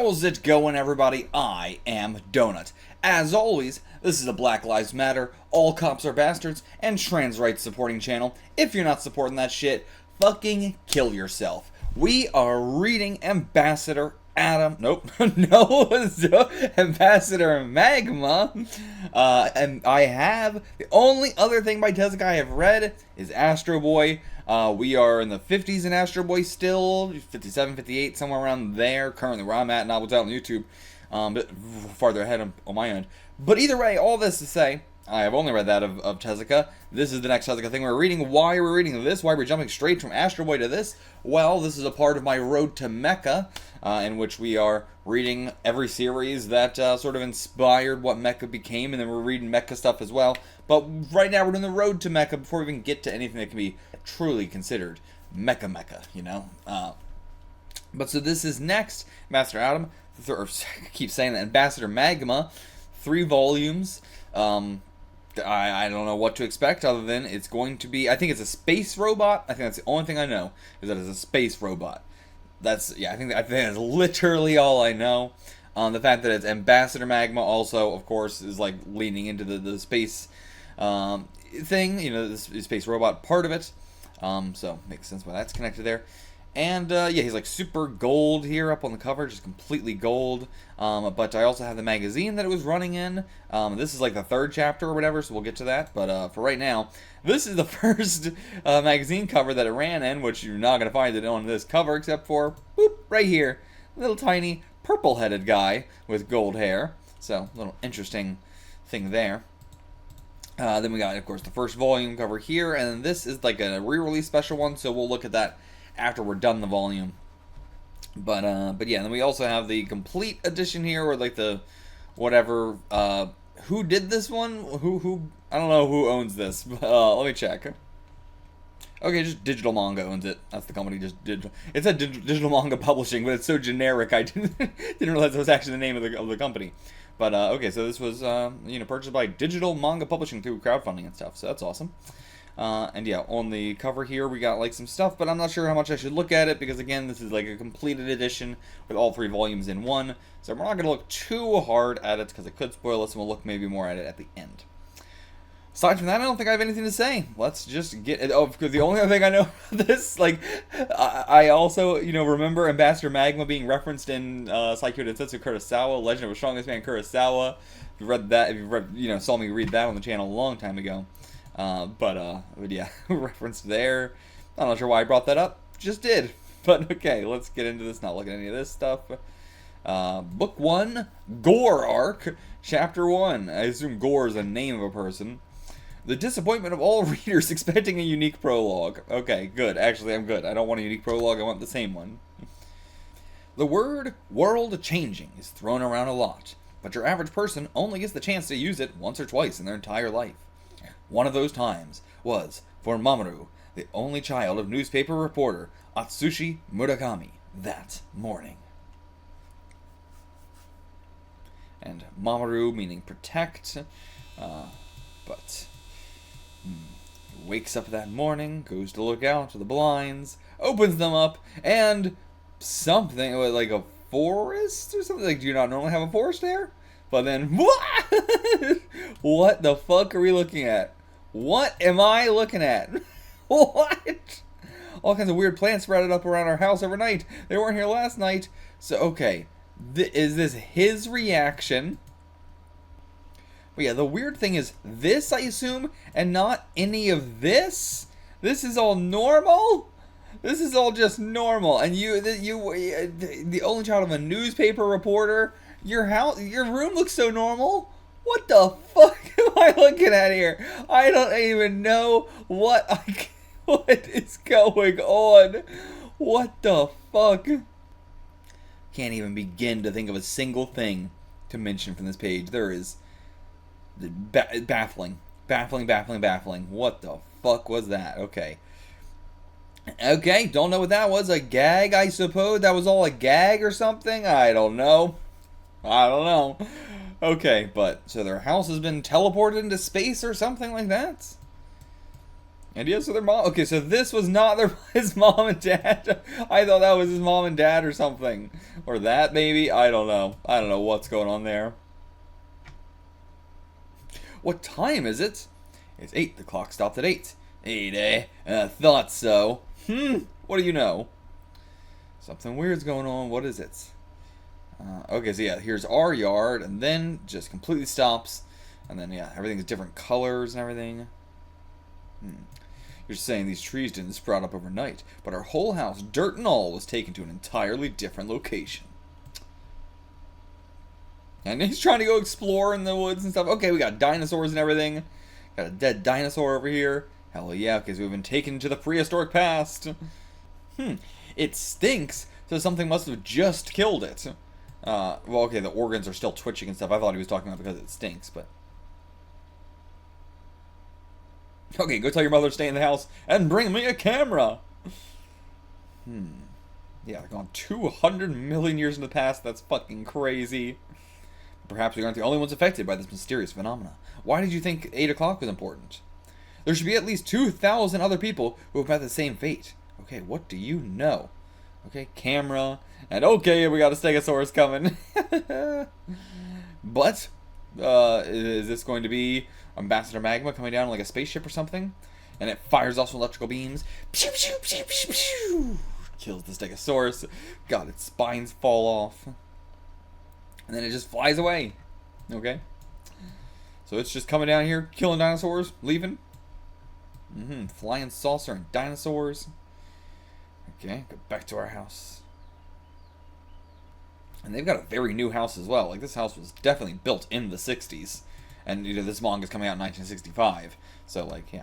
How's it going, everybody? I am Donut. As always, this is a Black Lives Matter, All Cops Are Bastards, and trans rights supporting channel. If you're not supporting that shit, fucking kill yourself. We are reading Ambassador Ambassador Magma. And I have, the only other thing by Tezuka I have read is Astro Boy. We are in the 50s in Astro Boy still, 57, 58, somewhere around there, currently where I'm at, not what's out on YouTube, but farther ahead on my end. But either way, all this to say, I have only read that of Tezuka. This is the next Tezuka thing we're reading. Why are we reading this? Why are we jumping straight from Astro Boy to this? Well, this is a part of my Road to Mecha, in which we are reading every series that sort of inspired what Mecha became, and then we're reading Mecha stuff as well. But right now we're doing the Road to Mecha before we even get to anything that can be truly considered Mecha, you know? But so this is next, Master Adam, or I keep saying that, Ambassador Magma, 3 volumes. I don't know what to expect other than it's going to be, I think it's a space robot. I think that's the only thing I know, is that it's a space robot. That's, yeah, I think that's literally all I know. The fact that it's Ambassador Magma also, of course, is like leaning into the space thing, you know, the space robot part of it. So makes sense why that's connected there. And yeah, he's like super gold here up on the cover, just completely gold. But I also have the magazine that it was running in. This is like the 3rd chapter or whatever, so we'll get to that. But for right now, this is the first magazine cover that it ran in, which you're not going to find it on this cover, except for, boop, right here. Little tiny purple-headed guy with gold hair. So, a little interesting thing there. Then we got, of course, the first volume cover here, and this is like a re-release special one, so we'll look at that after we're done the volume. But yeah, then we also have the complete edition here, or like the whatever. Who did this one? Who? I don't know who owns this. But, let me check. Okay, just Digital Manga owns it. That's the company. Just digital. It said Digital Manga Publishing, but it's so generic. I didn't realize that was actually the name of the company. But okay, so this was purchased by Digital Manga Publishing through crowdfunding and stuff. So that's awesome. And yeah, on the cover here we got like some stuff, but I'm not sure how much I should look at it because again, this is like a completed edition with all 3 volumes in one. So we're not going to look too hard at it because it could spoil us, and we'll look maybe more at it at the end. Aside from that, I don't think I have anything to say. Let's just get it. Oh, because the only other thing I know about this, like, I also, remember Ambassador Magma being referenced in Saikyo Densetsu Kurosawa, Legend of a Strongest Man Kurosawa. If you read that, if you read, saw me read that on the channel a long time ago. But yeah, referenced there. I'm not sure why I brought that up. Just did. But okay, let's get into this. Not looking at any of this stuff. Book 1, Gore Arc, Chapter 1. I assume Gore is a name of a person. The disappointment of all readers expecting a unique prologue. Okay, good. Actually, I'm good. I don't want a unique prologue. I want the same one. The word world-changing is thrown around a lot, but your average person only gets the chance to use it once or twice in their entire life. One of those times was for Mamoru, the only child of newspaper reporter Atsushi Murakami, that morning. And Mamoru meaning protect, but wakes up that morning, goes to look out to the blinds, opens them up, and something like a forest or something. Like, do you not normally have a forest there? But then, what the fuck are we looking at? What am I looking at? What? All kinds of weird plants sprouted up around our house overnight. They weren't here last night. So, okay. Is this his reaction? But yeah, the weird thing is this, I assume, and not any of this? This is all normal? This is all just normal. And the only child of a newspaper reporter, your room looks so normal? What the fuck am I looking at here? I don't even know what is going on. What the fuck? Can't even begin to think of a single thing to mention from this page. There is baffling. What the fuck was that? Okay, don't know what that was. A gag, I suppose? That was all a gag or something? I don't know. Okay, but so their house has been teleported into space or something like that? And yeah, so their mom. Okay, so this was not his mom and dad. I thought that was his mom and dad or something, or that maybe. I don't know. I don't know what's going on there. What time is it? It's 8. The clock stopped at 8. 8, eh? I thought so. What do you know? Something weird's going on. What is it? Okay, so yeah, here's our yard, and then just completely stops, and then yeah, everything's different colors and everything. You're saying these trees didn't sprout up overnight, but our whole house, dirt and all, was taken to an entirely different location. And he's trying to go explore in the woods and stuff. Okay, we got dinosaurs and everything. Got a dead dinosaur over here. Hell yeah, because we've been taken to the prehistoric past. It stinks, so something must have just killed it. Well, okay, the organs are still twitching and stuff. I thought he was talking about because it stinks, but... Okay, go tell your mother to stay in the house and bring me a camera. Yeah, gone 200 million years in the past. That's fucking crazy. Perhaps we aren't the only ones affected by this mysterious phenomena. Why did you think 8 o'clock was important? There should be at least 2,000 other people who have met the same fate. Okay, what do you know? Okay, camera. And okay, we got a Stegosaurus coming. But, is this going to be Ambassador Magma coming down like a spaceship or something? And it fires off some electrical beams. Pew, pew, pew, pew, pew. Kills the Stegosaurus. God, its spines fall off. And then it just flies away. Okay. So it's just coming down here, killing dinosaurs, leaving. Flying saucer and dinosaurs. Okay, go back to our house. And they've got a very new house as well. Like, this house was definitely built in the 60s. And, you know, this manga's coming out in 1965. So, like, yeah.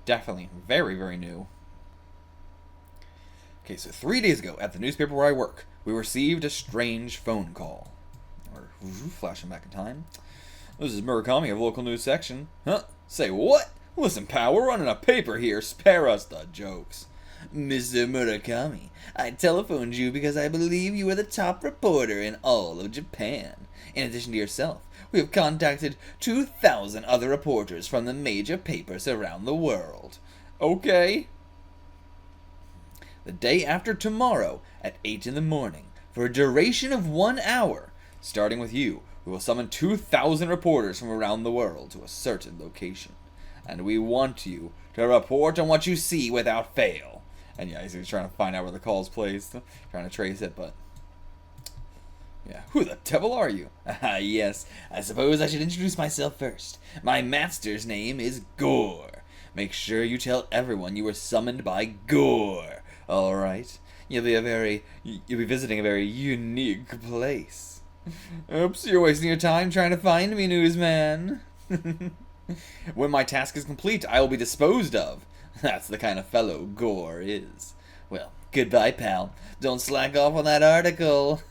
Definitely very, very new. Okay, so 3 days ago, at the newspaper where I work, we received a strange phone call. Or, flashing back in time. This is Murakami of local news section. Huh? Say what? Listen, pal, we're running a paper here. Spare us the jokes. Mr. Murakami, I telephoned you because I believe you are the top reporter in all of Japan. In addition to yourself, we have contacted 2,000 other reporters from the major papers around the world. Okay. The day after tomorrow at 8 in the morning, for a duration of 1 hour, starting with you, we will summon 2,000 reporters from around the world to a certain location. And we want you to report on what you see without fail. And yeah, he's trying to find out where the call's placed. Trying to trace it, but... yeah, who the devil are you? Ah, yes, I suppose I should introduce myself first. My master's name is Gore. Make sure you tell everyone you were summoned by Gore. Alright? You'll be visiting a very unique place. Oops, you're wasting your time trying to find me, newsman. When my task is complete, I will be disposed of. That's the kind of fellow Gore is. Well, goodbye, pal. Don't slack off on that article.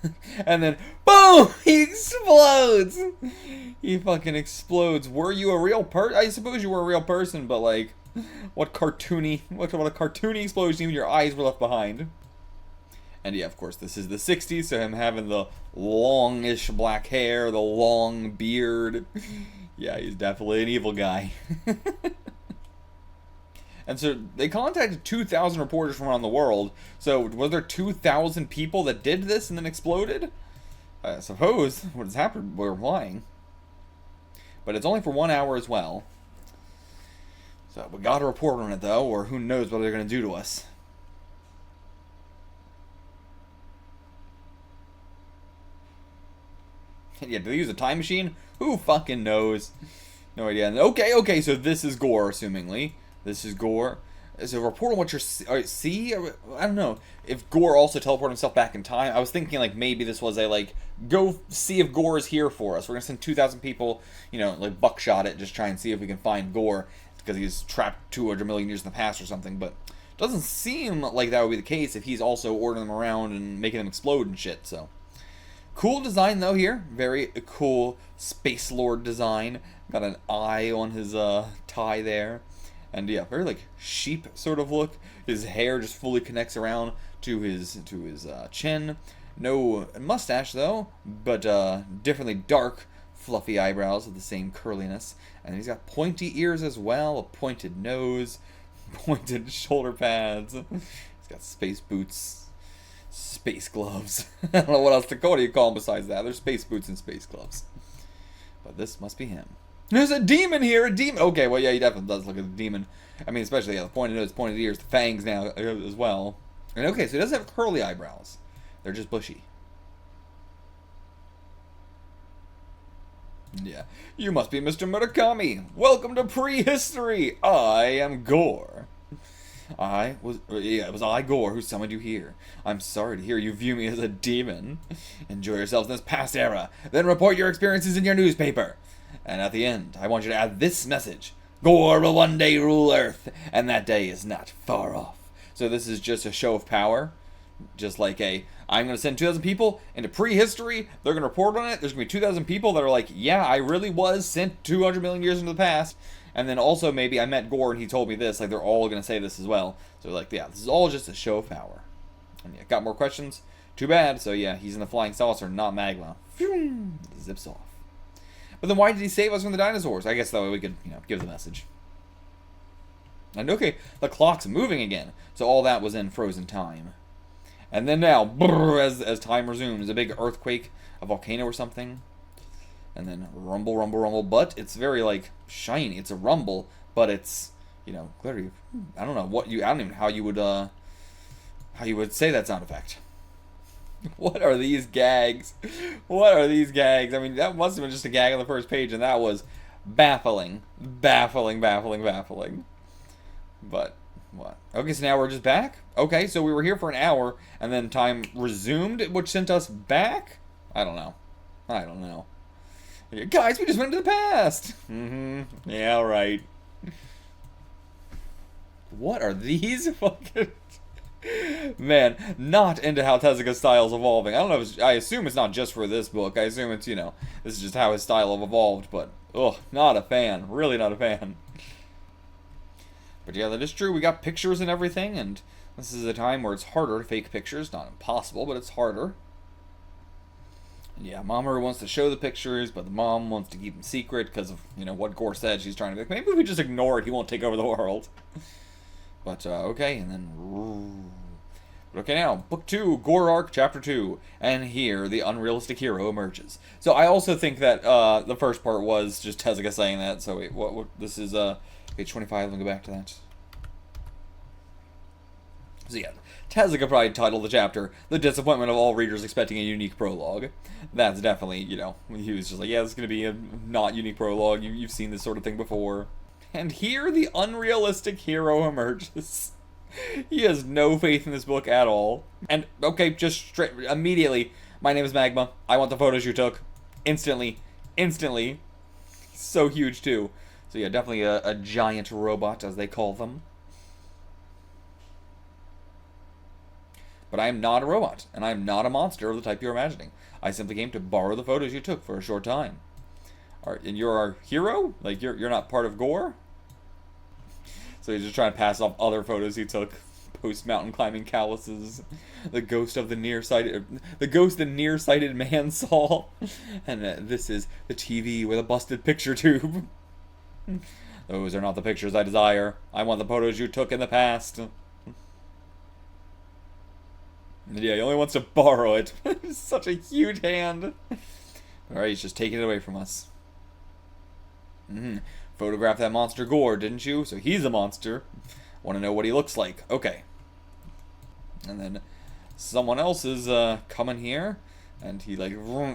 And then, boom! He explodes! He fucking explodes. Were you a real person? I suppose you were a real person, but like, what a cartoony explosion, even your eyes were left behind. And yeah, of course, this is the 60s, so him having the longish black hair, the long beard. Yeah, he's definitely an evil guy. And so they contacted 2,000 reporters from around the world. So was there 2,000 people that did this and then exploded? I suppose what has happened, we're lying. But it's only for 1 hour as well. So we got a report on it though, or who knows what they're going to do to us. Yeah, do they use a time machine? Who fucking knows? No idea. Okay, so this is Gore, assumingly. This is Gore. So report on what you're see? I don't know. If Gore also teleported himself back in time. I was thinking like maybe this was a like, go see if Gore is here for us. We're going to send 2,000 people, you know, like buckshot it, just try and see if we can find Gore. Because he's trapped 200 million years in the past or something. But it doesn't seem like that would be the case if he's also ordering them around and making them explode and shit, so... Cool design though here. Very cool Space Lord design. Got an eye on his tie there. And yeah, very like sheep sort of look. His hair just fully connects around to his chin. No mustache though, but differently dark, fluffy eyebrows with the same curliness. And he's got pointy ears as well, a pointed nose. Pointed shoulder pads. He's got space boots. Space gloves. I don't know what else to call you call them besides that. There's space boots and space gloves. But this must be him. There's a demon here, a demon. Okay, well, yeah, he definitely does look like a demon. I mean, especially the pointed nose, pointed ears, the fangs now as well. And okay, so he doesn't have curly eyebrows. They're just bushy. Yeah. You must be Mr. Murakami. Welcome to prehistory. I am Gore. It was I, Gore, who summoned you here. I'm sorry to hear you view me as a demon. Enjoy yourselves in this past era. Then report your experiences in your newspaper. And at the end, I want you to add this message. Gore will one day rule Earth, and that day is not far off. So this is just a show of power. Just like I'm going to send 2,000 people into prehistory. They're going to report on it. There's going to be 2,000 people that are like, yeah, I really was sent 200 million years into the past. And then also maybe I met Gore and he told me this. Like, they're all going to say this as well. So like, yeah, this is all just a show of power. And yeah, got more questions? Too bad. So yeah, he's in the flying saucer, not Magma. Zips off. But then why did he save us from the dinosaurs? I guess that way we could, give the message. And okay, the clock's moving again. So all that was in frozen time. And then now, as time resumes, a big earthquake, a volcano or something. And then rumble, rumble, rumble. But it's very, shiny. It's a rumble, but it's, glittery. I don't know I don't even know how you would say that sound effect. What are these gags? What are these gags? I mean, that must have been just a gag on the first page, and that was baffling. Baffling, baffling, baffling. But, what? Okay, so now we're just back? Okay, so we were here for an hour, and then time resumed, which sent us back? I don't know. Guys, we just went into the past! Yeah, right. What are these fucking... Man, not into how Tezuka's style is evolving. I don't know, I assume it's not just for this book. I assume it's, this is just how his style have evolved, but, ugh, not a fan. Really not a fan. But yeah, that is true. We got pictures and everything, and this is a time where it's harder to fake pictures. Not impossible, but it's harder. And yeah, Mamoru wants to show the pictures, but the mom wants to keep them secret because of, what Gore said. She's trying to be like, maybe we just ignore it. He won't take over the world. But, okay, and then... But okay, now, Book 2, Gore Arc, Chapter 2. And here, the unrealistic hero emerges. So I also think that the first part was just Tezuka saying that. So wait, what this is, page 25, let me go back to that. So yeah, Tezuka probably titled the chapter, The Disappointment of All Readers Expecting a Unique Prologue. That's definitely, he was just like, yeah, this is going to be a not unique prologue. You've seen this sort of thing before. And here the unrealistic hero emerges. He has no faith in this book at all. And, okay, just straight, immediately, my name is Magma. I want the photos you took. Instantly. So huge, too. So yeah, definitely a giant robot, as they call them. But I am not a robot, and I am not a monster of the type you're imagining. I simply came to borrow the photos you took for a short time. And you're our hero? Like, you're not part of Gore? So he's just trying to pass off other photos he took. Post-mountain climbing calluses. The ghost the nearsighted man saw. And this is the TV with a busted picture tube. Those are not the pictures I desire. I want the photos you took in the past. Yeah, he only wants to borrow it. Such a huge hand. Alright, he's just taking it away from us. Photographed that monster Gore, didn't you? So he's a monster. Want to know what he looks like. Okay. And then someone else is coming here. And he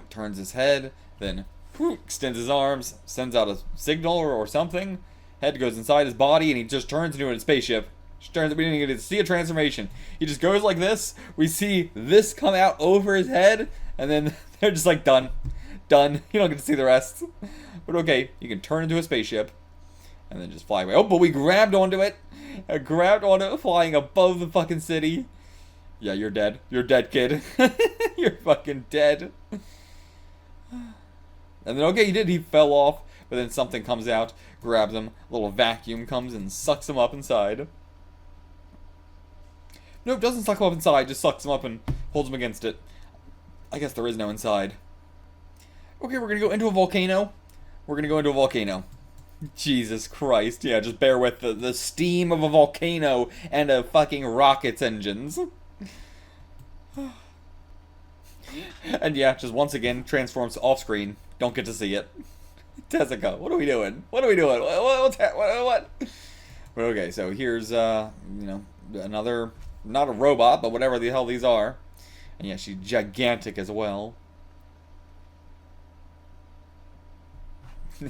turns his head. Then extends his arms. Sends out a signal or something. Head goes inside his body and he just turns into a spaceship. We didn't even get to see a transformation. He just goes like this. We see this come out over his head. And then they're just like, done. Done. You don't get to see the rest. But okay, you can turn into a spaceship. And then just fly away. Oh, but we grabbed onto it. Grabbed onto it, flying above the fucking city. Yeah, you're dead. You're dead, kid. You're fucking dead. And then, okay, he did. He fell off. But then something comes out, grabs him. A little vacuum comes and sucks him up inside. Nope, doesn't suck him up inside. Just sucks him up and holds him against it. I guess there is no inside. Okay, we're going to go into a volcano. We're going to go into a volcano. Jesus Christ. Yeah, just bear with the steam of a volcano and a fucking rocket's engines. And yeah, just once again transforms off screen. Don't get to see it. Tezuka, what are we doing? What are we doing? What? But okay, so here's another, not a robot, but whatever the hell these are. And yeah, she's gigantic as well.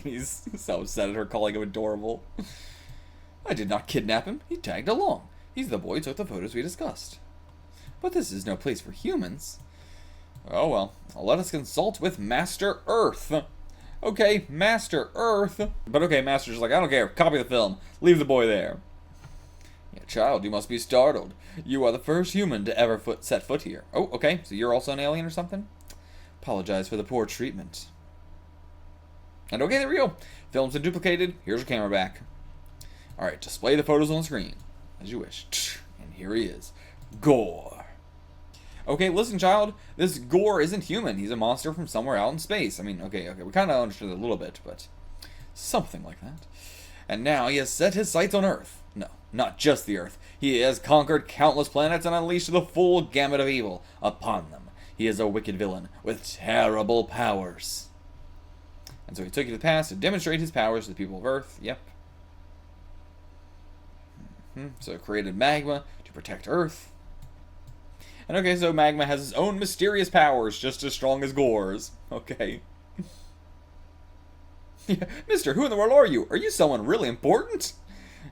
He's so upset at her calling him adorable. I did not kidnap him. He tagged along. He's the boy who took the photos we discussed. But this is no place for humans. Oh well, let us consult with Master Earth. Okay, Master Earth. But okay, Master's like, I don't care. Copy the film. Leave the boy there. Yeah, child, you must be startled. You are the first human to ever set foot here. Oh, okay, so you're also an alien or something? Apologize for the poor treatment. And okay, there we go. Film's been duplicated. Here's your camera back. Alright, display the photos on the screen. As you wish. And here he is. Gore. Okay, listen, child. This Gore isn't human. He's a monster from somewhere out in space. I mean, okay. We kind of understood it a little bit, but something like that. And now he has set his sights on Earth. No, not just the Earth. He has conquered countless planets and unleashed the full gamut of evil upon them. He is a wicked villain with terrible powers. And so he took you to the past to demonstrate his powers to the people of Earth. Yep. So it created Magma to protect Earth. And okay, so Magma has his own mysterious powers, just as strong as Gore's. Okay. Yeah, Mister, who in the world are you? Are you someone really important?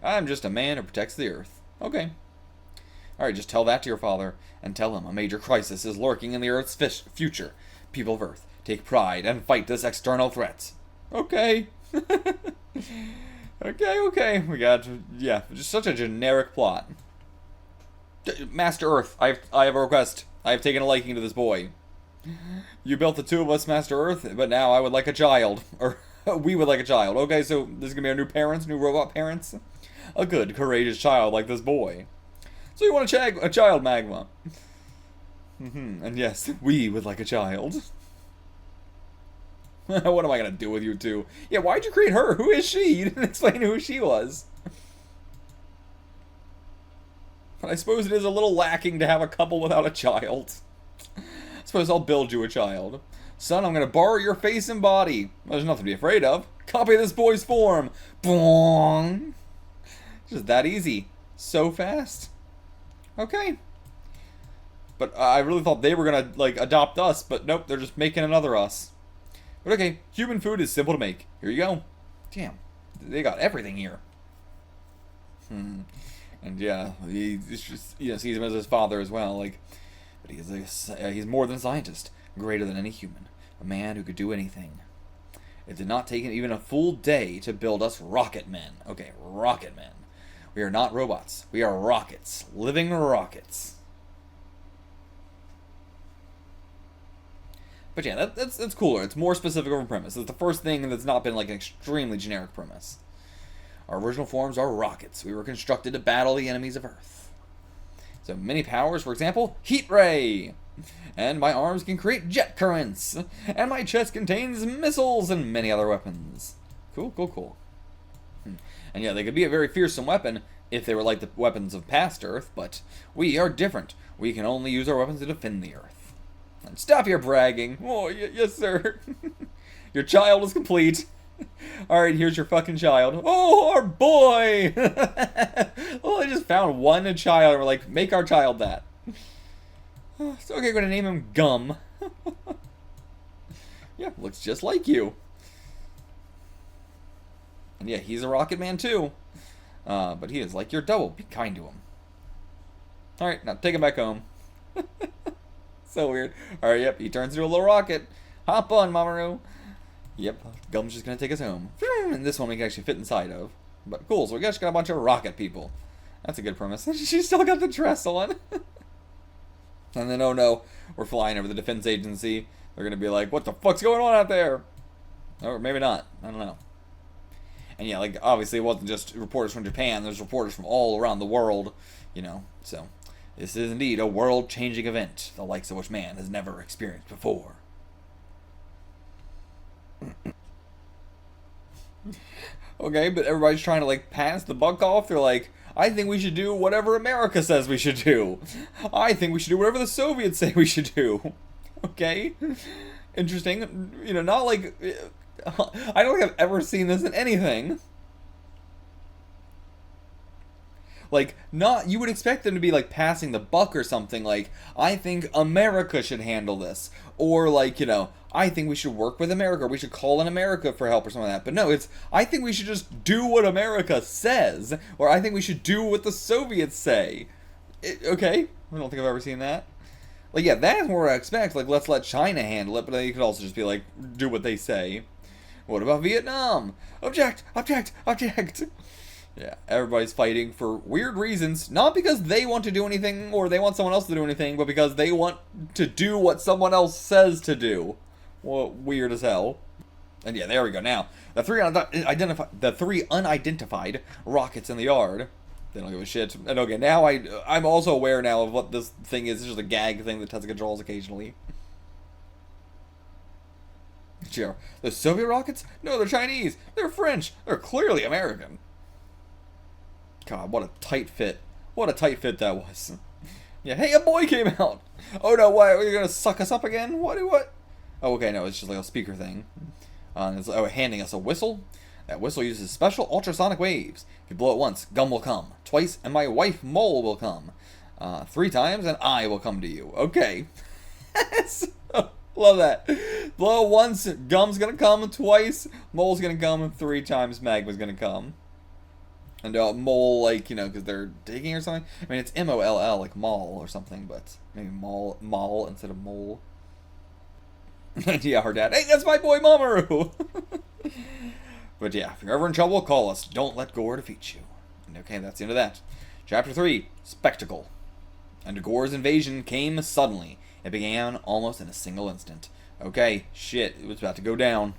I'm just a man who protects the Earth. Okay. Alright, just tell that to your father, and tell him a major crisis is lurking in the Earth's future. People of Earth, take pride and fight this external threat. Okay. Okay. We got, yeah, just such a generic plot. Master Earth, I have a request. I have taken a liking to this boy. You built the two of us, Master Earth, but now I would like a child. Or, we would like a child. Okay, so this is going to be our new parents, new robot parents? A good, courageous child like this boy. So you want a child, Magma? And yes, we would like a child. What am I going to do with you two? Yeah, why'd you create her? Who is she? You didn't explain who she was. But I suppose it is a little lacking to have a couple without a child. I suppose I'll build you a child. Son, I'm going to borrow your face and body. There's nothing to be afraid of. Copy this boy's form. Boing. Just that easy. So fast. Okay. But I really thought they were going to, like, adopt us, but nope, they're just making another us. But okay, human food is simple to make. Here you go. Damn, they got everything here. And yeah, he just, sees him as his father as well. Like, but he's more than a scientist, greater than any human, a man who could do anything. It did not take him even a full day to build us rocket men. Okay, rocket men. We are not robots. We are rockets, living rockets. But yeah, that's cooler. It's more specific of a premise. It's the first thing that's not been like an extremely generic premise. Our original forms are rockets. We were constructed to battle the enemies of Earth. So many powers, for example, heat ray. And my arms can create jet currents. And my chest contains missiles and many other weapons. Cool. And yeah, they could be a very fearsome weapon if they were like the weapons of past Earth, but we are different. We can only use our weapons to defend the Earth. And stop your bragging. Oh, yes, sir. Your child is complete. Alright, here's your fucking child. Oh, our boy! Oh, I just found one child, and we're like, make our child that. So, okay, we're gonna name him Gum. Yeah, looks just like you. And yeah, he's a rocket man too. But he is like your double. Be kind to him. Alright, now take him back home. So weird. Alright, yep, he turns into a little rocket. Hop on, Mamoru. Yep, Gum's just gonna take us home. And this one we can actually fit inside of. But cool, so we just got a bunch of rocket people. That's a good premise. She's still got the dress on. And then, oh no, we're flying over the defense agency. They're gonna be like, what the fuck's going on out there? Or maybe not. I don't know. And yeah, like, obviously it wasn't just reporters from Japan. There's reporters from all around the world, so... This is indeed a world-changing event, the likes of which man has never experienced before. Okay, but everybody's trying to, like, pass the buck off. They're like, I think we should do whatever America says we should do. I think we should do whatever the Soviets say we should do. Okay? Interesting. You know, not like... I don't think I've ever seen this in anything. Like, not... You would expect them to be, like, passing the buck or something. Like, I think America should handle this. Or, like, you know, I think we should work with America. Or we should call in America for help or something like that. But no, it's... I think we should just do what America says. Or I think we should do what the Soviets say. Okay? I don't think I've ever seen that. Like, yeah, that's what I expect. Like, let's let China handle it. But then you could also just be like, do what they say. What about Vietnam? Object! Object! Object! Yeah, everybody's fighting for weird reasons. Not because they want to do anything or they want someone else to do anything, but because they want to do what someone else says to do. Well, weird as hell. And yeah, there we go. Now, the three unidentified rockets in the yard. They don't give a shit. And okay, now I'm also aware now of what this thing is. It's just a gag thing that Tessa controls occasionally. Sure. The Soviet rockets? No, they're Chinese. They're French. They're clearly American. God, what a tight fit. What a tight fit that was. Yeah, hey, a boy came out. Oh no, what? Are you gonna suck us up again? What? Oh, okay, no, it's just like a speaker thing. It's handing us a whistle. That whistle uses special ultrasonic waves. If you blow it once, gum will come. Twice, and my wife, Mole, will come. 3 times, and I will come to you. Okay. Love that. Blow once, gum's gonna come. Twice, Mole's gonna come. 3 times, Magma's gonna come. And Mole, like, you know, because they're digging or something. I mean, it's M-O-L-L, like mall or something, but maybe mall instead of mole. Yeah, her dad. Hey, that's my boy Mamoru! But yeah, if you're ever in trouble, call us. Don't let Gore defeat you. And okay, that's the end of that. Chapter 3, Spectacle. And Gore's invasion came suddenly. It began almost in a single instant. Okay, shit, it was about to go down.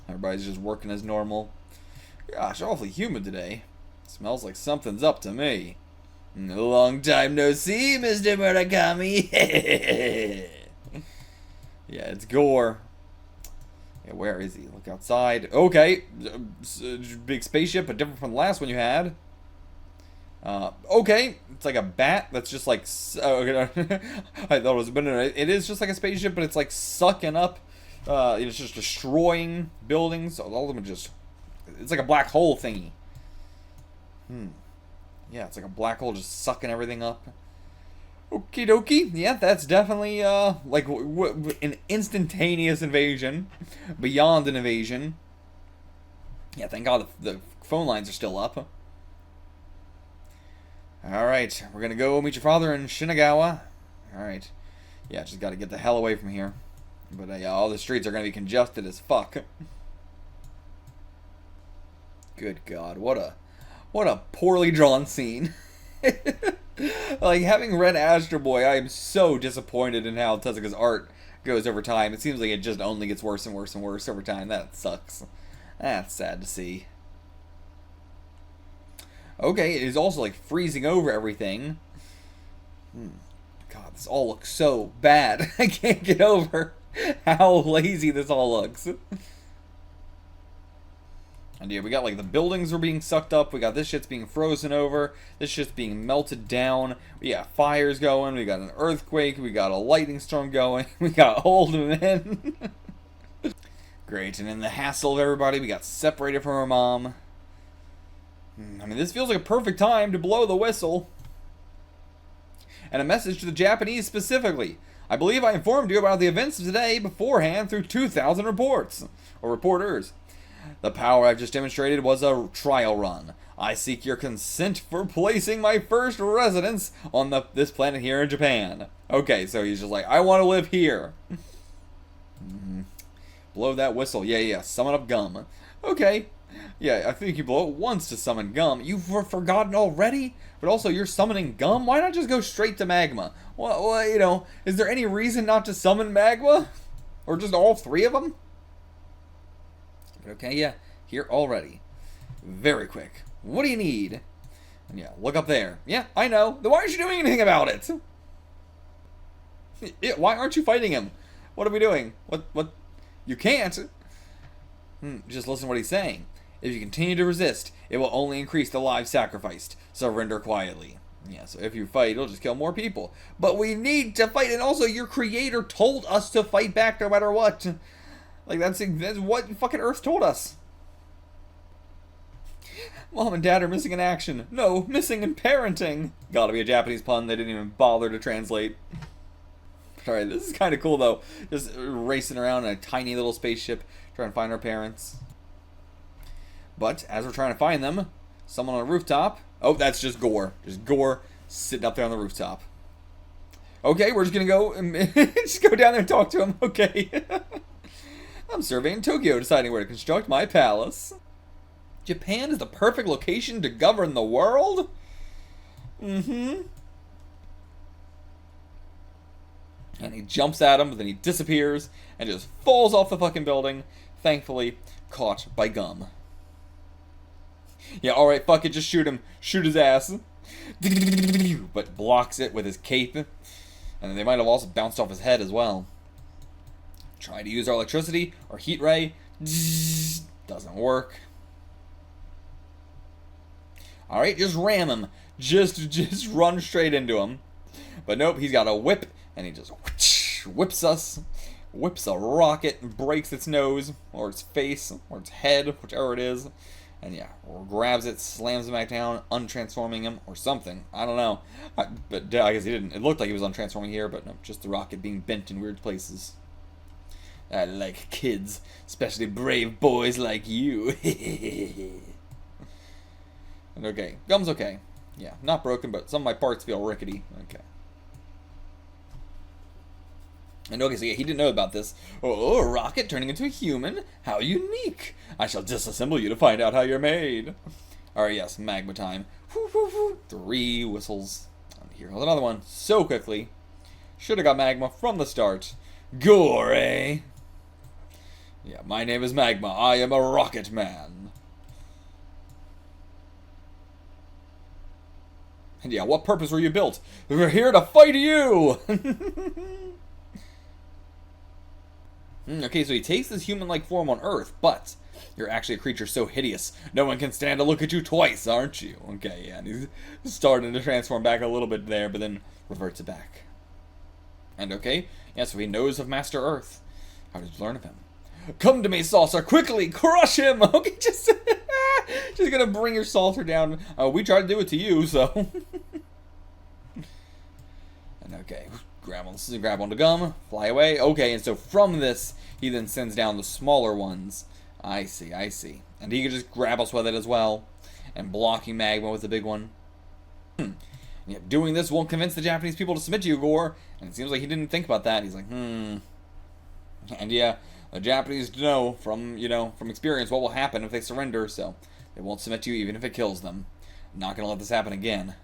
Everybody's just working as normal. Gosh, awfully humid today. Smells like something's up to me. Long time no see, Mr. Murakami. Yeah, it's Gore. Yeah, where is he? Look outside. Okay. Big spaceship, but different from the last one you had. Okay. It's like a bat that's just like... I thought it was... But no, it is just like a spaceship, but it's like sucking up... it's just destroying buildings. All of them are just... It's like a black hole thingy. Yeah, it's like a black hole just sucking everything up. Okie dokie. Yeah, that's definitely, like, an instantaneous invasion. Beyond an invasion. Yeah, thank God the phone lines are still up. Alright, we're gonna go meet your father in Shinagawa. Alright. Yeah, just gotta get the hell away from here. But, yeah, all the streets are gonna be congested as fuck. Good God, what a poorly drawn scene. Like, having read Astro Boy, I am so disappointed in how Tezuka's art goes over time. It seems like it just only gets worse and worse and worse over time. That sucks. That's sad to see. Okay, it is also like freezing over everything. God, this all looks so bad. I can't get over how lazy this all looks. And yeah, we got like the buildings were being sucked up. We got this shit's being frozen over. This shit's being melted down. We got fires going. We got an earthquake. We got a lightning storm going. We got old men. Great. And in the hassle of everybody, we got separated from our mom. I mean, this feels like a perfect time to blow the whistle. And a message to the Japanese specifically. I believe I informed you about the events of today beforehand through 2,000 reports. Or reporters. The power I've just demonstrated was a trial run. I seek your consent for placing my first residence on this planet here in Japan. Okay, so he's just like, I want to live here. Blow that whistle. Yeah, summon up gum. Okay. Yeah, I think you blow it once to summon gum. You've forgotten already? But also, you're summoning gum? Why not just go straight to magma? Well, you know, is there any reason not to summon magma? Or just all 3 of them? Okay, yeah, here already. Very quick. What do you need? And yeah, look up there. Yeah, I know. Then why aren't you doing anything about it? Yeah, why aren't you fighting him? What are we doing? What? You can't. Just listen to what he's saying. If you continue to resist, it will only increase the lives sacrificed. Surrender quietly. Yeah, so if you fight, it'll just kill more people. But we need to fight, and also your creator told us to fight back no matter what. Like, that's what fucking Earth told us. Mom and Dad are missing in action. No, missing in parenting. Gotta be a Japanese pun they didn't even bother to translate. Alright, this is kind of cool, though. Just racing around in a tiny little spaceship, trying to find our parents. But, as we're trying to find them, someone on a rooftop... Oh, that's just Gore. Just Gore sitting up there on the rooftop. Okay, we're just gonna go just go down there and talk to him. Okay. I'm surveying Tokyo, deciding where to construct my palace. Japan is the perfect location to govern the world? Mm-hmm. And he jumps at him, but then he disappears and just falls off the fucking building. Thankfully, caught by gum. Yeah, alright, fuck it, just shoot him. Shoot his ass. But blocks it with his cape. And they might have also bounced off his head as well. Try to use our electricity or heat ray. Doesn't work. Alright, just ram him. Just run straight into him. But nope, he's got a whip, and he just whips us. Whips a rocket and breaks its nose, or its face, or its head, whichever it is. And yeah, or grabs it, slams him back down, untransforming him, or something. I don't know. But I guess he didn't. It looked like he was untransforming here, but no, just the rocket being bent in weird places. I like kids, especially brave boys like you. And okay, gum's okay. Yeah, not broken, but some of my parts feel rickety. Okay. And okay, so yeah, he didn't know about this. Oh, a rocket turning into a human? How unique! I shall disassemble you to find out how you're made. Alright, yes, magma time. 3 whistles. And here's another one. So quickly. Should have got magma from the start. Gore, eh? Yeah, my name is Magma. I am a rocket man. And yeah, what purpose were you built? We're here to fight you! Okay, so he takes this human-like form on Earth, but you're actually a creature so hideous, no one can stand to look at you twice, aren't you? Okay, yeah, and he's starting to transform back a little bit there, but then reverts it back. And okay, yeah, so he knows of Master Earth. How did you learn of him? Come to me, Saucer, quickly, crush him! Okay, just gonna bring your Saucer down. We tried to do it to you, so... And okay, grab onto gum, fly away. Okay, and so from this, he then sends down the smaller ones. I see. And he can just grab us with it as well. And blocking magma with the big one. Yeah, doing this won't convince the Japanese people to submit to you, Gore. And it seems like he didn't think about that. He's like, And yeah, the Japanese know from experience what will happen if they surrender, so they won't submit to you even if it kills them. I'm not gonna let this happen again.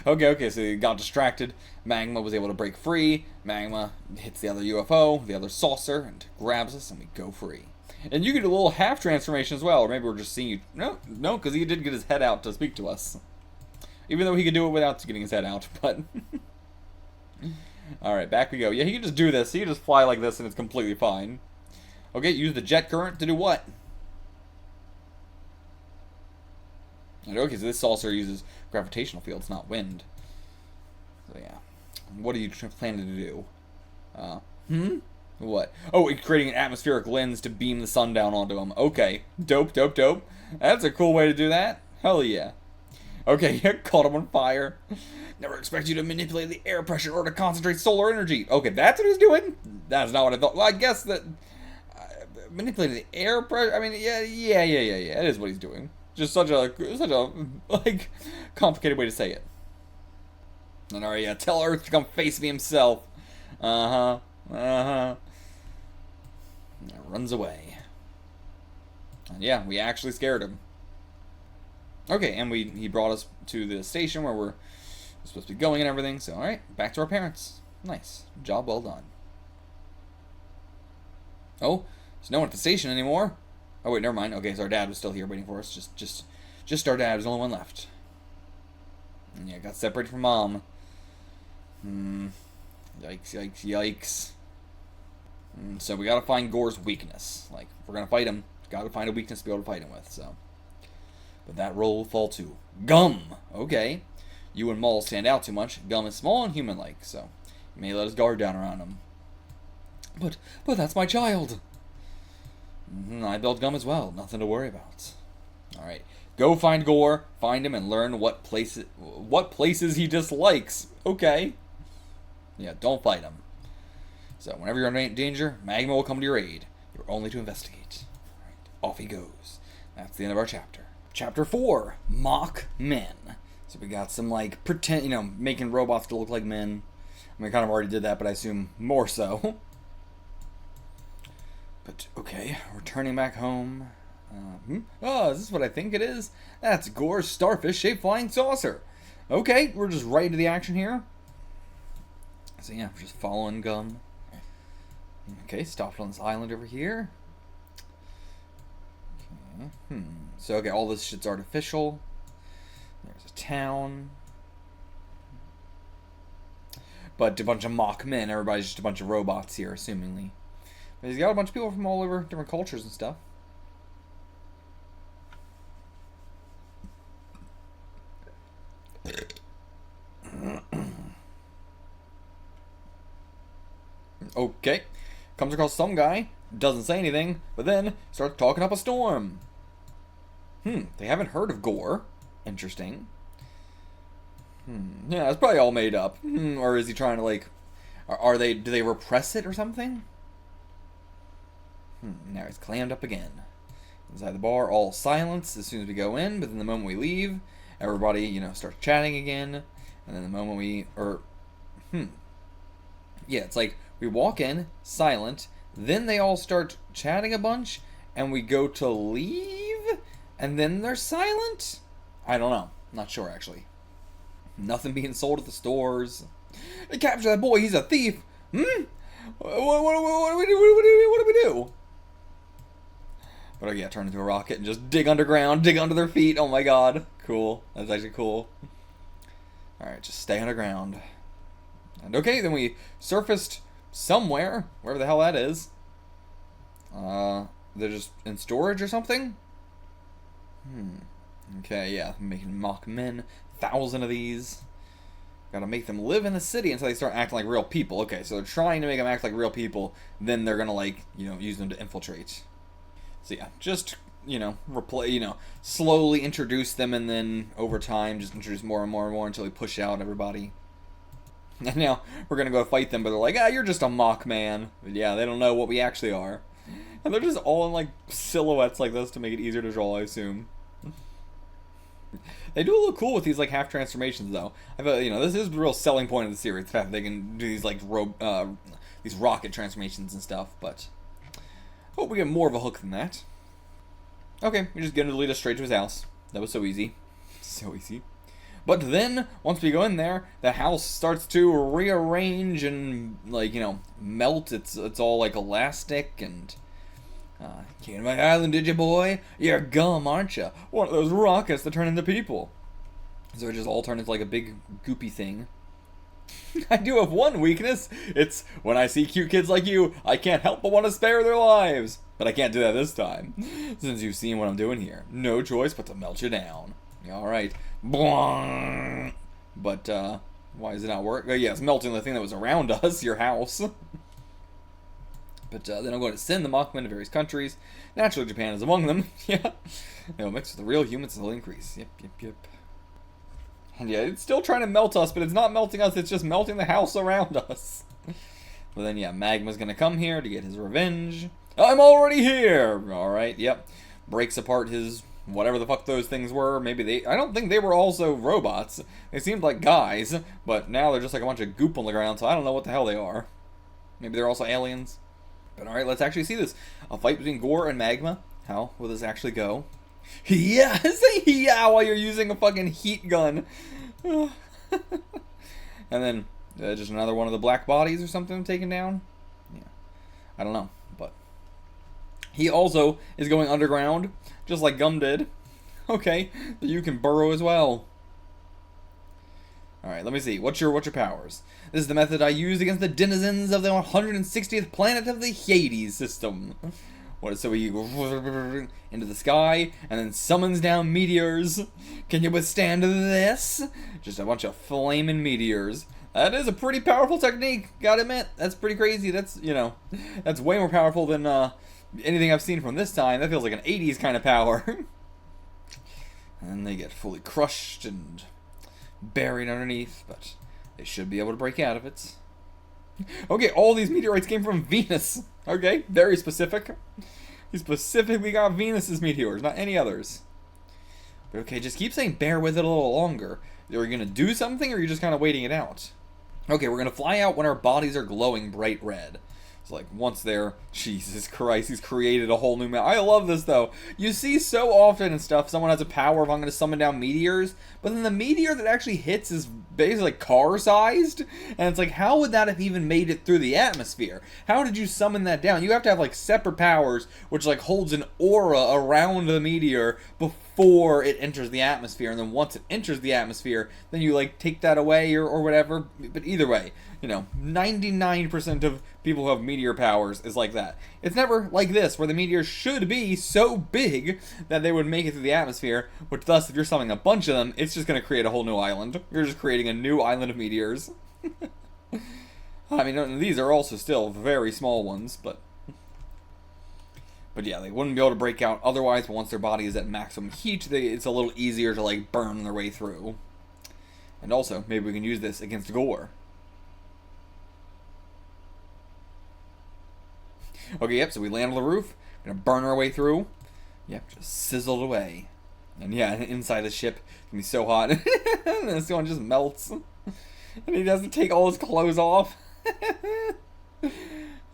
Okay, so he got distracted. Magma was able to break free. Magma hits the other UFO, the other saucer, and grabs us, and we go free. And you get a little half transformation as well, or maybe we're just seeing you. No, because he did get his head out to speak to us. Even though he could do it without getting his head out, but... Alright, back we go. Yeah, he can just do this. He can just fly like this, and it's completely fine. Okay, use the jet current to do what? And okay, so this saucer uses gravitational fields, not wind. So yeah. What are you planning to do? What? Oh, creating an atmospheric lens to beam the sun down onto him. Okay. Dope. That's a cool way to do that. Hell yeah. Okay, caught him on fire. Never expect you to manipulate the air pressure or to concentrate solar energy. Okay, that's what he's doing? That's not what I thought. Well, I guess that... manipulating the air pressure? I mean, yeah. That is what he's doing. Just such a like complicated way to say it. And alright, yeah, tell Earth to come face me himself. Yeah, runs away. And yeah, we actually scared him. Okay, and he brought us to the station where we're supposed to be going and everything. So alright, back to our parents. Nice. Job well done. Oh, there's no one at the station anymore. Oh wait, never mind. Okay, so our dad was still here waiting for us. Just our dad was the only one left. And yeah, got separated from mom. Yikes. So we gotta find Gore's weakness. Like, if we're gonna fight him, Gotta find a weakness to be able to fight him with, so. But that role will fall to Gum. Okay. You and Maul stand out too much. Gum is small and human-like, so you may let his guard down around him. But that's my child. I built Gum as well. Nothing to worry about. Alright. Go find Gore, find him, and learn what places he dislikes. Okay. Yeah, don't fight him. So, whenever you're in danger, Magma will come to your aid. You're only to investigate. Alright, off he goes. That's the end of our chapter. Chapter 4, Mock Men. So we got some, like, pretend, making robots to look like men. I mean, I kind of already did that, but I assume more so. But, okay, returning back home. Oh, is this what I think it is? That's Gore's starfish-shaped flying saucer. Okay, we're just right into the action here. So yeah, we're just following Gum. Okay, stopped on this island over here. Okay, So, okay, all this shit's artificial. There's a town. But a bunch of mock men. Everybody's just a bunch of robots here, assumingly. But he's got a bunch of people from all over different cultures and stuff. Okay. Comes across some guy, doesn't say anything, but then starts talking up a storm. They haven't heard of Gore. Interesting. Yeah, it's probably all made up. Or is he trying to, like... do they repress it or something? Now he's clammed up again. Inside the bar, all silence as soon as we go in, but then the moment we leave, everybody, starts chatting again. And then the moment we... Yeah, it's like we walk in, silent, then they all start chatting a bunch, and we go to leave, and then they're silent? I don't know. Not sure, actually. Nothing being sold at the stores. Capture that boy, he's a thief! What do we do? But yeah, turn into a rocket and just dig underground, dig under their feet. Oh my god. Cool. That's actually cool. Alright, just stay underground. And okay, then we surfaced somewhere, wherever the hell that is. They're just in storage or something? Okay, yeah, making mock men. 1,000 of these. Gotta make them live in the city until they start acting like real people. Okay, so they're trying to make them act like real people, then they're gonna, like, use them to infiltrate. So yeah, just, slowly introduce them, and then over time just introduce more and more and more until we push out everybody. And now we're gonna go fight them, but they're like, you're just a mock man. But yeah, they don't know what we actually are. And they're just all in, like, silhouettes like this to make it easier to draw, I assume. They do look cool with these, like, half transformations, though. I feel, this is the real selling point of the series, the fact that they can do these, like, these rocket transformations and stuff, but I hope we get more of a hook than that. Okay, we're just gonna lead us straight to his house. That was so easy. So easy. But then, once we go in there, the house starts to rearrange and, like, melt. It's all, like, elastic and... came to my island, did you, boy? You're Gum, aren't you? One of those rockets that turn into people. So it just all turned into, like, a big goopy thing. I do have one weakness. It's when I see cute kids like you, I can't help but want to spare their lives. But I can't do that this time, since you've seen what I'm doing here. No choice but to melt you down. Alright. But, why does it not work? Yeah, it's melting the thing that was around us, your house. But then I'm going to send the Mockmen to various countries. Naturally, Japan is among them. Yeah. They'll mix with the real humans and they'll increase. Yep. And yeah, it's still trying to melt us, but it's not melting us, it's just melting the house around us. But then, yeah, Magma's going to come here to get his revenge. I'm already here! Alright, yep. Breaks apart his... whatever the fuck those things were. Maybe I don't think they were also robots. They seemed like guys, but now they're just like a bunch of goop on the ground, so I don't know what the hell they are. Maybe they're also aliens. But alright, let's actually see this. A fight between Gore and Magma. How will this actually go? Yeah, say yeah while you're using a fucking heat gun. And then just another one of the black bodies or something taken down. Yeah, I don't know, but he also is going underground, just like Gum did. Okay, but you can burrow as well. Alright, let me see. What's your powers? This is the method I use against the denizens of the 160th planet of the Hades system. So he goes into the sky and then summons down meteors. Can you withstand this? Just a bunch of flaming meteors. That is a pretty powerful technique, gotta admit. That's pretty crazy. That's, you know, that's way more powerful than anything I've seen from this time. That feels like an 80s kind of power. And they get fully crushed and buried underneath, but they should be able to break out of it. Okay, all these meteorites came from Venus. Okay, very specific. He specifically got Venus's meteors, not any others. But okay, just keep saying bear with it a little longer. Are you going to do something, or are you just kind of waiting it out? Okay, we're going to fly out when our bodies are glowing bright red. So, like, once there, Jesus Christ, he's created a whole new map. I love this, though. You see so often and stuff, someone has a power of, I'm going to summon down meteors, but then the meteor that actually hits is basically like car-sized, and it's like, how would that have even made it through the atmosphere? How did you summon that down? You have to have, like, separate powers, which, like, holds an aura around the meteor before it enters the atmosphere, and then once it enters the atmosphere, then you, like, take that away or whatever. But either way, you know, 99% of people who have meteor powers is like that. It's never like this, where the meteor should be so big that they would make it through the atmosphere, which thus, if you're summoning a bunch of them, it's just going to create a whole new island. You're just creating a new island of meteors. I mean, these are also still very small ones, but yeah, they wouldn't be able to break out otherwise, but once their body is at maximum heat, it's a little easier to, like, burn their way through. And also, maybe we can use this against Gore. Okay, yep, so we land on the roof, gonna burn our way through. Yep, just sizzled away. And yeah, inside the ship, it's gonna be so hot. And this one just melts. And he doesn't take all his clothes off.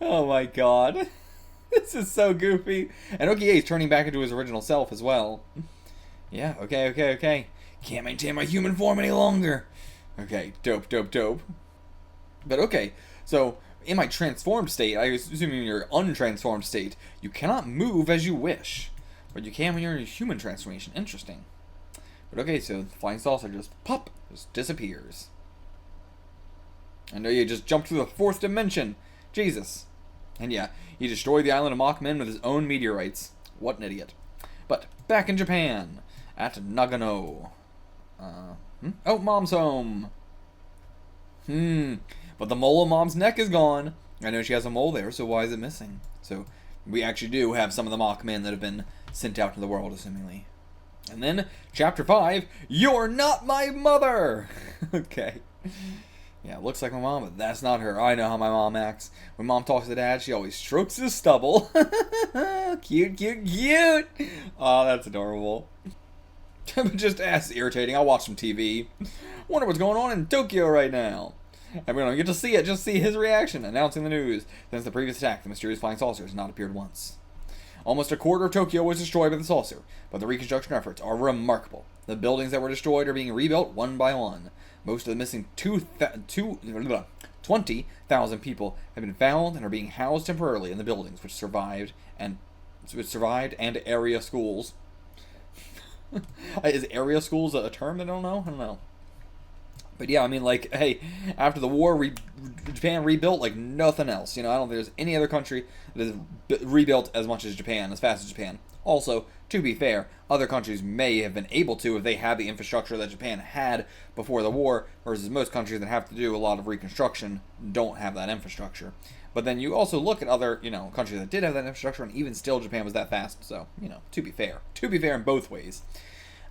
Oh my god. This is so goofy. And okay, yeah, he's turning back into his original self as well. Yeah, okay. Can't maintain my human form any longer. Okay, dope. But okay, so in my transformed state, I assume in your untransformed state, you cannot move as you wish. But you can when you're in a human transformation. Interesting. But okay, so the flying saucer just pop, just disappears. I know you just jumped through the 4th dimension. Jesus. And yeah, he destroyed the island of Magma with his own meteorites. What an idiot. But back in Japan, at Nagano. Oh, Mom's home. But the mole on Mom's neck is gone. I know she has a mole there, so why is it missing? So we actually do have some of the Magma that have been sent out to the world, assumingly. And then, Chapter 5, You're Not My Mother! Okay. Yeah, it looks like my mom, but that's not her. I know how my mom acts. When Mom talks to Dad, she always strokes his stubble. Cute. Oh, that's adorable. Just as irritating. I'll watch some TV. Wonder what's going on in Tokyo right now. And we don't get to see it, just see his reaction, announcing the news. Since the previous attack, the mysterious flying saucer has not appeared once. Almost a quarter of Tokyo was destroyed by the saucer, but the reconstruction efforts are remarkable. The buildings that were destroyed are being rebuilt one by one. Most of the missing 20,000 people have been found and are being housed temporarily in the buildings which survived and area schools. Is area schools a term? I don't know. But yeah, I mean, like, hey, after the war, Japan rebuilt like nothing else. You know, I don't think there's any other country that has rebuilt as much as Japan, as fast as Japan. Also, to be fair, other countries may have been able to if they had the infrastructure that Japan had before the war, versus most countries that have to do a lot of reconstruction don't have that infrastructure. But then you also look at other, you know, countries that did have that infrastructure, and even still Japan was that fast. So, you know, to be fair in both ways.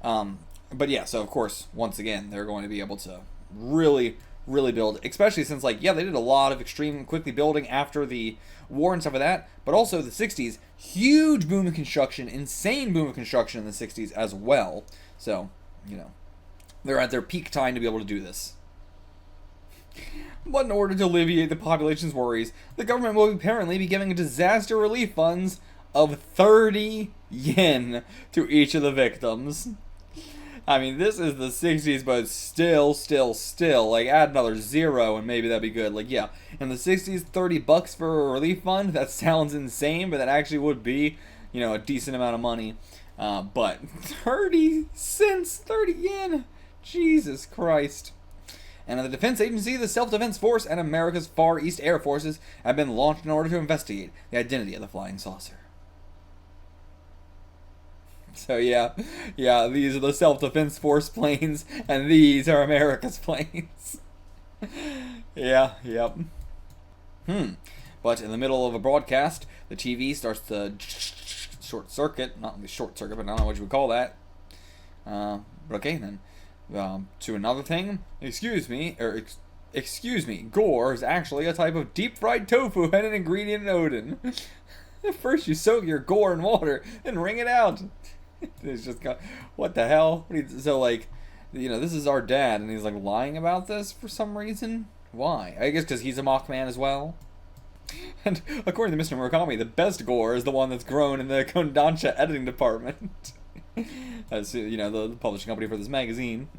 But yeah, so of course, once again, they're going to be able to really build, especially since, like, yeah, they did a lot of extreme quickly building after the war and stuff like that, but also the 60s, huge boom of construction, insane boom of construction in the 60s as well. So, you know, they're at their peak time to be able to do this. But in order to alleviate the population's worries, the government will apparently be giving disaster relief funds of 30 yen to each of the victims. I mean, this is the 60s, but still, like, add another 0 and maybe that'd be good. Like, yeah, in the 60s, $30 for a relief fund, that sounds insane, but that actually would be, you know, a decent amount of money. But 30 cents, 30 yen, Jesus Christ. And the defense agency, the Self-Defense Force, and America's Far East Air Forces have been launched in order to investigate the identity of the flying saucer. So yeah, these are the self-defense force planes, and these are America's planes. Yeah, yep. But in the middle of a broadcast, the TV starts to short circuit. Not really short circuit, but I don't know what you would call that. But okay then. To another thing. Excuse me, Gore is actually a type of deep-fried tofu and an ingredient in Odin. First you soak your gore in water, then wring it out. It's just what the hell? So like, this is our dad, and he's like lying about this for some reason. Why? I guess because he's a Mothman as well. And according to Mr. Murakami, the best gore is the one that's grown in the Kondansha editing department. As the publishing company for this magazine.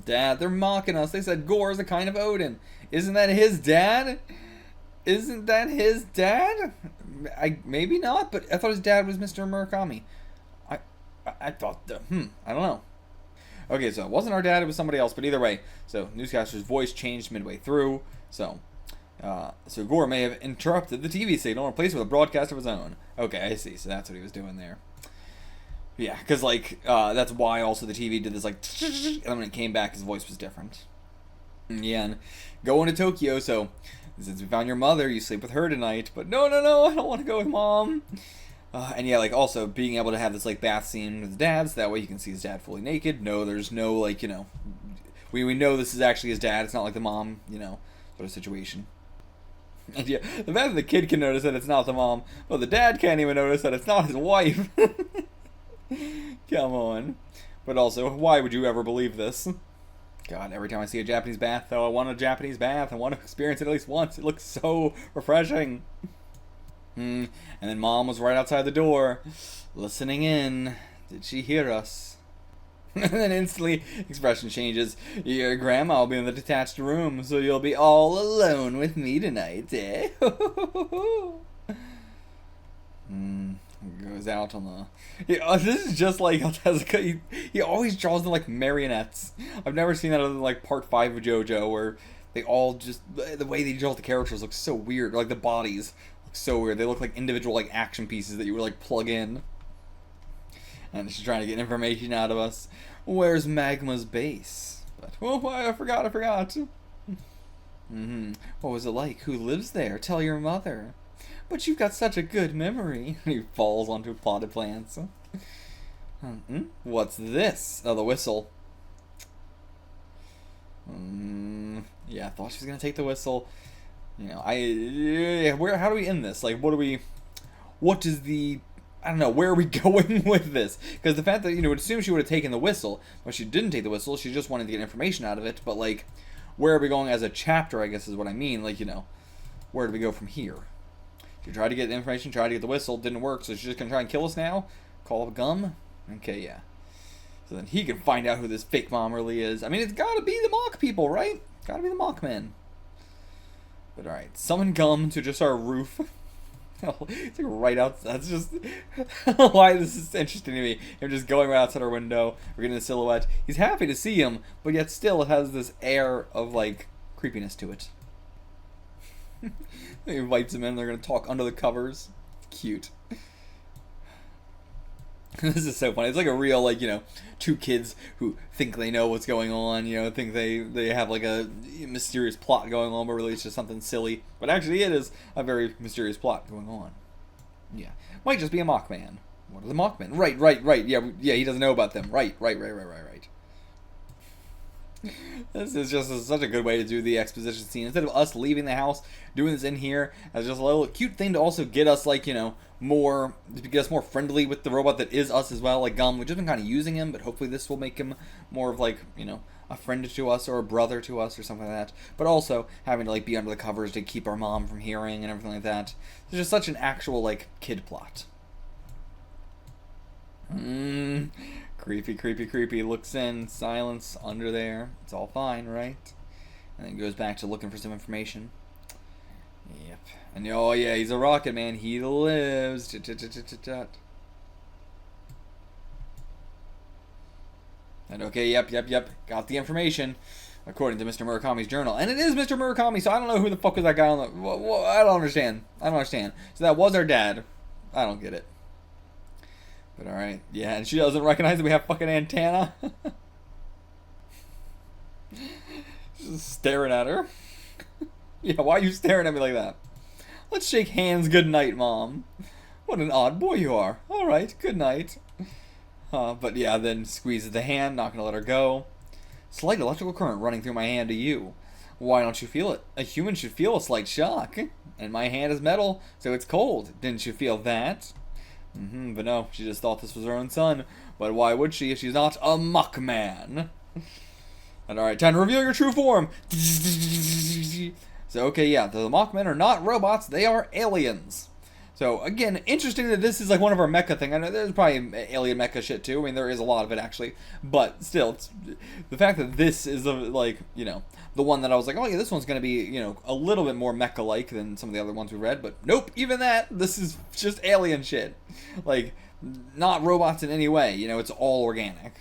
Dad, they're mocking us. They said Gore is a kind of Odin. Isn't that his dad? Isn't that his dad? Maybe not, but I thought his dad was Mr. Murakami. I thought I don't know. Okay, so it wasn't our dad, it was somebody else, but either way, so newscaster's voice changed midway through, so Gore may have interrupted the TV signal and replaced it with a broadcast of his own. Okay, I see, so that's what he was doing there. Yeah, because, that's why also the TV did this, and then when it came back, his voice was different. Yeah, and going to Tokyo, so since we found your mother, you sleep with her tonight, but no, I don't want to go with Mom. And yeah, also being able to have this, bath scene with his dad, so that way you can see his dad fully naked. No, there's no, we know this is actually his dad. It's not like the mom, sort of situation. And yeah, the fact that the kid can notice that it's not the mom, well, the dad can't even notice that it's not his wife. Come on. But also, why would you ever believe this? God, every time I see a Japanese bath, though, I want a Japanese bath. I want to experience it at least once. It looks so refreshing. And then Mom was right outside the door, listening in. Did she hear us? And then instantly, expression changes. Your grandma will be in the detached room, so you'll be all alone with me tonight, eh? Goes out on the... this is just like Tezuka. He always draws them like marionettes. I've never seen that other than part 5 of JoJo, where they all just... The way they draw the characters looks so weird. The bodies look so weird. They look like individual action pieces that you would plug in. And she's trying to get information out of us. Where's Magma's base? But, I forgot. What was it like? Who lives there? Tell your mother. But you've got such a good memory. He falls onto potted plants. What's this? Oh, the whistle. Yeah, I thought she was gonna take the whistle. How do we end this? What is the... I don't know, where are we going with this? Because the fact that, would assume she would have taken the whistle, but she didn't take the whistle, she just wanted to get information out of it, but, where are we going as a chapter, I guess is what I mean, where do we go from here? She tried to get the information, tried to get the whistle, didn't work, so she's just gonna try and kill us now? Call up Gum? Okay, yeah. So then he can find out who this fake mom really is. I mean, it's gotta be the mock people, right? Gotta be the mock men. But alright, summon Gum to just our roof. It's right out. That's just why this is interesting to me. Him just going right outside our window. We're getting a silhouette. He's happy to see him, but yet still it has this air of creepiness to it. He invites him in. They're gonna talk under the covers. Cute. This is so funny. It's a real two kids who think they know what's going on. Think they have a mysterious plot going on, but really it's just something silly. But actually, it is a very mysterious plot going on. Yeah, might just be a Mothman. What are the Mothman? Right. Yeah, he doesn't know about them. Right. This is just such a good way to do the exposition scene. Instead of us leaving the house, doing this in here as just a little cute thing to also get us more, to get us more friendly with the robot that is us as well, Gum. We've just been kind of using him, but hopefully this will make him more of a friend to us or a brother to us or something like that. But also having to be under the covers to keep our mom from hearing and everything like that. It's just such an actual kid plot. Creepy. Looks in, silence under there. It's all fine, right? And then goes back to looking for some information. Yep. And oh yeah, he's a rocket man. He lives. And okay, yep. Got the information. According to Mr. Murakami's journal. And it is Mr. Murakami, so I don't know who the fuck is that guy on the... I don't understand. So that was our dad. I don't get it. But alright, yeah, and she doesn't recognize that we have fucking antenna. Just staring at her. Yeah, why are you staring at me like that? Let's shake hands good night, Mom. What an odd boy you are. Alright, good night. But yeah, then squeezes the hand, not gonna let her go. Slight electrical current running through my hand to you. Why don't you feel it? A human should feel a slight shock. And my hand is metal, so it's cold. Didn't you feel that? But no, she just thought this was her own son. But why would she if she's not a muck man? And alright, time to reveal your true form. So okay, yeah, the Mockmen are not robots, they are aliens. So again, interesting that this is like one of our mecha thing. I know there's probably alien mecha shit too. I mean, there is a lot of it actually, but still, it's, the fact that this is like, you know, the one that I was like, oh yeah, this one's gonna be, you know, a little bit more mecha-like than some of the other ones we read. But nope, even that, this is just alien shit. Like, not robots in any way. You know, it's all organic.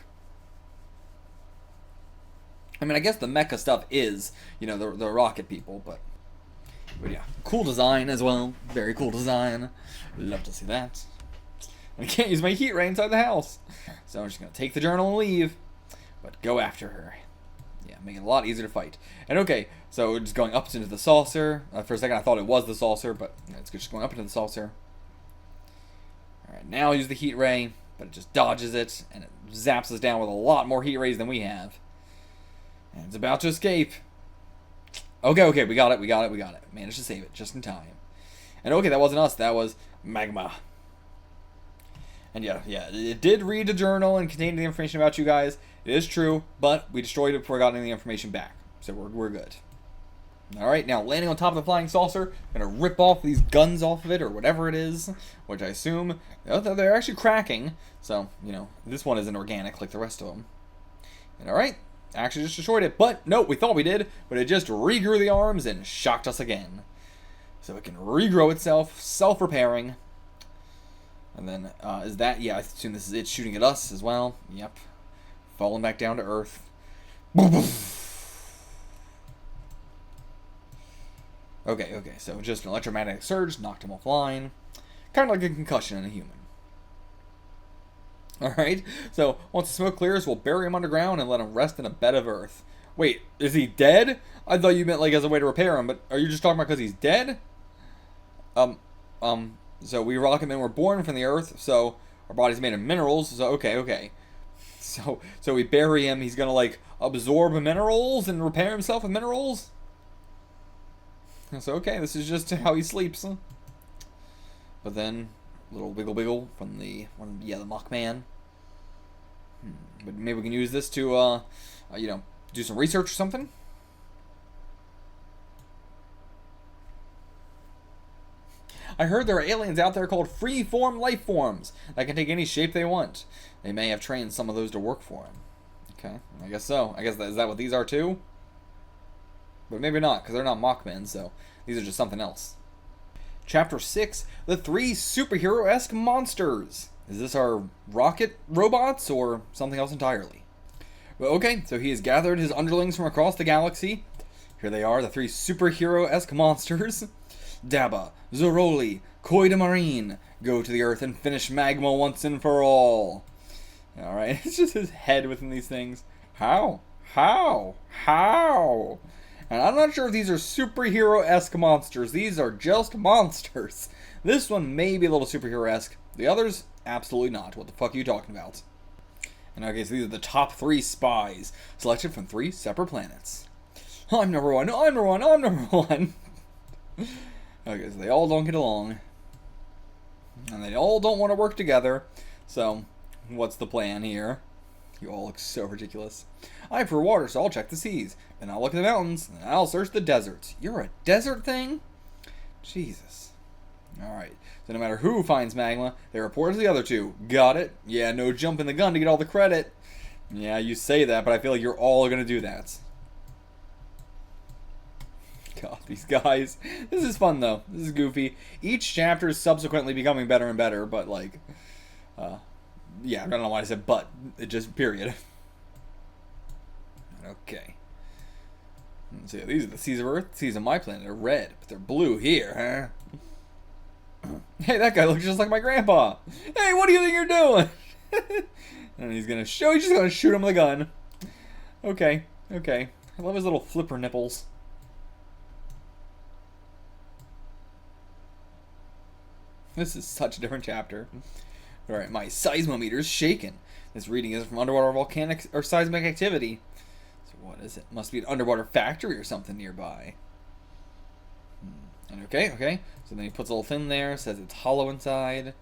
I mean, I guess the mecha stuff is, you know, the rocket people, but yeah, cool design as well. Very cool design. Love to see that. I can't use my heat ray inside the house, so I'm just gonna take the journal and leave, but go after her. Yeah, make it a lot easier to fight. And okay, so we're just going up into the saucer. For a second, I thought it was the saucer, but it's just going up into the saucer. All right, now use the heat ray, but it just dodges it and it zaps us down with a lot more heat rays than we have. And it's about to escape. Okay, we got it. Managed to save it just in time. And okay, that wasn't us. That was Magma. And yeah, it did read the journal and contain the information about you guys. It is true, but we destroyed it before we got any information back. So we're good. Alright, now landing on top of the flying saucer, gonna rip off these guns off of it, or whatever it is, which I assume they're actually cracking. So, you know, this one isn't organic like the rest of them. And alright, actually just destroyed it, but no, we thought we did, but it just regrew the arms and shocked us again. So it can regrow itself, self-repairing. And then, is that, yeah, I assume this is it shooting at us as well. Yep. Falling back down to Earth. Okay, so just an electromagnetic surge knocked him offline. Kind of like a concussion in a human. Alright, so once the smoke clears, we'll bury him underground and let him rest in a bed of earth. Wait, is he dead? I thought you meant like as a way to repair him, but are you just talking about because he's dead? So we rocket men were born from the earth, so our body's made of minerals, so okay. So we bury him, he's gonna like absorb minerals and repair himself with minerals? So okay, this is just how he sleeps. But then, little wiggle from the Mockman. But maybe we can use this to, you know, do some research or something. I heard there are aliens out there called free-form life forms that can take any shape they want. They may have trained some of those to work for him. Okay, I guess so. I guess is that what these are too? But maybe not, because they're not Mockmen, so these are just something else. Chapter 6, the 3 superhero-esque monsters. Is this our rocket robots or something else entirely? Well, okay, so he has gathered his underlings from across the galaxy. Here they are, the 3 superhero-esque monsters. Dabba, Zoroli, Koi de Marine, go to the Earth and finish Magma once and for all. Alright, it's just his head within these things. How? And I'm not sure if these are superhero-esque monsters. These are just monsters. This one may be a little superhero-esque. The others, absolutely not. What the fuck are you talking about? And okay, so these are the top 3 spies, selected from 3 separate planets. I'm number 1, I'm number 1. Okay, so they all don't get along. And they all don't want to work together. So, what's the plan here? You all look so ridiculous. I prefer water, so I'll check the seas. Then I'll look at the mountains, and I'll search the deserts. You're a desert thing? Jesus. Alright, so no matter who finds Magma, they report to the other 2. Got it? Yeah, no jumping the gun to get all the credit. Yeah, you say that, but I feel like you're all gonna do that. God, these guys. This is fun, though. This is goofy. Each chapter is subsequently becoming better and better, but, like, yeah, I don't know why I said but. It just, period. Okay. Let's see, these are the seas of Earth. The seas of my planet are red, but they're blue here, huh? Hey, that guy looks just like my grandpa. Hey, what do you think you're doing? And he's just gonna shoot him with a gun. Okay, okay. I love his little flipper nipples. This is such a different chapter. Alright, my seismometer's shaken. This reading is from underwater volcanic or seismic activity. So what is it? Must be an underwater factory or something nearby. And okay, okay. So then he puts a little thing there, says it's hollow inside.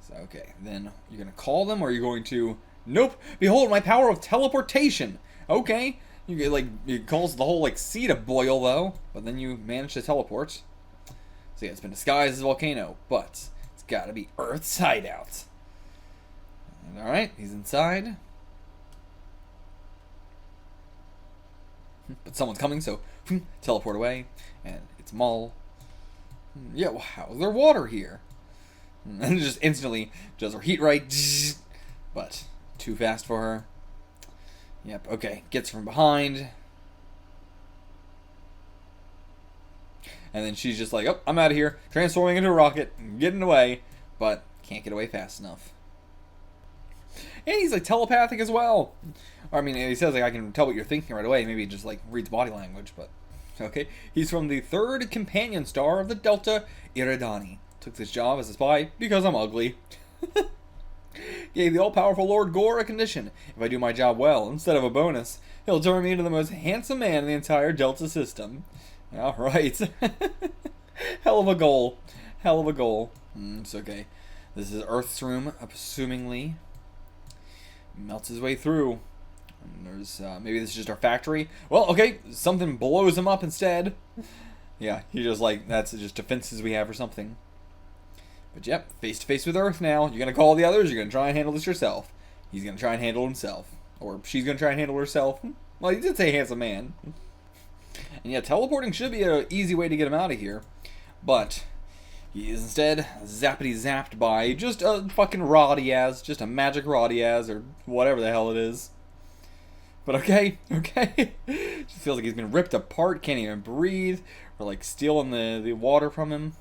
So okay, then you're gonna call them, or you're going to... Nope! Behold my power of teleportation! Okay. You get like, it calls the whole like sea to boil though, but then you manage to teleport. So yeah, it's been disguised as a volcano, but it's gotta be Earth's hideout. Alright, he's inside. But someone's coming, so teleport away. And it's Mull. Yeah, well, how's there water here? And just instantly does her heat right. But too fast for her. Yep, okay. Gets from behind. And then she's just like, oh, I'm out of here. Transforming into a rocket. Getting away. But can't get away fast enough. And he's like telepathic as well. Or, I mean, he says like I can tell what you're thinking right away. Maybe he just like reads body language, but okay. He's from the 3rd companion star of the Delta Eridani. Took this job as a spy because I'm ugly. Gave the all-powerful Lord Gore a condition. If I do my job well, instead of a bonus, he'll turn me into the most handsome man in the entire Delta system. Alright. Hell of a goal. Hell of a goal. It's okay. This is Earth's room, assumingly. Melts his way through. And there's, maybe this is just our factory. Well, okay, something blows him up instead. Yeah, he just like, that's just defenses we have or something. But yep, face to face with Earth now. You're gonna call the others, you're gonna try and handle this yourself. He's gonna try and handle himself. Or she's gonna try and handle herself. Well, he did say handsome man. And yeah, teleporting should be an easy way to get him out of here. But he is instead zappity zapped by just a fucking Rodiaz, just a magic Rodiaz, or whatever the hell it is. But okay, okay. Just feels like he's been ripped apart, can't even breathe, or like stealing the water from him.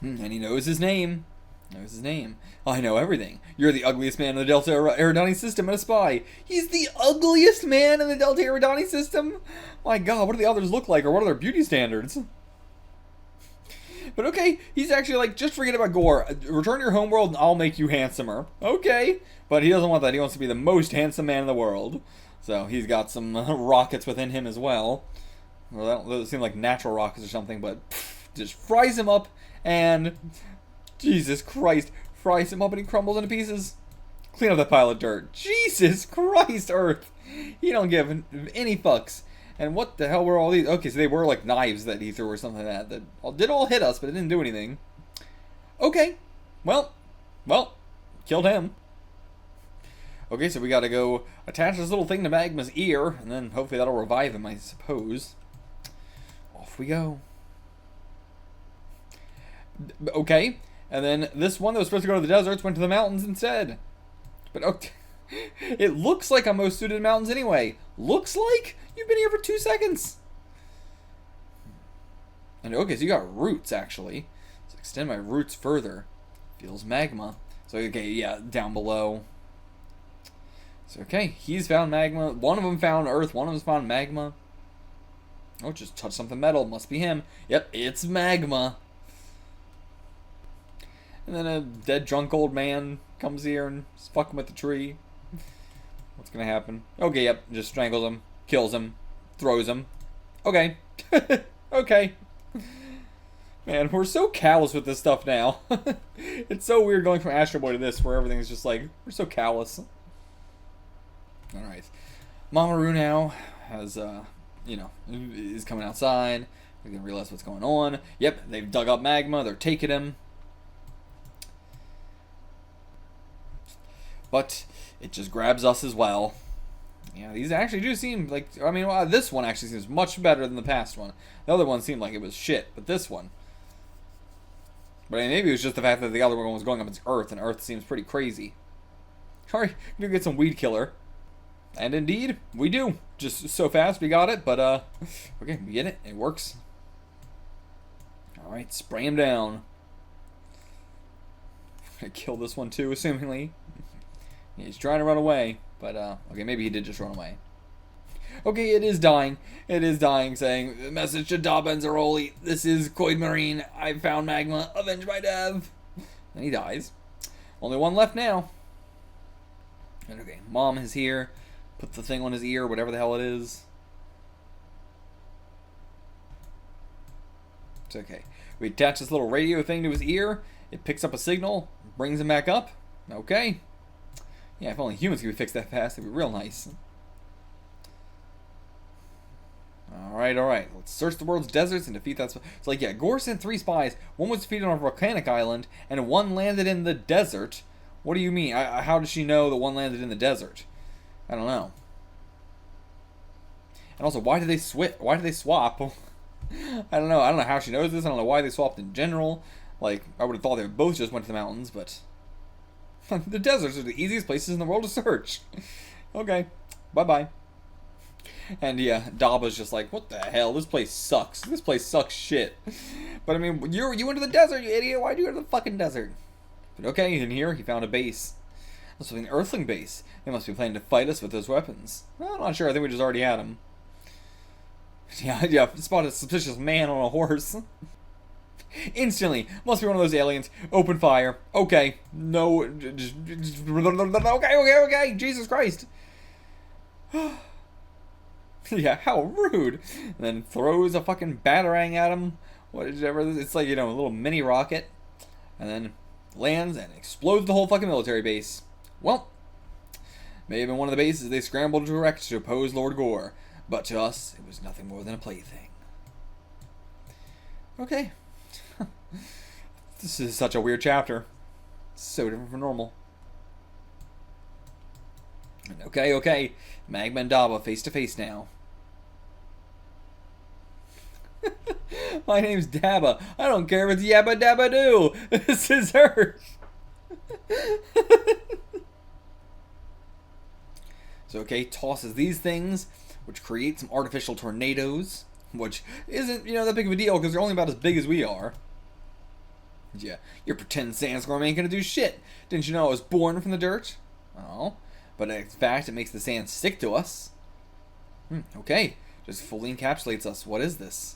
And he knows his name. Knows his name. I know everything. You're the ugliest man in the Delta Eridani system and a spy. He's the ugliest man in the Delta Eridani system? My god, what do the others look like, or what are their beauty standards? But okay, he's actually like, just forget about Gore. Return to your homeworld and I'll make you handsomer. Okay. But he doesn't want that. He wants to be the most handsome man in the world. So he's got some rockets within him as well. Well, those seem like natural rockets or something, but just fries him up and... Jesus Christ. Fries him up and he crumbles into pieces. Clean up that pile of dirt. Jesus Christ, Earth. He don't give any fucks. And what the hell were all these? Okay, so they were like knives that he threw or something like that did all hit us, but it didn't do anything. Okay. Well, killed him. Okay, so we gotta go attach this little thing to Magma's ear, and then hopefully that'll revive him, I suppose. Off we go. Okay. And then this one that was supposed to go to the deserts went to the mountains instead. But okay, it looks like I'm most suited to mountains anyway. Looks like? You've been here for 2 seconds. And okay, so you got roots actually. Let's extend my roots further. Feels magma. So okay, yeah, down below. So okay, he's found magma. One of them found earth. One of them found magma. Oh, just touched something metal. Must be him. Yep, it's magma. And then a dead drunk old man comes here and is fucking with the tree. What's gonna happen? Okay, yep, just strangles him, kills him, throws him. Okay. Okay. Man, we're so callous with this stuff now. It's so weird going from Astro Boy to this, where everything's just like, we're so callous. Alright. Mamoru now has, you know, is coming outside. We're gonna realize what's going on. Yep, they've dug up magma, they're taking him. But it just grabs us as well. Yeah, these actually do seem like... I mean, well, this one actually seems much better than the past one. The other one seemed like it was shit, but this one... But I mean, maybe it was just the fact that the other one was going up against Earth, and Earth seems pretty crazy. Alright, gonna get some weed killer. And indeed, we do. Just so fast we got it, but okay, we get it. It works. Alright, spray him down. Gonna kill this one too, assumingly. He's trying to run away, but okay, maybe he did just run away. Okay, it is dying. It is dying, saying, message to Daba and Zeroli. This is Coid Marine. I found Magma. Avenge my death. And he dies. Only one left now. And okay, Mom is here. Put the thing on his ear, whatever the hell it is. It's okay. We attach this little radio thing to his ear. It picks up a signal, brings him back up. Okay. Yeah, if only humans could fix that fast, it'd be real nice. Alright. Let's search the world's deserts and defeat that. It's like, yeah, Gore sent 3 spies. One was defeated on a volcanic island, and one landed in the desert. What do you mean? How does she know that one landed in the desert? I don't know. And also, why did they switch? Why did they swap? I don't know. I don't know how she knows this. I don't know why they swapped in general. Like, I would have thought they both just went to the mountains, but the deserts are the easiest places in the world to search. Okay, bye-bye. And yeah, Daba's just like, what the hell? This place sucks. This place sucks shit. But I mean, you went to the desert, you idiot. Why'd you go to the fucking desert? But okay, in here, he found a base. This was an Earthling base. They must be planning to fight us with those weapons. Well, I'm not sure. I think we just already had them. Yeah, spotted a suspicious man on a horse. Instantly, must be one of those aliens. Open fire. Okay, no, okay, Jesus Christ. Yeah, how rude. And then throws a fucking batarang at him. Whatever, it's like, you know, a little mini rocket. And then lands and explodes the whole fucking military base. Well, may have been one of the bases they scrambled to erect to oppose Lord Gore. But to us, it was nothing more than a plaything. Okay. This is such a weird chapter. So different from normal. Okay. Magma and Daba face to face now. My name's Daba. I don't care if it's Yabba Dabba Doo. This is Earth. So okay, tosses these things, which create some artificial tornadoes, which isn't, you know, that big of a deal because they're only about as big as we are. Yeah, your pretend sandstorm ain't gonna do shit. Didn't you know I was born from the dirt? Oh, but in fact, it makes the sand stick to us. Okay, just fully encapsulates us. What is this?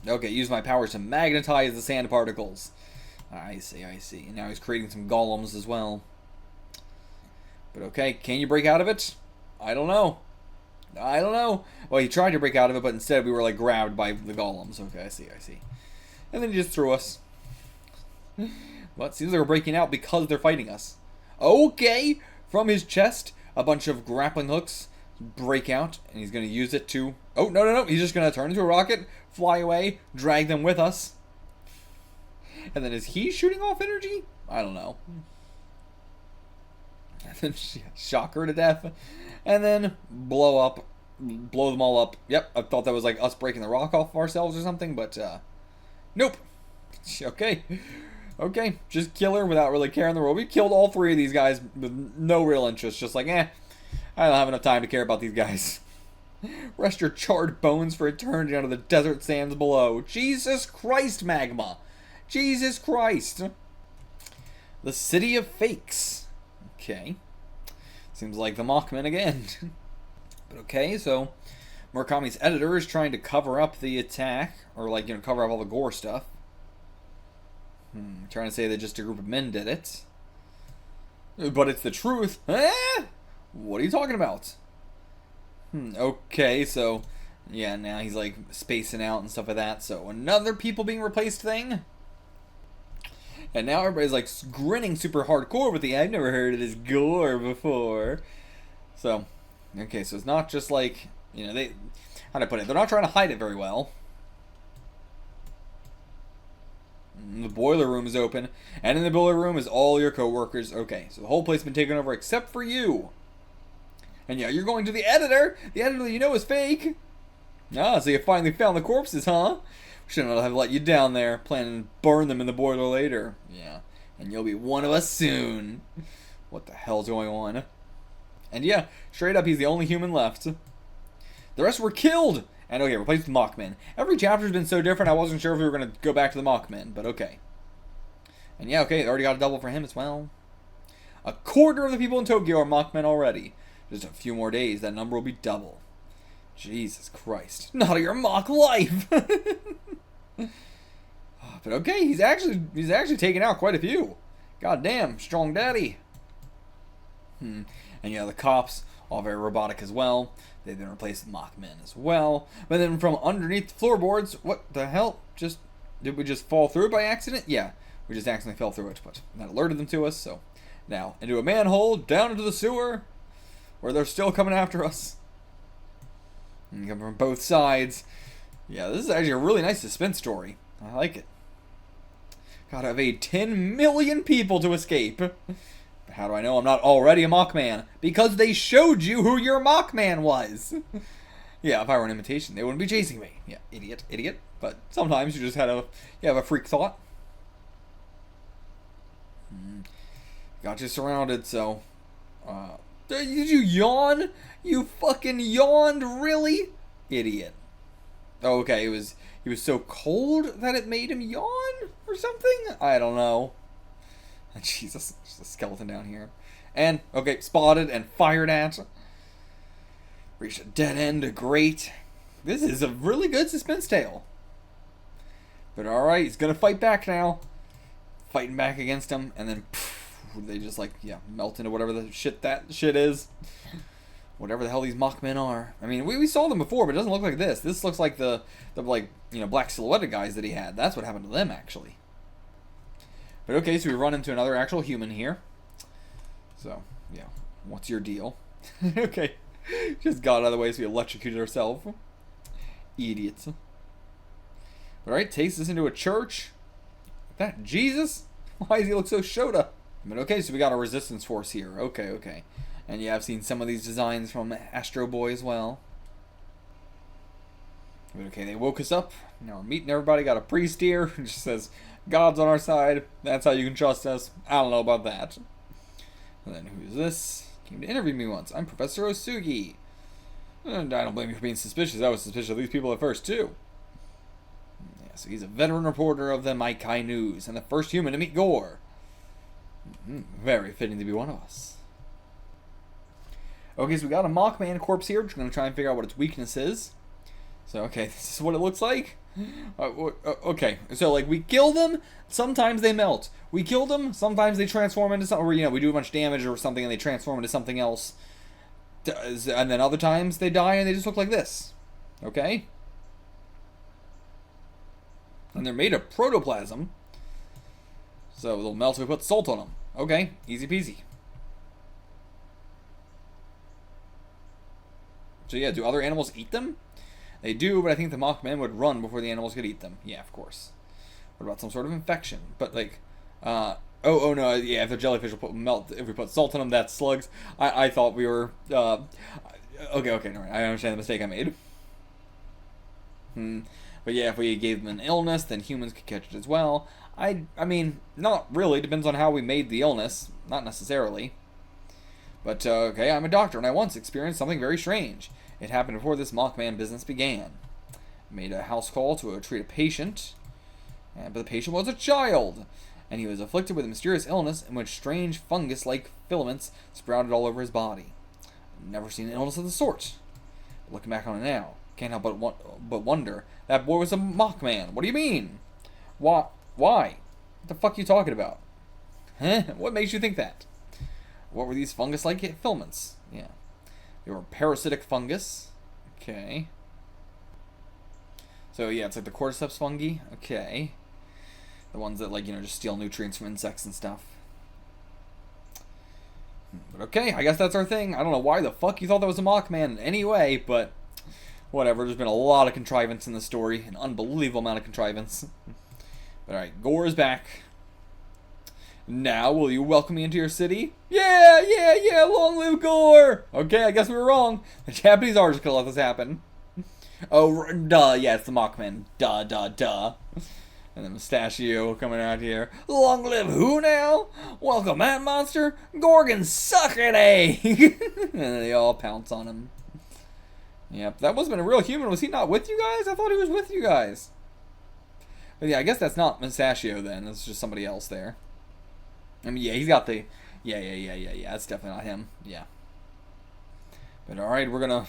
Okay, use my powers to magnetize the sand particles. I see. And now he's creating some golems as well. But okay, can you break out of it? I don't know. Well, he tried to break out of it, but instead we were like grabbed by the golems. Okay, I see. And then he just threw us. Well, it seems like we're breaking out because they're fighting us. Okay, from his chest, a bunch of grappling hooks break out, and he's going to use it to... Oh, no. He's just going to turn into a rocket, fly away, drag them with us. And then is he shooting off energy? I don't know. And then shock her to death. And then blow them all up. Yep, I thought that was like us breaking the rock off of ourselves or something, but nope. Okay, just kill her without really caring the world. We killed all 3 of these guys with no real interest. Just like, I don't have enough time to care about these guys. Rest your charred bones for eternity under the desert sands below. Jesus Christ, Magma. Jesus Christ. The City of Fakes. Okay. Seems like the Mockman again. But okay, so Murakami's editor is trying to cover up the attack, or like, you know, cover up all the Gore stuff. Trying to say that just a group of men did it. But it's the truth. What are you talking about? Okay, so yeah, now he's like spacing out and stuff like that. So another people being replaced thing. And now everybody's like grinning super hardcore with the I've never heard of this Gore before. So, okay, so it's not just like, you know, how do I put it? They're not trying to hide it very well. The boiler room is open, and in the boiler room is all your co-workers. Okay, so the whole place has been taken over except for you. And yeah, you're going to the editor. The editor you know is fake. Ah, so you finally found the corpses, huh? Shouldn't have let you down there. Planning to burn them in the boiler later. Yeah, and you'll be one of us soon. What the hell's going on? And yeah, straight up, he's the only human left. The rest were killed! And okay, replaced with Mockmen. Every chapter's been so different, I wasn't sure if we were going to go back to the Mockmen, but okay. And yeah, okay, already got a double for him as well. A quarter of the people in Tokyo are Mockmen already. Just a few more days, that number will be double. Jesus Christ. Not your mock life! But okay, he's actually taken out quite a few. God damn, strong daddy. And yeah, the cops, all very robotic as well. They've been replaced with Mockmen as well. But then from underneath the floorboards, what the hell? Did we just fall through it by accident? Yeah, we just accidentally fell through it, but that alerted them to us, so. Now, into a manhole, down into the sewer, where they're still coming after us. And coming from both sides. Yeah, this is actually a really nice suspense story. I like it. Gotta evade 10 million people to escape. How do I know I'm not already a Mockman? Because they showed you who your Mockman was. Yeah, if I were an imitation, they wouldn't be chasing me. Yeah, idiot. But sometimes you just have a freak thought. Got you surrounded, so... did you yawn? You fucking yawned? Really? Idiot. Oh, okay, he was so cold that it made him yawn? Or something? I don't know. Jesus, there's a skeleton down here. And, okay, spotted and fired at. Reached a dead end, great. This is a really good suspense tale. But alright, he's gonna fight back now. Fighting back against him, and then they just like, yeah, melt into whatever the shit that shit is. Whatever the hell these Mockmen are. I mean, we saw them before, but it doesn't look like this. This looks like the like, you know, black silhouetted guys that he had. That's what happened to them, actually. But okay, so we run into another actual human here. So, yeah, what's your deal? Okay, just got out of the way so we electrocuted ourselves. Idiots. Alright, takes us into a church. That Jesus? Why does he look so Shota? But okay, so we got a resistance force here. Okay. And yeah, I've seen some of these designs from Astro Boy as well. But okay, they woke us up. Now we're meeting everybody. Got a priest here who just says, God's on our side. That's how you can trust us. I don't know about that. And then who's this? Came to interview me once. I'm Professor Osugi. And I don't blame you for being suspicious. I was suspicious of these people at first, too. Yeah, so he's a veteran reporter of the Maikai News and the first human to meet Gore. Very fitting to be one of us. Okay, so we got a Mockman corpse here. We're just going to try and figure out what its weakness is. So, okay, this is what it looks like. Okay, so, like, we kill them, sometimes they melt. We kill them, sometimes they transform into something, or, you know, we do a bunch of damage or something and they transform into something else. And then other times they die and they just look like this. Okay? And they're made of protoplasm. So they'll melt if we put salt on them. Okay, easy peasy. So yeah, do other animals eat them? They do, but I think the Mockmen would run before the animals could eat them. Yeah, of course. What about some sort of infection? But like, oh no, yeah, if the jellyfish will melt, if we put salt on them, that's slugs. I thought we were, okay, no, I understand the mistake I made. But yeah, if we gave them an illness, then humans could catch it as well. I mean, not really, depends on how we made the illness, not necessarily. But, okay, I'm a doctor, and I once experienced something very strange. It happened before this Mockman business began. I made a house call to treat a patient, but the patient was a child, and he was afflicted with a mysterious illness in which strange fungus-like filaments sprouted all over his body. I've never seen an illness of the sort. But looking back on it now, can't help but wonder, that boy was a Mockman. What do you mean? Why? What the fuck are you talking about? Huh? What makes you think that? What were these fungus-like filaments? Yeah. They were parasitic fungus. Okay. So, yeah, it's like the cordyceps fungi. Okay. The ones that, like, you know, just steal nutrients from insects and stuff. But okay, I guess that's our thing. I don't know why the fuck you thought that was a Mockman anyway, but whatever. There's been a lot of contrivance in the story. An unbelievable amount of contrivance. Alright, Gore is back. Now, will you welcome me into your city? Yeah, long live Gore! Okay, I guess we were wrong. The Japanese are just gonna let this happen. Oh, duh, yeah, it's the Mockmen. Duh. And then Mustachio coming out here. Long live who now? Welcome, that monster. Gorgon, suck it, eh? And they all pounce on him. Yep, that must have been a real human. Was he not with you guys? I thought he was with you guys. But yeah, I guess that's not Mustachio then. That's just somebody else there. I mean, yeah, he's got the... Yeah. That's definitely not him. Yeah. But alright, we're gonna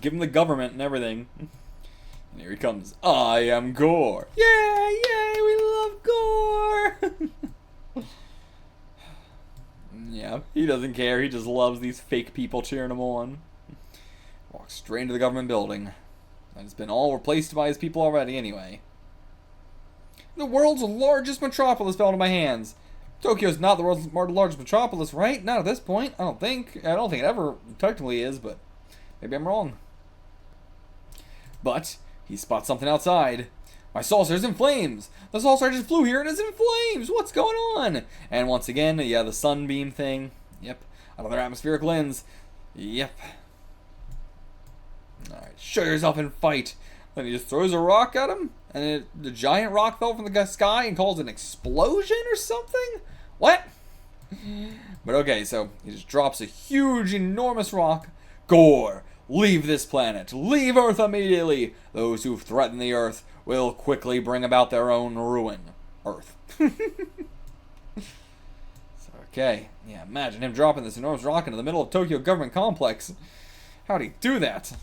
give him the government and everything. And here he comes. I am Gore. Yay, we love Gore. Yeah, he doesn't care. He just loves these fake people cheering him on. Walks straight into the government building. And it's been all replaced by his people already anyway. The world's largest metropolis fell into my hands. Tokyo's not the world's largest metropolis, right? Not at this point. I don't think it ever technically is, but maybe I'm wrong. But he spots something outside. My saucer's in flames. The saucer just flew here and is in flames. What's going on? And once again, yeah, the sunbeam thing. Yep. Another atmospheric lens. Yep. Alright, show yourself and fight. Then he just throws a rock at him, and the giant rock fell from the sky and caused an explosion or something? What? But okay, so he just drops a huge, enormous rock. Gore, leave this planet. Leave Earth immediately. Those who threaten the Earth will quickly bring about their own ruin. Earth. So, okay, yeah, imagine him dropping this enormous rock into the middle of Tokyo government complex. How'd he do that?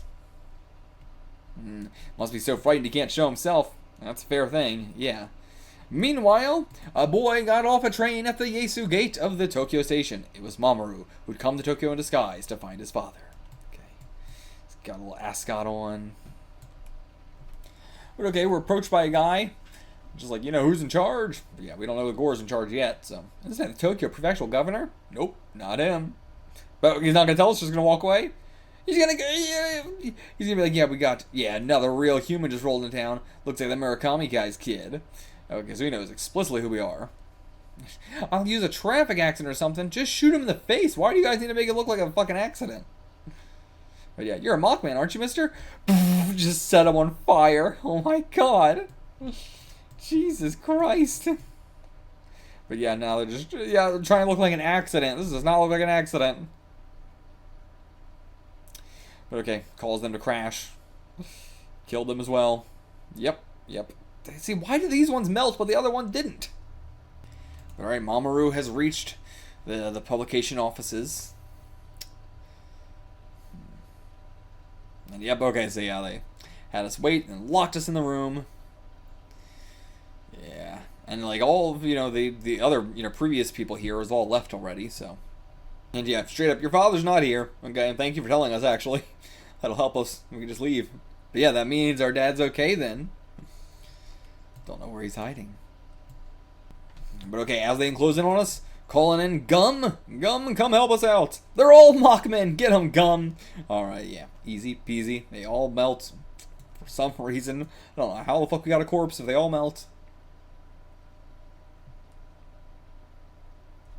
Must be so frightened he can't show himself. That's a fair thing, yeah. Meanwhile, a boy got off a train at the Yaesu gate of the Tokyo station. It was Mamoru, who'd come to Tokyo in disguise to find his father. Okay. He's got a little ascot on. But okay, we're approached by a guy. Just like, who's in charge? But yeah, we don't know that Gore's in charge yet, so. Is that the Tokyo prefectural governor? Nope, not him. But he's not gonna tell us, just gonna walk away? He's gonna be like, yeah, we got, another real human just rolled into town. Looks like the Murakami guy's kid. Okay, so he knows explicitly who we are. I'll use a traffic accident or something. Just shoot him in the face. Why do you guys need to make it look like a fucking accident? But yeah, you're a Mockman, aren't you, mister? Just set him on fire. Oh my god. Jesus Christ. But yeah, now they're just, they're trying to look like an accident. This does not look like an accident. But okay, calls them to crash. Killed them as well. Yep. See, why do these ones melt but the other one didn't? Alright, Mamoru has reached the publication offices. And yep, okay, so yeah, they had us wait and locked us in the room. Yeah. And like all of, the other, previous people here is all left already, so. And yeah, straight up, your father's not here. Okay, and thank you for telling us, actually. That'll help us. We can just leave. But yeah, that means our dad's okay then. Don't know where he's hiding. But okay, as they close in on us, calling in Gum. Gum, come help us out. They're all Mockmen. Get them, Gum. Alright, yeah. Easy peasy. They all melt for some reason. I don't know how the fuck we got a corpse if they all melt.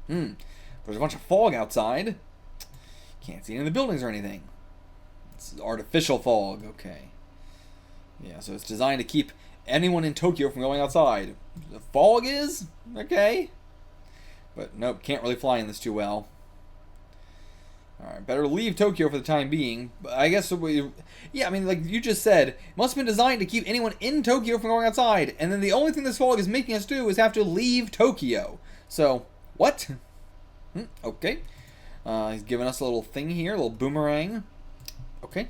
There's a bunch of fog outside. Can't see any of the buildings or anything. It's artificial fog. Okay. Yeah, so it's designed to keep anyone in Tokyo from going outside. The fog is? Okay. But nope, can't really fly in this too well. Alright, better leave Tokyo for the time being. But I guess, yeah, I mean, like you just said, it must have been designed to keep anyone in Tokyo from going outside. And then the only thing this fog is making us do is have to leave Tokyo. So, what? Okay. He's giving us a little thing here, a little boomerang. Okay.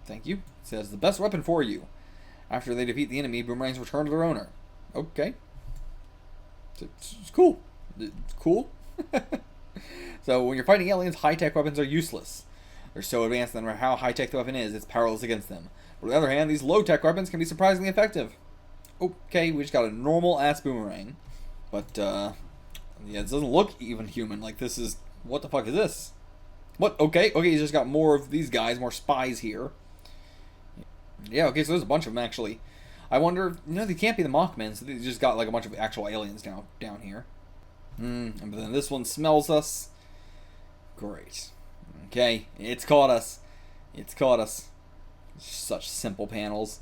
Thank you. It says, the best weapon for you. After they defeat the enemy, boomerangs return to their owner. Okay. It's cool. It's cool. So when you're fighting aliens, high-tech weapons are useless. They're so advanced that no matter how high-tech the weapon is, it's powerless against them. But on the other hand, these low-tech weapons can be surprisingly effective. Okay, we just got a normal-ass boomerang. But, yeah, it doesn't look even human. Like, this is... What the fuck is this? What? Okay, he's just got more of these guys, more spies here. Yeah, okay, so there's a bunch of them, actually. I wonder... they can't be the Mockmen, so they just got, like, a bunch of actual aliens down here. But then this one smells us. Great. Okay, it's caught us. It's caught us. Such simple panels.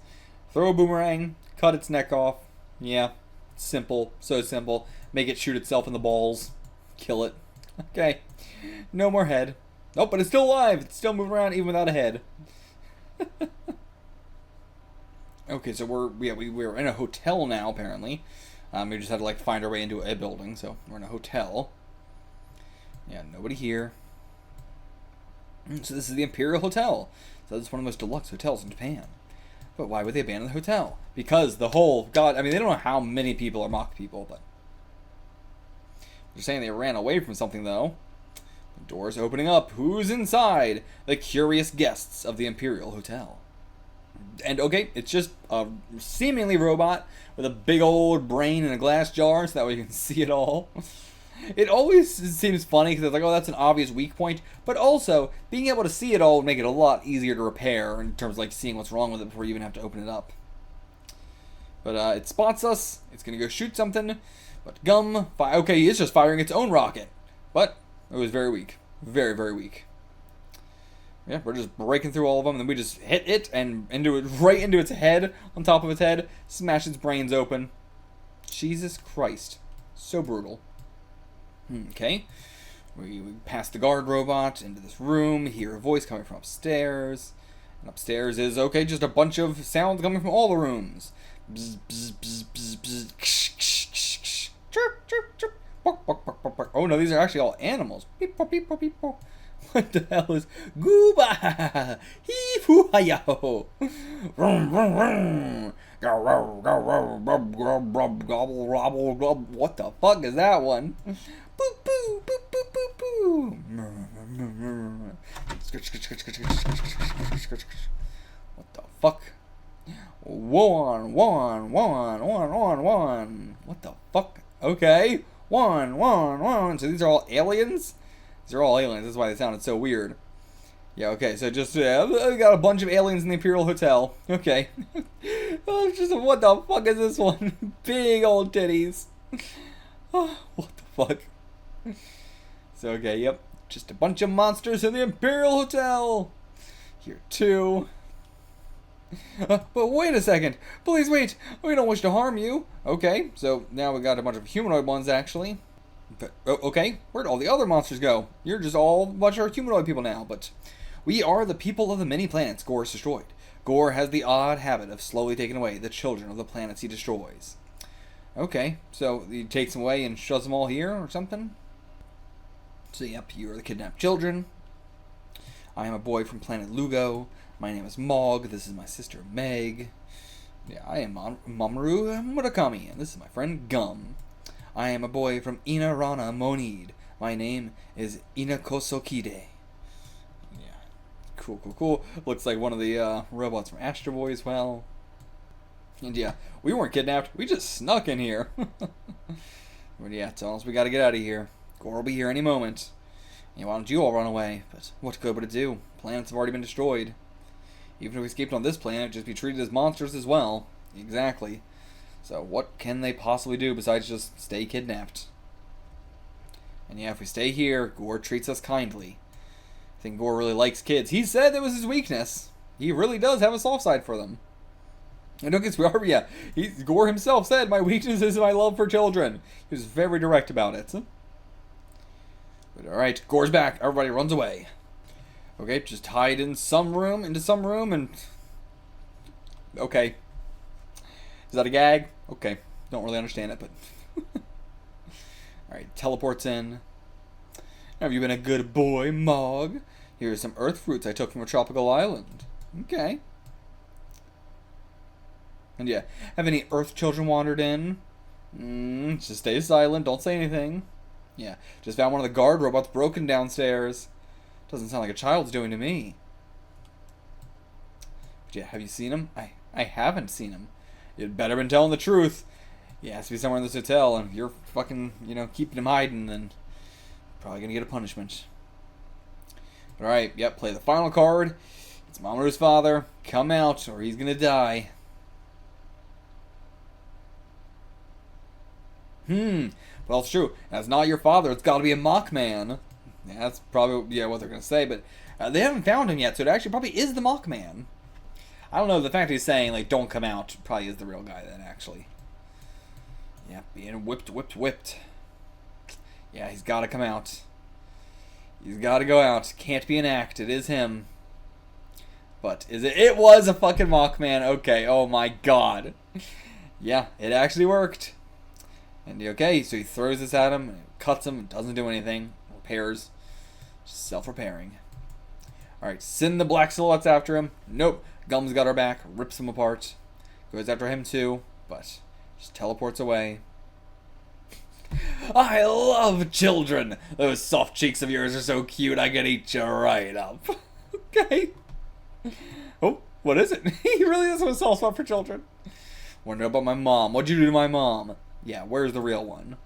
Throw a boomerang, cut its neck off. Yeah, Simple. So simple. Make it shoot itself in the balls. Kill it. Okay. No more head. Nope, but it's still alive. It's still moving around even without a head. Okay, so we're in a hotel now, apparently. We just had to, like, find our way into a building, so we're in a hotel. Yeah, nobody here. So this is the Imperial Hotel. So this is one of the most deluxe hotels in Japan. But why would they abandon the hotel? Because the whole... God, I mean, they don't know how many people are mock people, but... They're saying they ran away from something, though. The door's opening up. Who's inside? The curious guests of the Imperial Hotel. And, okay, it's just a seemingly robot with a big old brain in a glass jar, so that way you can see it all. It always seems funny, because it's like, oh, that's an obvious weak point. But also, being able to see it all would make it a lot easier to repair, in terms of, like, seeing what's wrong with it before you even have to open it up. But, it spots us. It's going to go shoot something. But okay, it's just firing its own rocket. But it was very weak. Very, very weak. Yeah, we're just breaking through all of them, and then we just hit it and right into its head, on top of its head, smash its brains open. Jesus Christ. So brutal. Okay. We pass the guard robot into this room, hear a voice coming from upstairs. And upstairs is, okay, just a bunch of sounds coming from all the rooms. Bzz, bzz, bzz, bzz, bzz, ksh, ksh, ksh, ksh. Chirp, chirp, chirp. Bark, bark, bark, bark, bark. Oh no, these are actually all animals. Beep, beep, beep, beep, beep. What the hell is Gooba? Hee hoo ha yo. What the fuck is that one? Boop boo boop boop boop boo. What the fuck? One. What the fuck? Okay. One. So these are all aliens? These are all aliens. That's why they sounded so weird. Yeah, okay. So just, we got a bunch of aliens in the Imperial Hotel. Okay. Oh, just, what the fuck is this one? Big old titties. Oh, what the fuck? So, okay, yep. Just a bunch of monsters in the Imperial Hotel. Here, too. But wait a second. Please wait. We don't wish to harm you. Okay, so now we got a bunch of humanoid ones, actually. But, okay, where'd all the other monsters go? You're just all a bunch of humanoid people now, but... We are the people of the many planets Gore has destroyed. Gore has the odd habit of slowly taking away the children of the planets he destroys. Okay, so he takes them away and shoves them all here, or something? So, yep, you are the kidnapped children. I am a boy from planet Lugo. My name is Mog. This is my sister Meg. Yeah, I am Mamoru Murakami, and this is my friend Gum. I am a boy from Inarana Monid. My name is Inakosokide. Yeah, cool. Looks like one of the robots from Astro Boy as well. And yeah, we weren't kidnapped. We just snuck in here. But yeah, tell us we gotta get out of here. Gore will be here any moment. Yeah, why don't you all run away? But what good would it do? Planets have already been destroyed. Even if we escaped on this planet, just be treated as monsters as well. Exactly. So what can they possibly do besides just stay kidnapped? And yeah, if we stay here, Gore treats us kindly. I think Gore really likes kids. He said that was his weakness. He really does have a soft side for them. And don't get me wrong, yeah, Gore himself said, my weakness is my love for children. He was very direct about it. But alright, Gore's back. Everybody runs away. Okay, just hide in some room, and... Okay. Is that a gag? Okay. Don't really understand it, but... Alright, teleports in. Have you been a good boy, Mog? Here's some earth fruits I took from a tropical island. Okay. And yeah, have any earth children wandered in? Just stay silent, don't say anything. Yeah, just found one of the guard robots broken downstairs. Doesn't sound like a child's doing to me. But yeah, have you seen him? I haven't seen him. You'd better been telling the truth. He has to be somewhere in this hotel, and you're fucking, keeping him hiding, then probably gonna get a punishment. Alright, yep, play the final card. It's Mamoru's father. Come out, or he's gonna die. Well, it's true. That's not your father. It's got to be a mock man. Yeah, that's probably what they're going to say, but they haven't found him yet, so it actually probably is the mock man. I don't know, the fact he's saying, like, don't come out probably is the real guy then, actually. Yeah, being whipped. Yeah, he's got to come out. He's got to go out. Can't be an act. It is him. But is it? It was a fucking Mockman. Okay. Oh my god. Yeah, it actually worked. And okay, so he throws this at him, cuts him, doesn't do anything, repairs, just self-repairing. All right, send the black silhouettes after him. Nope, Gum's got our back, rips him apart, goes after him too, but just teleports away. I love children. Those soft cheeks of yours are so cute. I could eat you right up. Okay. Oh, what is it? He really is a soft spot for children. Wonder about my mom. What'd you do to my mom? Yeah, where's the real one?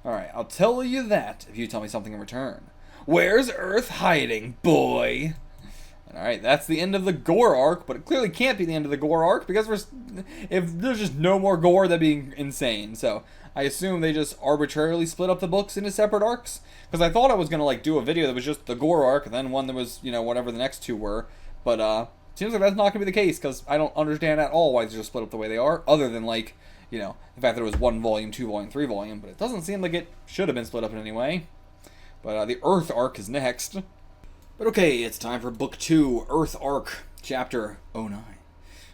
Alright, I'll tell you that if you tell me something in return. Where's Earth hiding, boy? Alright, that's the end of the Gore Arc, but it clearly can't be the end of the Gore Arc because if there's just no more Gore, that'd be insane. So, I assume they just arbitrarily split up the books into separate arcs. Because I thought I was going to like do a video that was just the Gore Arc, and then one that was, you know, whatever the next two were. But, seems like that's not going to be the case, because I don't understand at all why they're just split up the way they are, other than, like, you know, the fact that it was 1 volume, 2 volume, 3 volume, but it doesn't seem like it should have been split up in any way. But the Earth Arc is next. But okay, it's time for Book 2, Earth Arc, Chapter 09.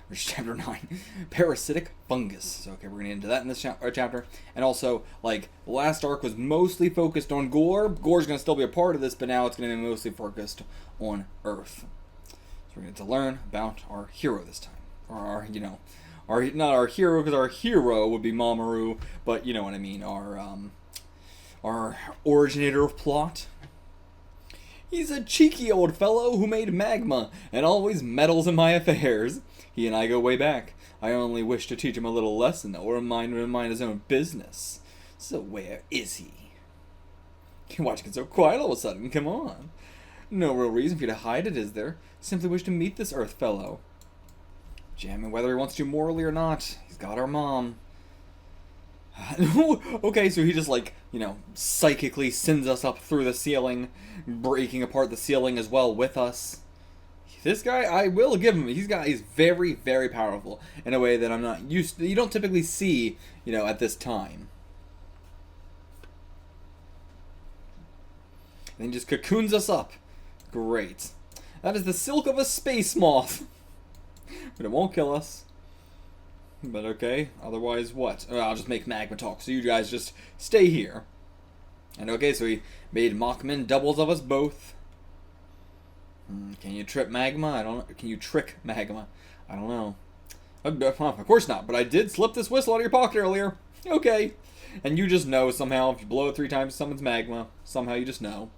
Or Chapter 9, Parasitic Fungus. So, okay, we're going to get into that in this chapter. And also, like, the last arc was mostly focused on Gore. Gore's going to still be a part of this, but now it's going to be mostly focused on Earth. So we're going to learn about our hero this time. Or our, you know, not our hero, because our hero would be Mamoru, but you know what I mean, our originator of plot. He's a cheeky old fellow who made Magma, and always meddles in my affairs. He and I go way back. I only wish to teach him a little lesson, though, or remind him to mind his own business. So where is he? Why'd you get so quiet all of a sudden? Come on. No real reason for you to hide it, is there? Simply wish to meet this Earth fellow. Jamming whether he wants to morally or not. He's got our mom. Okay, so he just, like, you know, psychically sends us up through the ceiling, breaking apart the ceiling as well with us. This guy, I will give him, he's very, very powerful in a way that I'm not used to, you don't typically see, you know, at this time. And he just cocoons us up. Great. That is the silk of a space moth. But it won't kill us. But okay, otherwise what? I'll just make Magma talk, so you guys just stay here. And okay, so he made Mockman doubles of us both. Can you trip Magma? I don't know. Can you trick Magma? I don't know. Of course not, but I did slip this whistle out of your pocket earlier. Okay. And you just know somehow, if you blow it 3 times, someone's Magma. Somehow you just know.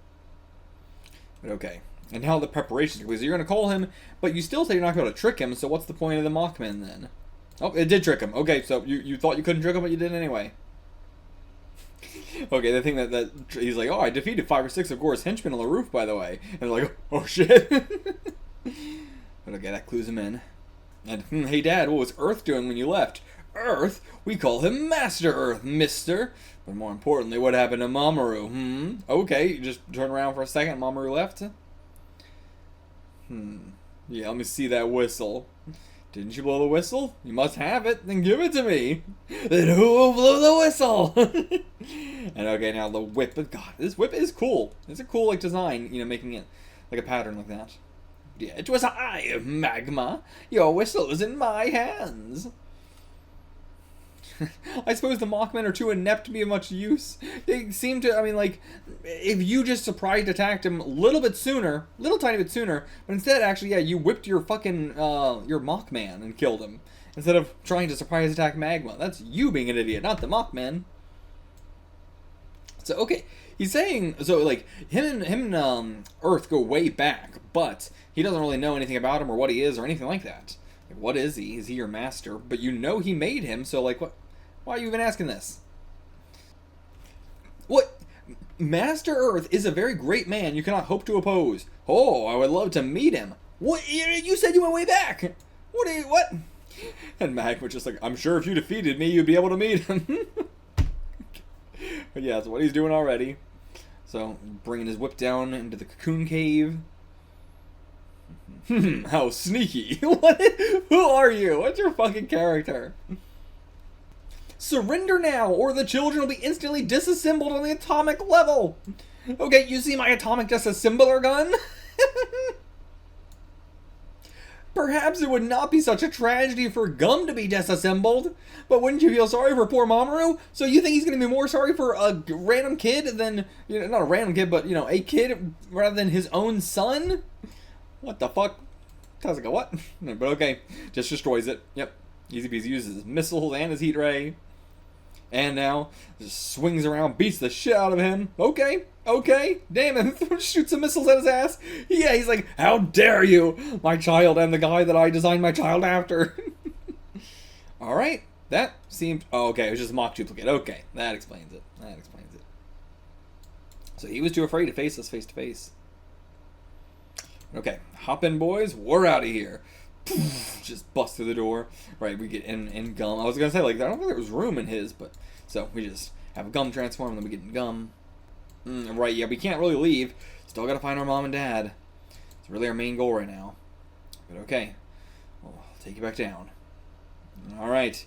But okay. And how the preparations go. So you're going to call him, but you still say you're not going to trick him, so what's the point of the Mockman then? Oh, it did trick him. Okay, so you thought you couldn't trick him, but you did anyway. Okay, the thing that he's like, oh, I defeated 5 or 6 of Gore's henchmen on the roof, by the way. And they're like, oh shit. But okay, that clues him in. And, hey Dad, what was Earth doing when you left? Earth? We call him Master Earth, mister. But more importantly, what happened to Mamoru? Okay, you just turn around for a second, Mamoru left? Yeah, let me see that whistle. Didn't you blow the whistle? You must have it. Then give it to me. Then who will blow the whistle? And okay, now the whip. But God, this whip is cool. It's a cool, like, design, you know, making it like a pattern like that. Yeah, it was I, Magma. Your whistle is in my hands. I suppose the Mockmen are too inept to be of much use. They seem to, I mean, like, if you just surprise attacked him a little bit sooner, little tiny bit sooner, but instead, actually, yeah, you whipped your fucking, your Mockman and killed him. Instead of trying to surprise attack Magma. That's you being an idiot, not the Mockman. So, okay, he's saying, so, like, him and Earth go way back, but he doesn't really know anything about him or what he is or anything like that. Like, what is he? Is he your master? But you know he made him, so, like, what? Why are you even asking this? What? Master Earth is a very great man you cannot hope to oppose. Oh, I would love to meet him. What? You said you went way back. What? And Mag was just like, I'm sure if you defeated me, you'd be able to meet him. But yeah, that's what he's doing already. So, bringing his whip down into the cocoon cave. How sneaky. What? Who are you? What's your fucking character? Surrender now, or the children will be instantly disassembled on the atomic level. Okay, you see my atomic disassembler gun? Perhaps it would not be such a tragedy for Gum to be disassembled, but wouldn't you feel sorry for poor Mamoru? So you think he's going to be more sorry for a random kid than, you know, not a random kid, but, you know, a kid rather than his own son? What the fuck? Tezuka, what? But okay, just destroys it. Yep, easy peasy, uses his missiles and his heat ray. And now, just swings around, beats the shit out of him. Okay, damn it, shoots some missiles at his ass. Yeah, he's like, how dare you, my child and the guy that I designed my child after. Alright, that seemed, oh, okay, it was just a mock duplicate. Okay, that explains it. So he was too afraid to face us face to face. Okay, hop in, boys, we're out of here. Just bust through the door. Right, we get in Gum. I was gonna say, like, I don't think there was room in his, but so we just have a Gum transform, and then we get in Gum. Right, yeah, we can't really leave. Still gotta find our mom and dad. It's really our main goal right now. But okay, well, I'll take you back down. All right.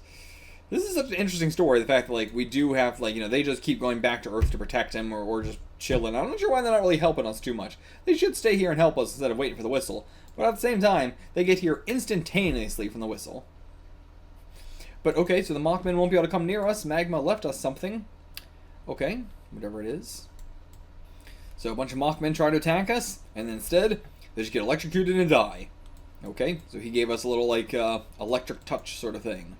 This is such an interesting story. The fact that, like, we do have, like, you know, they just keep going back to Earth to protect him, or just chilling. I'm not sure why they're not really helping us too much. They should stay here and help us instead of waiting for the whistle. But at the same time, they get here instantaneously from the whistle. But okay, so the Mockmen won't be able to come near us. Magma left us something. Okay, whatever it is. So a bunch of Mockmen try to attack us, and then instead, they just get electrocuted and die. Okay, so he gave us a little, like, electric touch sort of thing.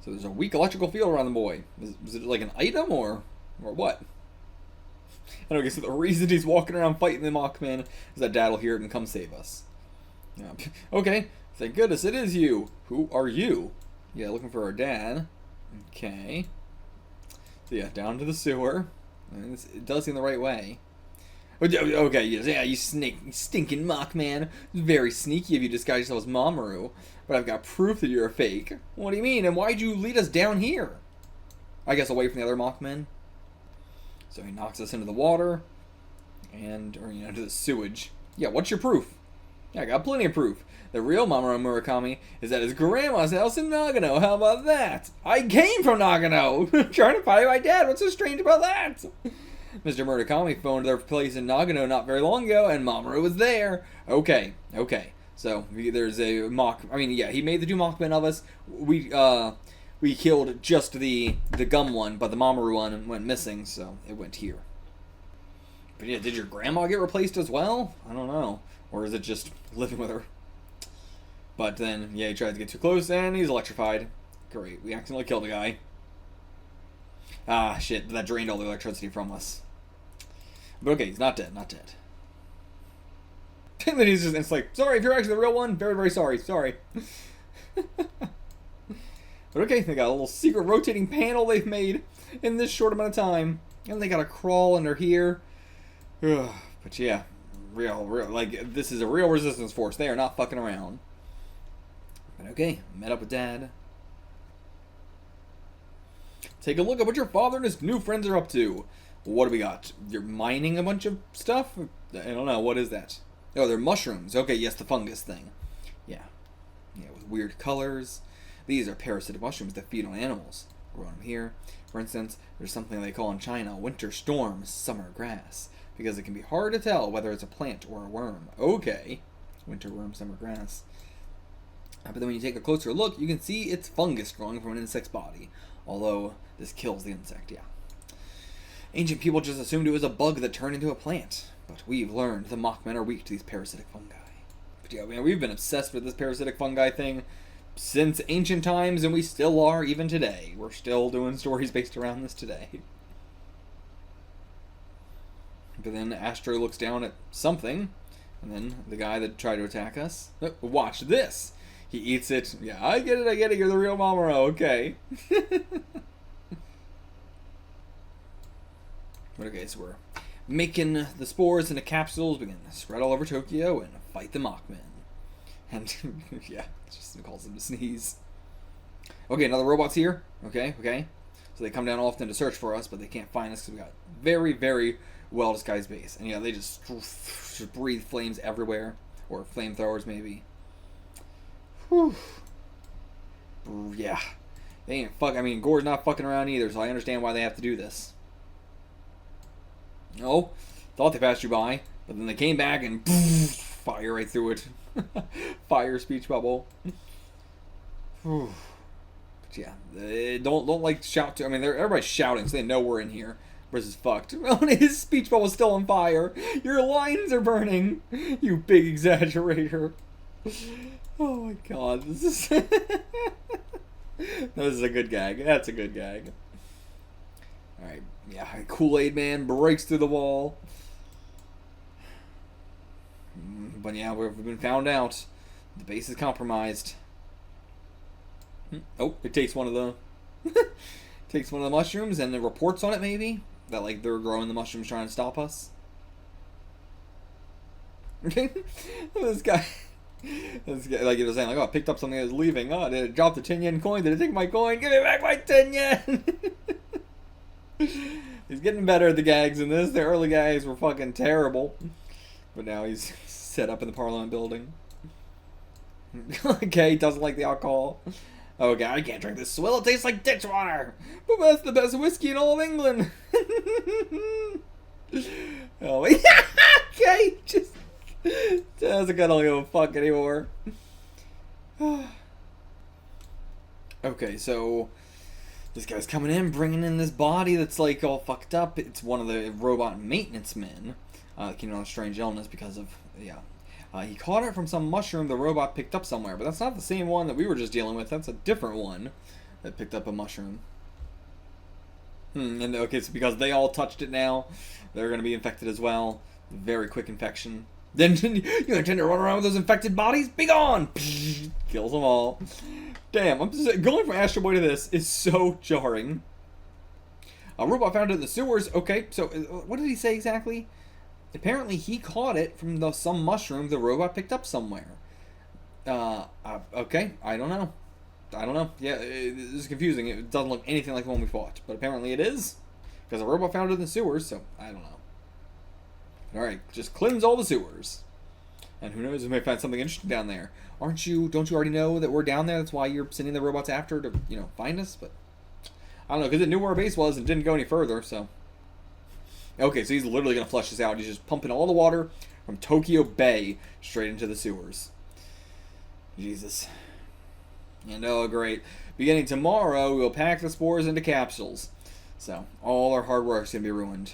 So there's a weak electrical field around the boy. Is it like an item, or what? I don't guess the reason he's walking around fighting the Mockman is that Dad will hear it and come save us. Yeah. Okay, thank goodness it is you. Who are you? Yeah, looking for our dad. Okay. So yeah, down to the sewer. And it does seem the right way. Okay, yeah, you stinking Mockman. Very sneaky of you to disguise yourself as Mamoru. But I've got proof that you're a fake. What do you mean? And why'd you lead us down here? I guess away from the other Mockmen. So he knocks us into the water, or, you know, into the sewage. Yeah, what's your proof? Yeah, I got plenty of proof. The real Mamoru Murakami is at his grandma's house in Nagano. How about that? I came from Nagano! Trying to find my dad. What's so strange about that? Mr. Murakami phoned their place in Nagano not very long ago, and Mamoru was there. Okay. So, there's a mock... I mean, yeah, he made the two Mockmen of us. We killed just the Gum one, but the Mamoru one went missing, so it went here. But yeah, did your grandma get replaced as well? I don't know. Or is it just living with her? But then, yeah, he tried to get too close, and he's electrified. Great, we accidentally killed a guy. Ah, shit, that drained all the electricity from us. But okay, he's not dead. And then he's just, it's like, sorry, if you're actually the real one, very, very sorry. But okay, they got a little secret rotating panel they've made in this short amount of time. And they gotta crawl under here. Ugh. But yeah, real, like, this is a real resistance force. They are not fucking around. But okay, met up with Dad. Take a look at what your father and his new friends are up to. What do we got? You're mining a bunch of stuff? I don't know, what is that? Oh, they're mushrooms. Okay, yes, the fungus thing. Yeah, with weird colors. These are parasitic mushrooms that feed on animals. Growing them here. For instance, there's something they call in China winter storm summer grass, because it can be hard to tell whether it's a plant or a worm. Okay, winter worm, summer grass. But then when you take a closer look, you can see it's fungus growing from an insect's body, although this kills the insect, yeah. Ancient people just assumed it was a bug that turned into a plant, but we've learned the Mockmen are weak to these parasitic fungi. But yeah, man, we've been obsessed with this parasitic fungi thing since ancient times, and we still are even today. We're still doing stories based around this today. But then Astro looks down at something, and then the guy that tried to attack us, watch this! He eats it. Yeah, I get it, you're the real Mamoru, okay. Okay, so we're making the spores into capsules, we can spread all over Tokyo and fight the Mockmen. And, yeah, just calls them to sneeze. Okay, another robot's here. Okay. So they come down often to search for us, but they can't find us because we got very, very well-disguised base. And yeah, they just breathe flames everywhere. Or flamethrowers, maybe. Whew. Yeah. They ain't I mean, Gore's not fucking around either, so I understand why they have to do this. No, thought they passed you by, but then they came back and poof, fire right through it. Fire speech bubble. But yeah, they don't like shout to. I mean, everybody's shouting, so they know we're in here. Briz is fucked. Oh, his speech bubble's still on fire. Your lines are burning. You big exaggerator. Oh my god, this is. This is a good gag. That's a good gag. Alright, yeah, Kool-Aid Man breaks through the wall. But yeah, we've been found out. The base is compromised. Oh, it takes one of the takes one of the mushrooms and it reports on it maybe that like they're growing the mushrooms trying to stop us. Okay, this guy, like it was saying, like, oh, I picked up something that was leaving. Oh, did it drop the 10 yen coin? Did it take my coin? Give me back my 10 yen! He's getting better at the gags in this. The early gags were fucking terrible. But now he's set up in the Parliament building. Okay, he doesn't like the alcohol. Oh god, I can't drink this swill. It tastes like ditch water. But that's the best whiskey in all of England. Oh, okay, just doesn't gonna give a fuck anymore. Okay, so this guy's coming in, bringing in this body that's like all fucked up. It's one of the robot maintenance men. Came on a strange illness because of, yeah. He caught it from some mushroom the robot picked up somewhere, but that's not the same one that we were just dealing with. That's a different one that picked up a mushroom. And okay, so because they all touched it now, they're going to be infected as well. Very quick infection. Then you intend to run around with those infected bodies? Be gone! Kills them all. Damn, I'm just going from Astro Boy to this is so jarring. A robot found it in the sewers. Okay, so what did he say exactly? Apparently he caught it from some mushroom the robot picked up somewhere. Okay, I don't know. Yeah, this is confusing. It doesn't look anything like the one we fought, but apparently it is. Because a robot found it in the sewers, so I don't know. Alright, just cleanse all the sewers. And who knows, we may find something interesting down there. Don't you already know that we're down there? That's why you're sending the robots after to, find us? But I don't know, because it knew where our base was and didn't go any further, so. Okay, so he's literally going to flush this out. He's just pumping all the water from Tokyo Bay straight into the sewers. Jesus. And oh, great. Beginning tomorrow, we'll pack the spores into capsules. So, all our hard work's going to be ruined.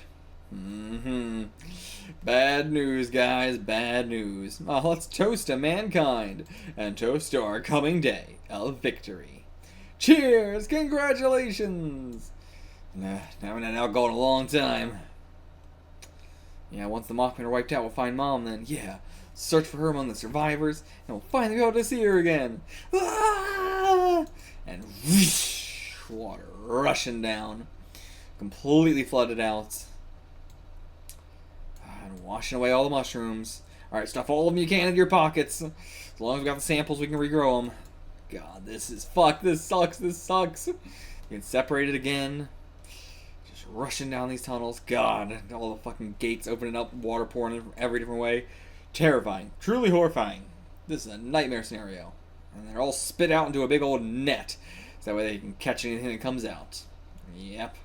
Bad news, guys. Bad news. Oh, let's toast to mankind and toast to our coming day of victory. Cheers! Congratulations! Nah, haven't had alcohol in a long time. Yeah, once the Mockmen are wiped out, we'll find Mom then. Yeah, search for her among the survivors, and we'll finally be able to see her again. Ah! And whoosh, water rushing down. Completely flooded out. And washing away all the mushrooms. Alright, stuff all of them you can into your pockets. As long as we got the samples, we can regrow them. God, this is fuck. This sucks. This sucks. Getting separated again. Rushing down these tunnels. God, all the fucking gates opening up, water pouring in every different way. Terrifying. Truly horrifying. This is a nightmare scenario. And they're all spit out into a big old net. So that way they can catch anything that comes out. Yep.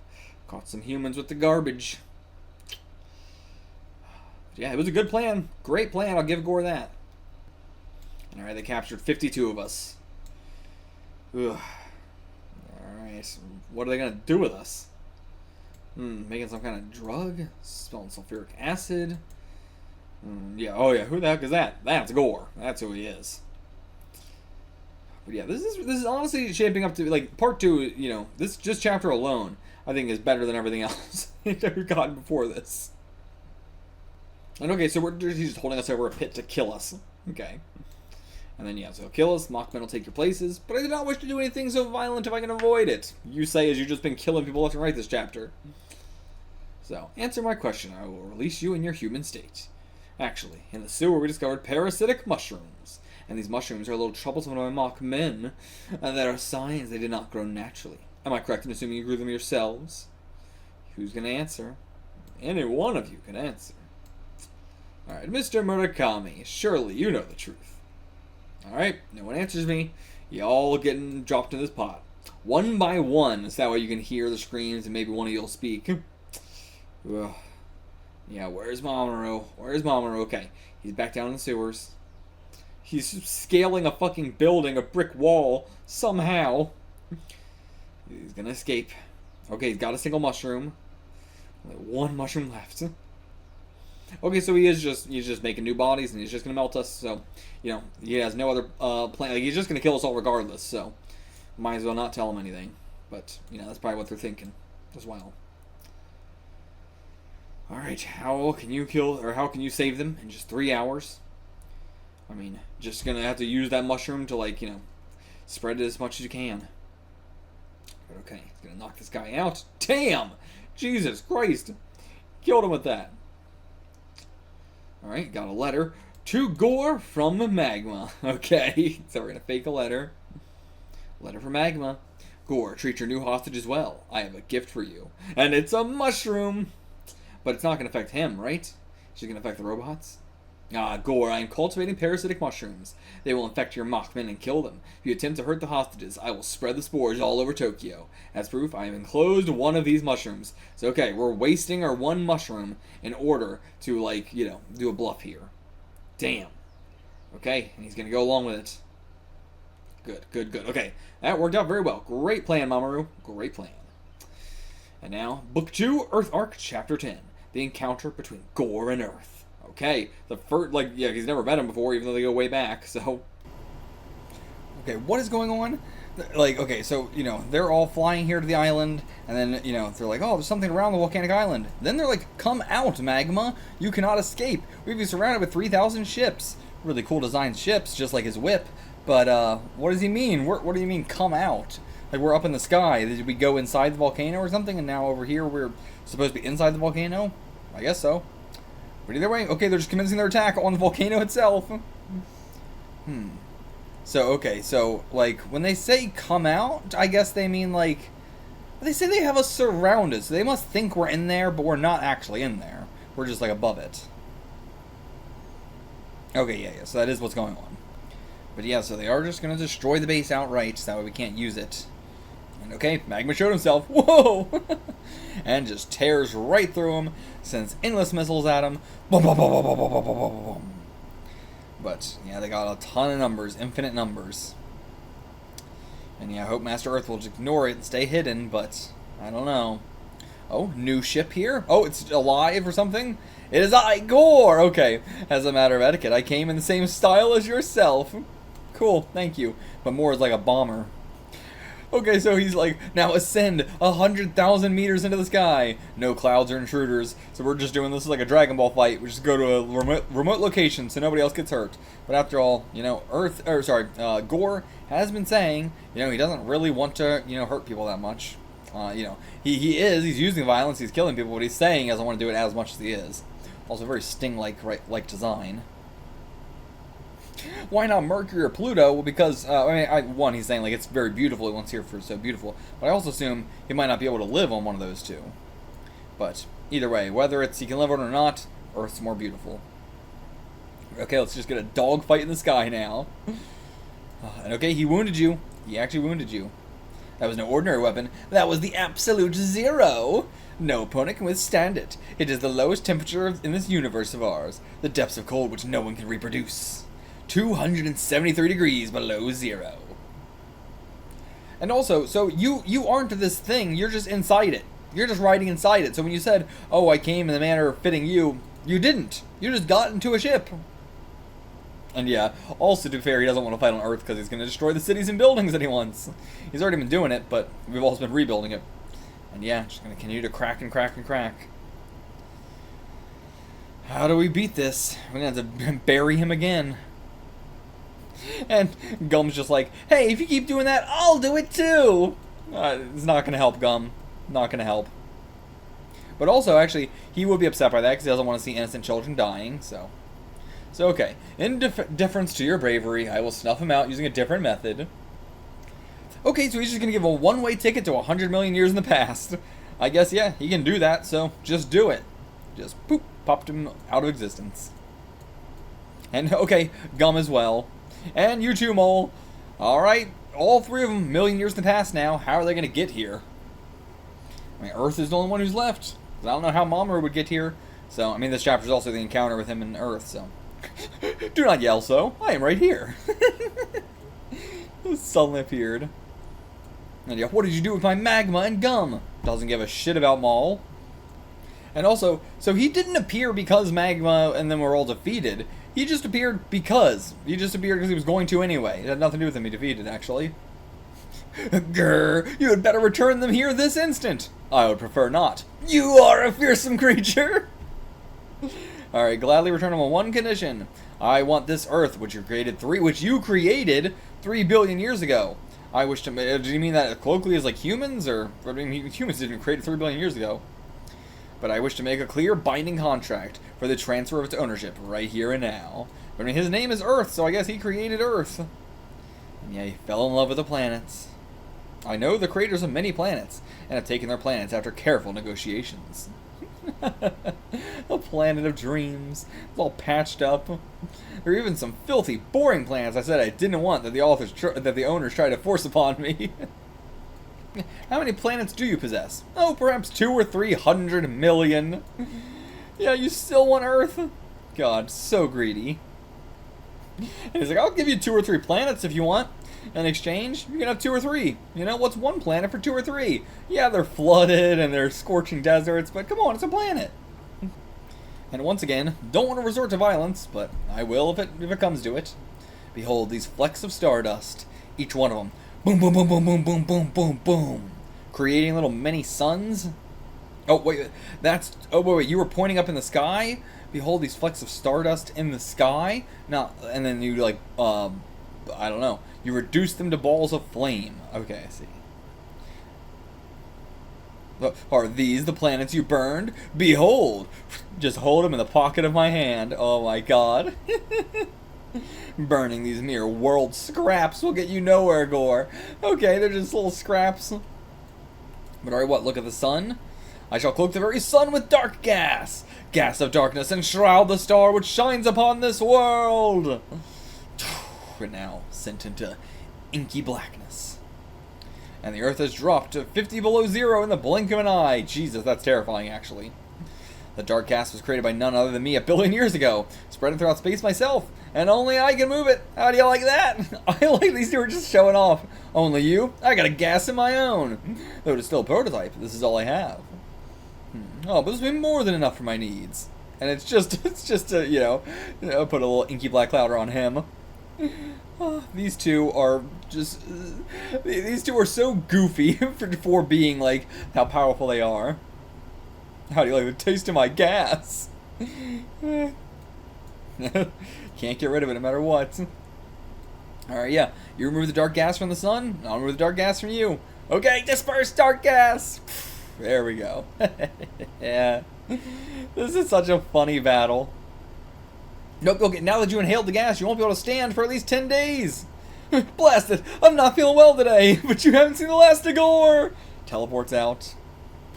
Caught some humans with the garbage. Yeah, it was a good plan. Great plan. I'll give Gore that. Alright, they captured 52 of us. Ugh. Alright, what are they going to do with us? Making some kind of drug? Spilling sulfuric acid? Yeah, oh yeah, who the heck is that? That's Gore. That's who he is. But yeah, this is honestly shaping up to, like, part 2, this just chapter alone, I think is better than everything else that we've gotten before this. And okay, so he's just holding us over a pit to kill us. Okay. And then, yeah, so he'll kill us, Mockmen will take your places, but I do not wish to do anything so violent if I can avoid it. You say as you've just been killing people left and right this chapter. So, answer my question, I will release you in your human state. Actually, in the sewer we discovered parasitic mushrooms. And these mushrooms are a little troublesome to my Mockmen, and there are signs they did not grow naturally. Am I correct in assuming you grew them yourselves? Who's going to answer? Any one of you can answer. Alright, Mr. Murakami, surely you know the truth. Alright, no one answers me. You all getting dropped in this pot. one by one, so that way you can hear the screams and maybe one of you'll speak. Ugh. Yeah, where's Mamoru? Where's Mamoru? Okay, he's back down in the sewers. He's scaling a fucking building, a brick wall, somehow. He's gonna escape. Okay, he's got a single mushroom. Only one mushroom left. Okay, so he's just making new bodies, and he's just gonna melt us. So, you know, he has no other plan. Like, he's just gonna kill us all regardless. So, might as well not tell him anything. But you know, that's probably what they're thinking as well. All right, how can you save them in just 3 hours? I mean, just gonna have to use that mushroom to, like, you know, spread it as much as you can. But okay, he's gonna knock this guy out. Damn! Jesus Christ! Killed him with that. Alright, got a letter. To Gore from Magma. Okay, so we're gonna fake a letter. Letter from Magma. Gore, treat your new hostage as well. I have a gift for you. And it's a mushroom! But it's not gonna affect him, right? It's just gonna affect the robots? Ah, Gore, I am cultivating parasitic mushrooms. They will infect your Mockmen and kill them. If you attempt to hurt the hostages, I will spread the spores all over Tokyo. As proof, I have enclosed one of these mushrooms. So, okay, we're wasting our one mushroom in order to, like, you know, do a bluff here. Damn. Okay, and he's gonna go along with it. Good, good, good. Okay, that worked out very well. Great plan, Mamoru. Great plan. And now, Book 2, Earth Arc, Chapter 10. The encounter between Gore and Earth. Okay, the first, like, yeah, he's never met him before, even though they go way back, so. Okay, what is going on? Like, okay, so, you know, they're all flying here to the island, and then, you know, they're like, oh, there's something around the volcanic island. Then they're like, come out, Magma. You cannot escape. We've been surrounded with 3,000 ships. Really cool designed ships, just like his whip. But, what does he mean? What do you mean, come out? Like, we're up in the sky. Did we go inside the volcano or something, and now over here we're supposed to be inside the volcano? I guess so. But either way, okay, they're just commencing their attack on the volcano itself. So, okay, so, like, when they say come out, I guess they mean, like, they say they have us surrounded, so they must think we're in there, but we're not actually in there. We're just, like, above it. Okay, yeah, so that is what's going on. But yeah, so they are just going to destroy the base outright, so that way we can't use it. And okay, Magma showed himself. Whoa! And just tears right through him, sends endless missiles at him. Boom, boom, boom, boom, boom, boom, boom, boom, boom. But yeah, they got a ton of numbers, infinite numbers. And yeah, I hope Master Earth will just ignore it and stay hidden, but I don't know. Oh, new ship here? Oh, it's alive or something? It is I, Gore! Okay, as a matter of etiquette, I came in the same style as yourself. Cool, thank you. But more is like a bomber. Okay, so he's like, now ascend 100,000 meters into the sky. No clouds or intruders. So we're just doing this like a Dragon Ball fight. We just go to a remote location so nobody else gets hurt. But after all, you know, Gore has been saying, you know, he doesn't really want to, you know, hurt people that much. You know, he's using violence, he's killing people, but he's saying he doesn't want to do it as much as he is. Also very Sting-like design. Why not Mercury or Pluto? Well, because, one, he's saying, like, it's very beautiful, he wants here for so beautiful, but I also assume he might not be able to live on one of those two. But, either way, whether it's he can live on it or not, Earth's more beautiful. Okay, let's just get a dogfight in the sky now. And okay, he wounded you. He actually wounded you. That was no ordinary weapon. That was the absolute zero. No opponent can withstand it. It is the lowest temperature in this universe of ours. The depths of cold which no one can reproduce. 273 degrees below zero. And also, so you aren't this thing, you're just inside it. You're just riding inside it. So when you said, oh, I came in the manner fitting you, you didn't. You just got into a ship. And yeah, also to be fair, he doesn't want to fight on Earth because he's going to destroy the cities and buildings that he wants. He's already been doing it, but we've also been rebuilding it. And yeah, just going to continue to crack and crack and crack. How do we beat this? We're going to have to bury him again. And Gum's just like, hey, if you keep doing that, I'll do it too! It's not going to help, Gum. Not going to help. But also, actually, he would be upset by that because he doesn't want to see innocent children dying, so... So, okay. In deference to your bravery, I will snuff him out using a different method. Okay, so he's just going to give a one-way ticket to 100 million years in the past. I guess, yeah, he can do that, so just do it. Just, poop, popped him out of existence. And, okay, Gum as well. And you too, Mole. Alright, all three of them, a million years in the past now. How are they going to get here? I mean, Earth is the only one who's left. I don't know how Mamoru would get here. So, I mean, this chapter is also the encounter with him and Earth, so. Do not yell so. I am right here. Suddenly appeared. And yeah, what did you do with my magma and gum? Doesn't give a shit about Maul. And also, so he didn't appear because Magma and them were all defeated. He just appeared because. He just appeared because he was going to anyway. It had nothing to do with him being defeated, actually. Grr, you had better return them here this instant. I would prefer not. You are a fearsome creature. Alright, gladly return them on one condition. I want this Earth, which you created 3 billion years ago. I wish to. Do you mean that colloquially as like humans, or I mean humans didn't create 3 billion years ago? But I wish to make a clear, binding contract for the transfer of its ownership right here and now. But I mean, his name is Earth, so I guess he created Earth. And yeah, he fell in love with the planets. I know the creators of many planets, and have taken their planets after careful negotiations. A planet of dreams. It's all patched up. There are even some filthy, boring planets I said I didn't want that the owners tried to force upon me. How many planets do you possess? Oh, perhaps 200 or 300 million. Yeah, you still want Earth? God, so greedy. And he's like, I'll give you 2 or 3 planets if you want. In exchange, you can have 2 or 3. You know, what's one planet for 2 or 3? Yeah, they're flooded and they're scorching deserts, but come on, it's a planet. And once again, don't want to resort to violence, but I will if it comes to it. Behold these flecks of stardust, each one of them. Boom, boom, boom, boom, boom, boom, boom, boom, boom. Creating little mini suns. Oh, wait, wait, you were pointing up in the sky? Behold these flecks of stardust in the sky? Now, and then you, like, I don't know. You reduce them to balls of flame. Okay, I see. Are these the planets you burned? Behold! Just hold them in the pocket of my hand. Oh my god. Burning these mere world scraps will get you nowhere, Gore. Okay, they're just little scraps. But alright, what? Look at the sun? I shall cloak the very sun with dark gas. Gas of darkness, and shroud the star which shines upon this world. We're now sent into inky blackness. And the Earth has dropped to 50 below zero in the blink of an eye. Jesus, that's terrifying, actually. The dark gas was created by none other than me 1 billion years ago, spreading throughout space myself, and only I can move it. How do you like that? I like these two are just showing off. Only you? I got a gas of my own. Though it's still a prototype, this is all I have. Oh, but this will be more than enough for my needs. And it's just you know, put a little inky black cloud on him. Oh, these two are just, these two are so goofy for being like how powerful they are. How do you like the taste of my gas? Can't get rid of it no matter what. Alright, yeah. You remove the dark gas from the sun, I'll remove the dark gas from you. Okay, disperse dark gas! There we go. Yeah. This is such a funny battle. Nope, okay, now that you inhaled the gas, you won't be able to stand for at least 10 days. Blast it! I'm not feeling well today, but you haven't seen the last of Gore! Teleports out.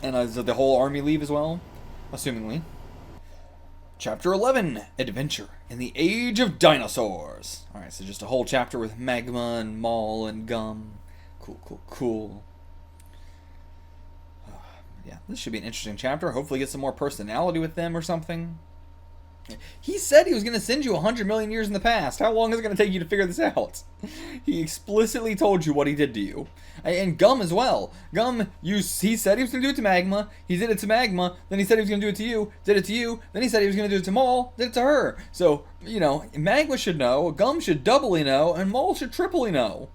And does the whole army leave as well? Assumingly. Chapter 11, Adventure in the Age of Dinosaurs. Alright, so just a whole chapter with Magma and Maul and Gum. Cool, cool, cool. Yeah, this should be an interesting chapter. Hopefully get some more personality with them or something. He said he was going to send you 100 million years in the past. How long is it going to take you to figure this out? He explicitly told you what he did to you. And Gum as well. Gum, he said he was going to do it to Magma. He did it to Magma. Then he said he was going to do it to you. Did it to you. Then he said he was going to do it to Maul. Did it to her. So, you know, Magma should know. Gum should doubly know. And Maul should triply know.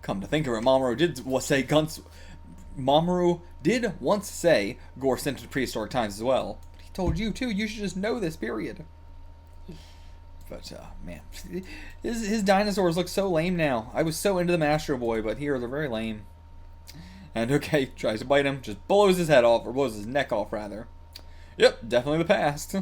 Come to think of it, Mamoru did once say Gore sent it to prehistoric times as well. Told you too, you should just know this, period. But man, his dinosaurs look so lame now. I was so into the Astro Boy, but here they're very lame. And okay, tries to bite him, just blows his head off, or blows his neck off rather. Yep, definitely the past.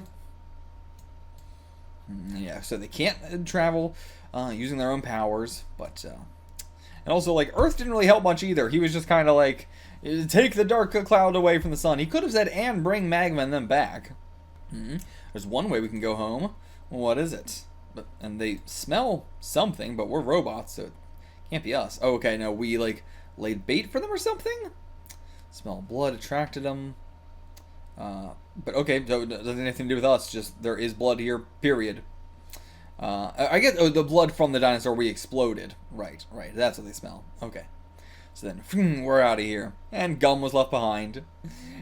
Yeah, so they can't travel using their own powers, but and also like Earth didn't really help much either. He was just kind of like, take the dark cloud away from the sun. He could have said, and bring Magma and them back. There's one way we can go home. What is it? And they smell something, but we're robots, so it Can't be us. Oh, okay, no, we, like, laid bait for them or something? Smell blood attracted them. But okay, so it doesn't have anything to do with us, just there is blood here, period. I guess, oh, the blood from the dinosaur we exploded. Right, that's what they smell. Okay. So then, we're out of here. And Gum was left behind.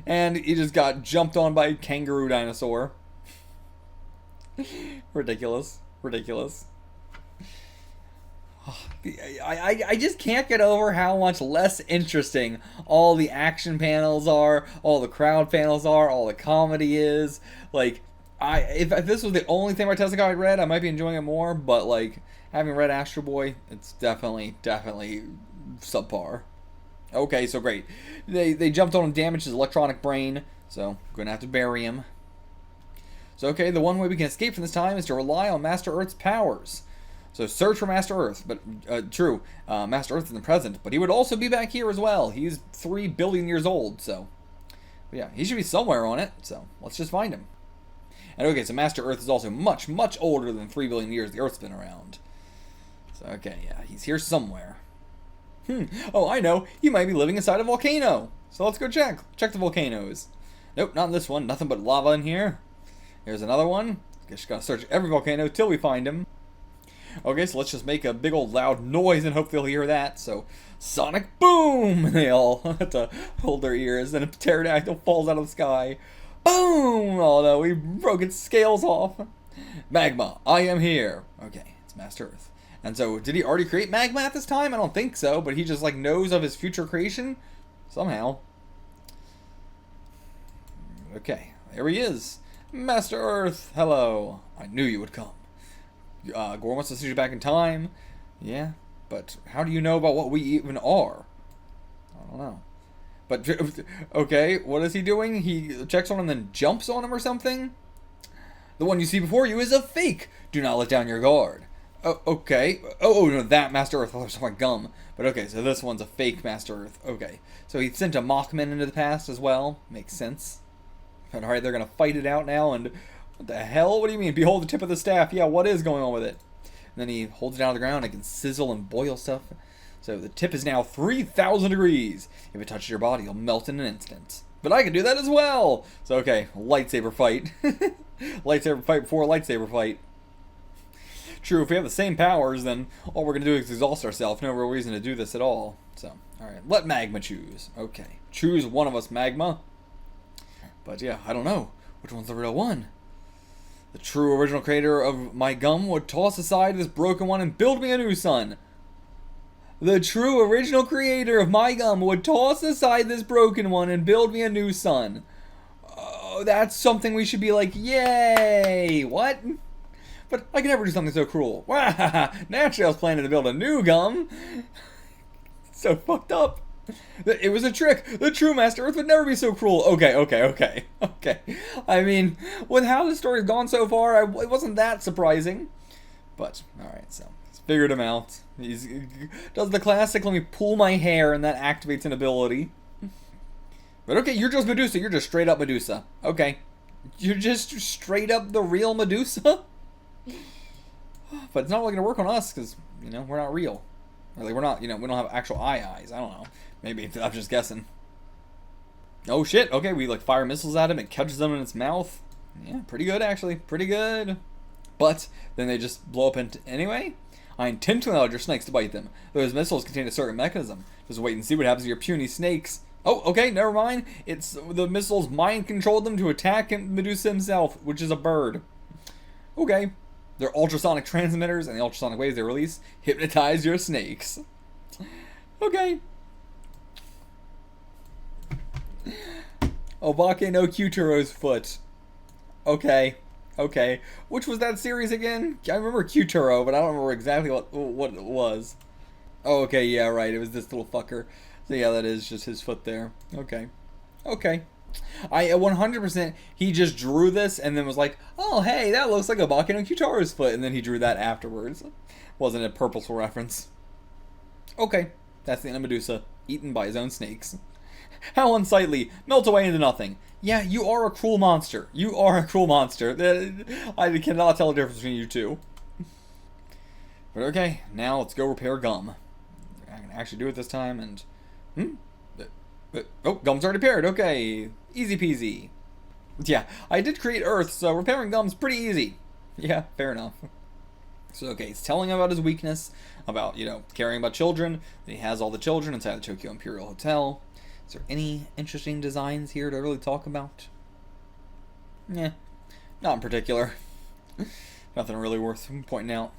And he just got jumped on by a kangaroo dinosaur. Ridiculous. I just can't get over how much less interesting all the action panels are, all the crowd panels are, all the comedy is. Like, if this was the only thing by Tezuka I read, I might be enjoying it more, but, like, having read Astro Boy, it's definitely subpar. Okay, so great. They jumped on and damaged his electronic brain, so I'm going to have to bury him. So, okay, the one way we can escape from this time is to rely on Master Earth's powers. So search for Master Earth, but true, Master Earth is in the present, but he would also be back here as well. He's 3 billion years old, so but yeah, he should be somewhere on it, so let's just find him. And okay, so Master Earth is also much older than 3 billion years the Earth's been around. So okay, yeah, he's here somewhere. Oh, I know, he might be living inside a volcano. So let's go check the volcanoes. Nope, not in this one, nothing but lava in here. Here's another one. Just gotta search every volcano till we find him. Okay, so let's just make a big old loud noise and hope they'll hear that. So, sonic boom! They all have to hold their ears. Then a pterodactyl falls out of the sky. Boom! Oh no, we broke its scales off. Magma, I am here. Okay, it's Master Earth. And so, did he already create Magma at this time? I don't think so, but he just, like, knows of his future creation? Somehow. Okay, there he is. Master Earth, hello. I knew you would come. Gore wants to send you back in time. Yeah, but how do you know about what we even are? I don't know. But, okay, what is he doing? He checks on him and then jumps on him or something? The one you see before you is a fake. Do not let down your guard. Oh, okay. Oh, no, that Master Earth. Oh, my gum. But okay, so this one's a fake Master Earth. Okay. So he sent a Mockman into the past as well. Makes sense. But alright, they're going to fight it out now, and what the hell? What do you mean? Behold the tip of the staff. Yeah, what is going on with it? And then he holds it out of the ground. It can sizzle and boil stuff. So the tip is now 3,000 degrees. If it touches your body, it'll melt in an instant. But I can do that as well. So, okay, lightsaber fight. Lightsaber fight before a lightsaber fight. True, if we have the same powers, then all we're going to do is exhaust ourselves. No real reason to do this at all. So, alright, let Magma choose. Okay, choose one of us, Magma. But yeah, I don't know. Which one's the real one? The true original creator of my gum would toss aside this broken one and build me a new sun. The true original creator of my gum would toss aside this broken one and build me a new sun. Oh, that's something we should be like, yay! What? But I can never do something so cruel. Naturally, I was planning to build a new gum. So fucked up. It was a trick. The true Master Earth would never be so cruel. Okay. I mean, with how the story's gone so far, it wasn't that surprising. But, alright, so he's figured him out. He does the classic, let me pull my hair, and that activates an ability. But okay, you're just Medusa. You're just straight up Medusa. Okay. You're just straight up the real Medusa? But it's not really going to work on us, because, you know, we're not real. Or, like, we're not, you know, we don't have actual eyes. I don't know. Maybe, I'm just guessing. Oh shit, okay, we like fire missiles at him, it catches them in its mouth. Yeah, pretty good actually, pretty good. But, then they just blow up anyway? I intend to allow your snakes to bite them. Those missiles contain a certain mechanism. Just wait and see what happens to your puny snakes. Oh, okay, never mind. It's the missiles mind-controlled them to attack Medusa himself, which is a bird. Okay. Their ultrasonic transmitters and the ultrasonic waves they release hypnotize your snakes. Okay. Obake no Kyutero's foot. Okay. Which was that series again? I remember Kyutero, but I don't remember exactly what it was. Oh, okay, yeah, right. It was this little fucker. So yeah, that is just his foot there. Okay. I 100% he just drew this and then was like, oh hey, that looks like Obake no Kyutero's foot, and then he drew that afterwards. Wasn't a purposeful reference. Okay, that's the end of Medusa, eaten by his own snakes. How unsightly. Melt away into nothing. Yeah, you are a cruel monster. I cannot tell the difference between you two. But okay, now let's go repair Gum. I can actually do it this time, and... oh, Gum's already paired. Okay, easy peasy. Yeah, I did create Earth, so repairing Gum's pretty easy. Yeah, fair enough. So, okay, he's telling him about his weakness, about, you know, caring about children. He has all the children inside the Tokyo Imperial Hotel. Is there any interesting designs here to really talk about? Yeah, not in particular. Nothing really worth pointing out.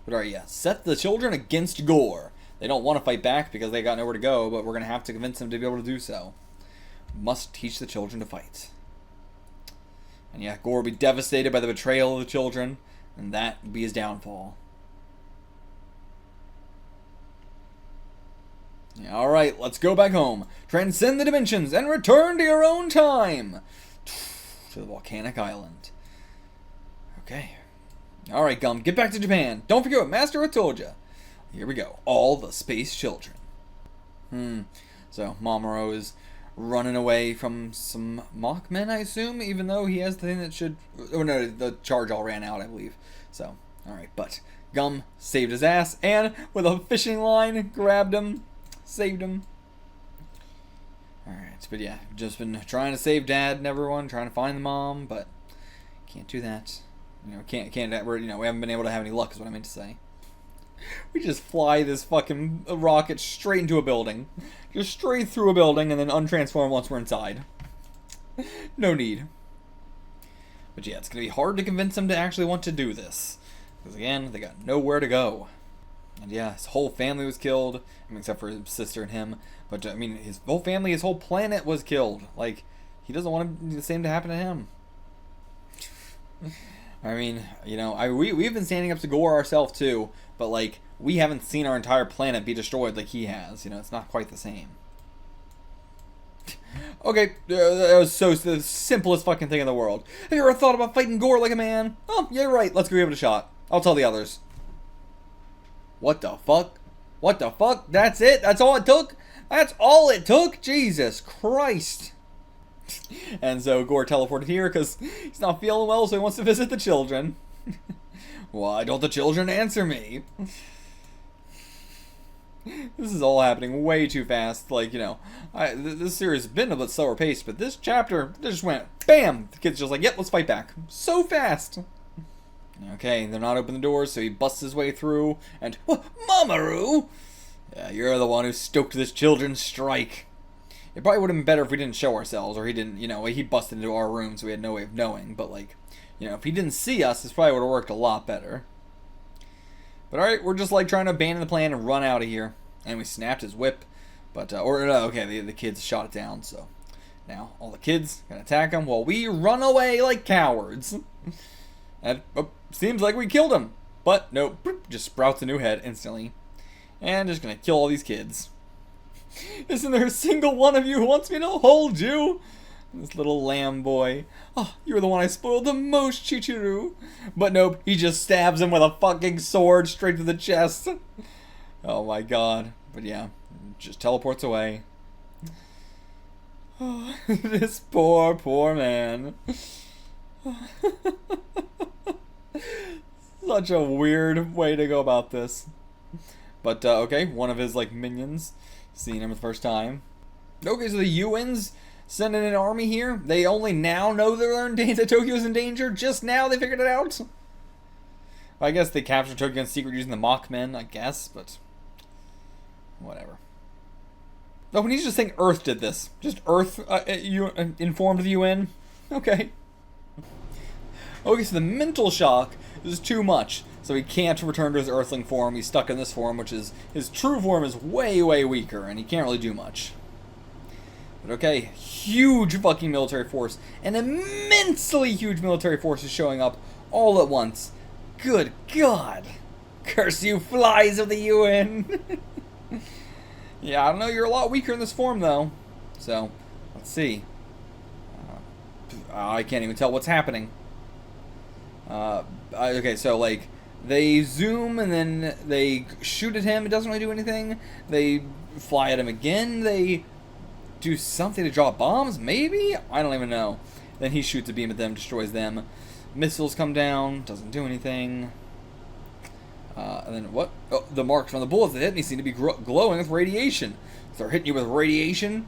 But alright, yeah, set the children against Gore. They don't want to fight back because they got nowhere to go, but we're going to have to convince them to be able to do so. Must teach the children to fight. And yeah, Gore will be devastated by the betrayal of the children, and that will be his downfall. Yeah, alright, let's go back home. Transcend the dimensions and return to your own time. To the volcanic island. Okay. Alright, Gum, get back to Japan. Don't forget what Master Earth told you. Here we go. All the space children. So, Mamoru is running away from some mockmen, I assume, even though he has the thing that should... Oh, no, the charge all ran out, I believe. So, alright, but Gum saved his ass, and with a fishing line, grabbed him, saved him. Alright, but yeah, just been trying to save Dad and everyone, trying to find the mom, but can't do that. You know, we haven't been able to have any luck, is what I meant to say. We just fly this fucking rocket straight into a building. Just straight through a building and then untransform once we're inside. No need. But yeah, it's going to be hard to convince them to actually want to do this. Because again, they got nowhere to go. And yeah, his whole family was killed. I mean, except for his sister and him. But I mean, his whole family, his whole planet was killed. Like, he doesn't want the same to happen to him. I mean, you know, we've been standing up to Gore ourselves too, but like, we haven't seen our entire planet be destroyed like he has. You know, it's not quite the same. Okay, that was so the simplest fucking thing in the world. Have you ever thought about fighting Gore like a man? Oh, yeah, right. Let's go give it a shot. I'll tell the others. What the fuck? What the fuck? That's it? That's all it took? That's all it took? Jesus Christ. And so Gore teleported here because he's not feeling well, so he wants to visit the children. Why don't the children answer me? This is all happening way too fast. Like, you know, this series has been a bit slower paced, but this chapter just went BAM! The kid's just like, yep, let's fight back. So fast! Okay, they're not opening the doors, so he busts his way through, and, Mamoru! Yeah, you're the one who stoked this children's strike. It probably would have been better if we didn't show ourselves, or he didn't, you know, he busted into our room, so we had no way of knowing, but, like, you know, if he didn't see us, this probably would have worked a lot better. But alright, we're just, like, trying to abandon the plan and run out of here. And we snapped his whip, but, okay, the kids shot it down, so now all the kids can attack him while we run away like cowards. And seems like we killed him, but nope, just sprouts a new head instantly. And just gonna kill all these kids. Isn't there a single one of you who wants me to hold you? This little lamb boy. Oh, you were the one I spoiled the most, Chichiru. But nope, he just stabs him with a fucking sword straight to the chest. Oh my god. But yeah, just teleports away. Oh, this poor, poor man. Such a weird way to go about this. But, okay, one of his, like, minions, seeing him the first time. Okay, so the UN's sending an army here. They only now know that Tokyo's in danger. Just now they figured it out. I guess they captured Tokyo in secret using the mockmen, I guess, but whatever. No, when he's just saying Earth did this. Just Earth informed the UN. Okay. Okay, so the mental shock is too much. So he can't return to his Earthling form. He's stuck in this form, which is... His true form is way, way weaker, and he can't really do much. But okay, huge fucking military force. An immensely huge military force is showing up all at once. Good God. Curse you flies of the UN. Yeah, I don't know. You're a lot weaker in this form, though. So, let's see. I can't even tell what's happening. Okay, so, like... They zoom, and then they shoot at him. It doesn't really do anything. They fly at him again. They do something to drop bombs, maybe? I don't even know. Then he shoots a beam at them, destroys them. Missiles come down. Doesn't do anything. And then what? Oh, the marks from the bullets that hit me seem to be glowing with radiation. So they're hitting you with radiation?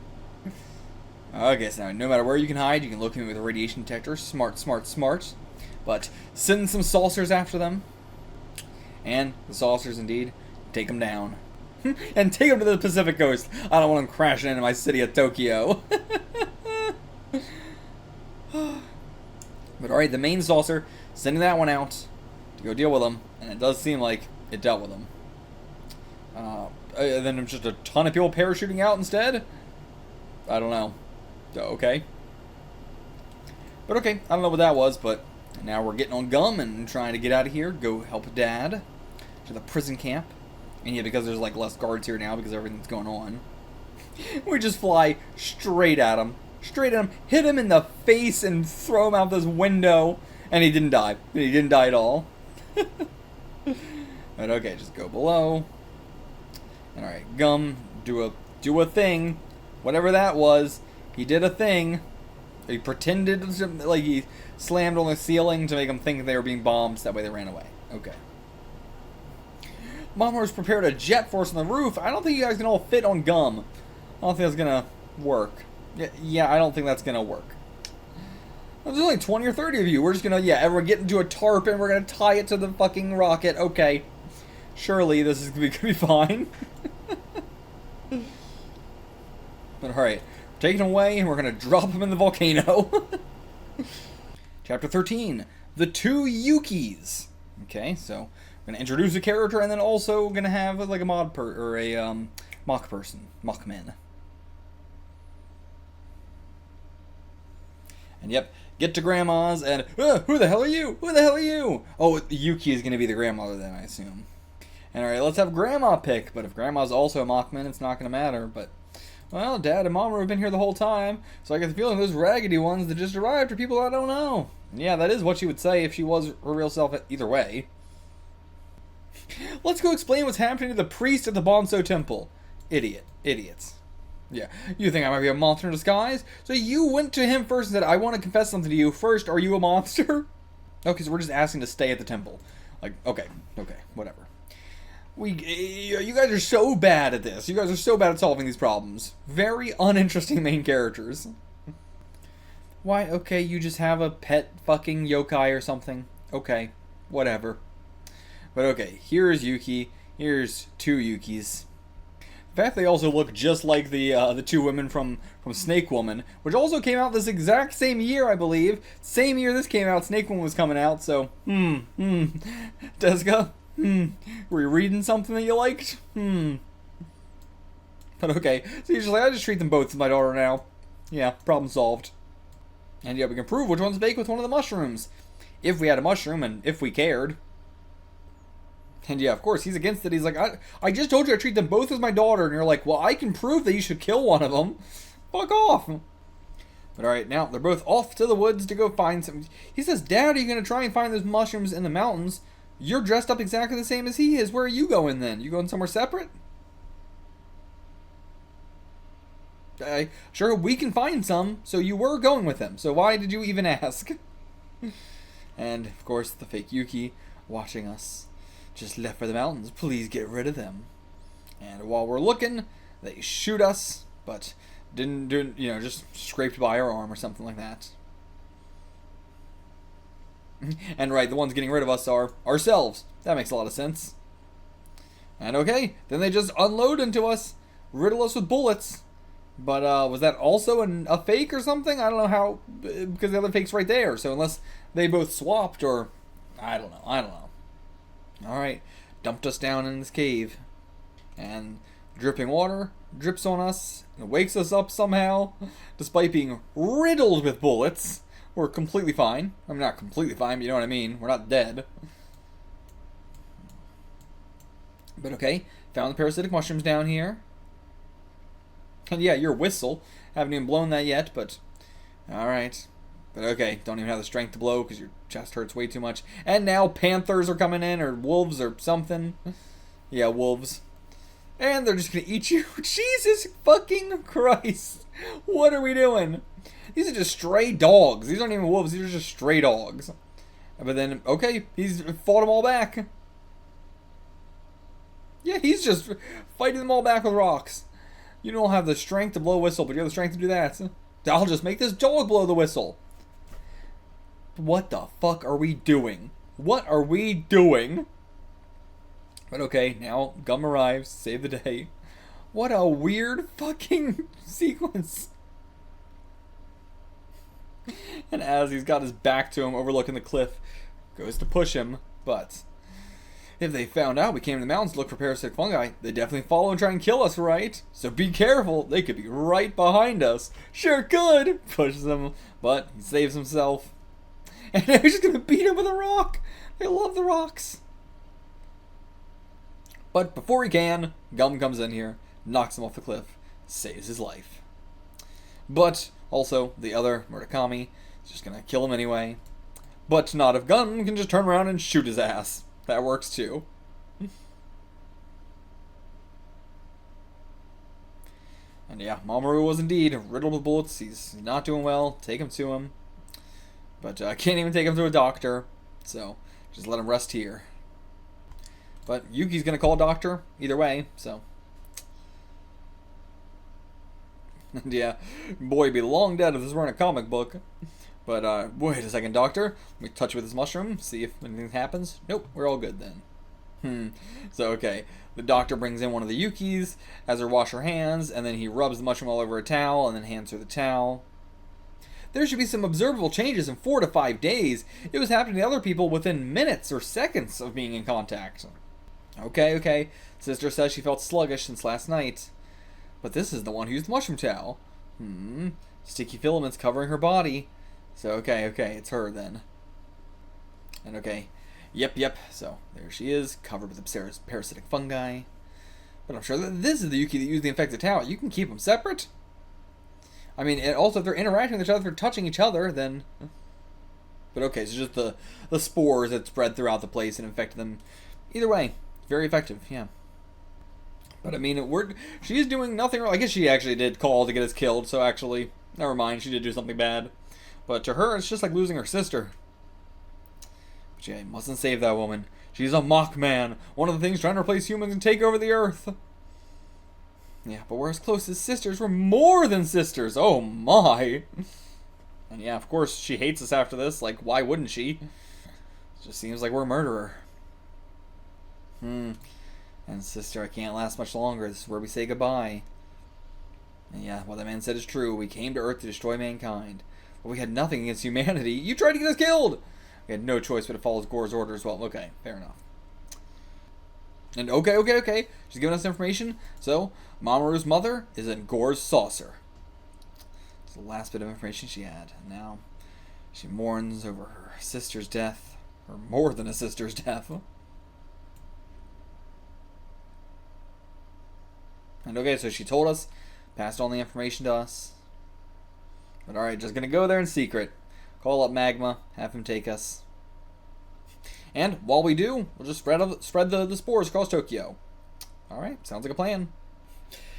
Okay, so now no matter where you can hide, you can locate me with a radiation detector. Smart, smart, smart. But send some saucers after them. And the saucers, indeed, take them down. And take them to the Pacific Coast. I don't want them crashing into my city of Tokyo. But alright, the main saucer, sending that one out to go deal with them. And it does seem like it dealt with them. Then just a ton of people parachuting out instead? I don't know. Okay. But okay, I don't know what that was, but now we're getting on gum and trying to get out of here. Go help Dad to the prison camp. And yeah, because there's like less guards here now because everything's going on. We just fly straight at him. Straight at him. Hit him in the face and throw him out this window. And he didn't die. He didn't die at all. But okay, just go below. And alright, Gum, do a thing. Whatever that was. He did a thing. He pretended to, like he slammed on the ceiling to make them think they were being bombed, so that way they ran away. Okay. Mamoru's prepared a jet force on the roof. I don't think you guys can all fit on Gum. I don't think that's gonna work. Yeah, I don't think that's gonna work. There's only 20 or 30 of you. We're just gonna, everyone get into a tarp and we're gonna tie it to the fucking rocket. Okay. Surely this is gonna be fine. But alright. Take him away, and we're going to drop him in the volcano. Chapter 13, The Two Yukis. Okay, so we're going to introduce a character, and then also going to have like a mock person, Mockman. And yep, get to Grandma's, and who the hell are you? Who the hell are you? Oh, Yuki is going to be the grandmother then, I assume. And alright, let's have Grandma pick, but if Grandma's also a Mockman, it's not going to matter, but... Well, Dad and Mama have been here the whole time, so I get the feeling those raggedy ones that just arrived are people I don't know. And yeah, that is what she would say if she was her real self either way. Let's go explain what's happening to the priest at the Bonzo Temple. Idiots. Yeah, you think I might be a monster in disguise? So you went to him first and said, I want to confess something to you. First, are you a monster? Okay, so we're just asking to stay at the temple. Like, okay, whatever. You guys are so bad at this. You guys are so bad at solving these problems. Very uninteresting main characters. Why, okay, you just have a pet fucking yokai or something. Okay, whatever. But okay, here's Yuki. Here's two Yukis. In fact, they also look just like the two women from Snake Woman, which also came out this exact same year, I believe. Same year this came out, Snake Woman was coming out, so, Desuka? Were you reading something that you liked? But okay, so you're just like, I just treat them both as my daughter now. Yeah, problem solved. And yeah, we can prove which one's baked with one of the mushrooms. If we had a mushroom, and if we cared. And yeah, of course, he's against it. He's like, I just told you I treat them both as my daughter. And you're like, well, I can prove that you should kill one of them. Fuck off. But alright, now they're both off to the woods to go find some. He says, Dad, are you going to try and find those mushrooms in the mountains? You're dressed up exactly the same as he is. Where are you going then? You going somewhere separate? Sure, we can find some, so you were going with him. So why did you even ask? And, of course, the fake Yuki watching us. Just left for the mountains. Please get rid of them. And while we're looking, they shoot us, but didn't just scraped by our arm or something like that. And right, the ones getting rid of us are ourselves. That makes a lot of sense. And okay, then they just unload into us, riddle us with bullets. But was that also a fake or something? I don't know how, because the other fake's right there. So unless they both swapped or, I don't know. Alright, dumped us down in this cave. And dripping water drips on us and wakes us up somehow, despite being riddled with bullets. We're completely fine. I mean, not completely fine, but you know what I mean. We're not dead. But okay, found the parasitic mushrooms down here. And yeah, your whistle. Haven't even blown that yet, but... Alright. But okay, don't even have the strength to blow because your chest hurts way too much. And now panthers are coming in, or wolves or something. Yeah, wolves. And they're just gonna eat you. Jesus fucking Christ. What are we doing? These are just stray dogs. These aren't even wolves. These are just stray dogs. But then, okay, he's fought them all back. Yeah, he's just fighting them all back with rocks. You don't have the strength to blow a whistle, but you have the strength to do that. I'll just make this dog blow the whistle. What the fuck are we doing? What are we doing? But okay, now Gum arrives, save the day. What a weird fucking sequence. And as he's got his back to him, overlooking the cliff, goes to push him, but if they found out we came to the mountains to look for parasitic fungi, they'd definitely follow and try and kill us, right? So be careful, they could be right behind us. Sure could! Pushes him, but he saves himself. And now he's just gonna beat him with a rock! They love the rocks. But before he can, Gum comes in here, knocks him off the cliff, saves his life. But also, the other, Murakami, is just gonna kill him anyway. But not if Gum can just turn around and shoot his ass. That works too. And yeah, Mamoru was indeed riddled with bullets. He's not doing well. Take him to him. But I can't even take him to a doctor. So, just let him rest here. But Yuki's gonna call a doctor either way, so. And yeah, boy, he'd be long dead if this weren't a comic book. But, wait a second, doctor. Let me touch with this mushroom, see if anything happens. Nope, we're all good then. So, okay. The doctor brings in one of the Yukis, has her wash her hands, and then he rubs the mushroom all over a towel, and then hands her the towel. There should be some observable changes in 4 to 5 days. It was happening to other people within minutes or seconds of being in contact. Okay. Sister says she felt sluggish since last night. But this is the one who used the mushroom towel. Sticky filaments covering her body. So, okay, it's her then. And okay, yep, so there she is, covered with parasitic fungi. But I'm sure that this is the Yuki that used the infected towel. You can keep them separate? I mean, and also if they're interacting with each other, if they're touching each other, then... But okay, so just the spores that spread throughout the place and infected them. Either way, very effective, yeah. But I mean, she's doing nothing wrong. I guess she actually did call to get us killed, so actually, never mind, she did do something bad. But to her, it's just like losing her sister. But yeah, you mustn't save that woman. She's a mock man, one of the things trying to replace humans and take over the earth. Yeah, but we're as close as sisters. We're more than sisters. Oh my. And yeah, of course, she hates us after this. Like, why wouldn't she? It just seems like we're a murderer. And sister, I can't last much longer. This is where we say goodbye. And yeah, what that man said is true. We came to Earth to destroy mankind. But we had nothing against humanity. You tried to get us killed! We had no choice but to follow Gore's orders. Well, okay, fair enough. And okay. She's giving us information. So, Mamoru's mother is in Gore's saucer. It's the last bit of information she had. And now, she mourns over her sister's death. Or more than a sister's death. And okay, so she told us, passed on the information to us. But alright, just gonna go there in secret. Call up Magma, have him take us. And while we do, we'll just spread the spores across Tokyo. Alright, sounds like a plan.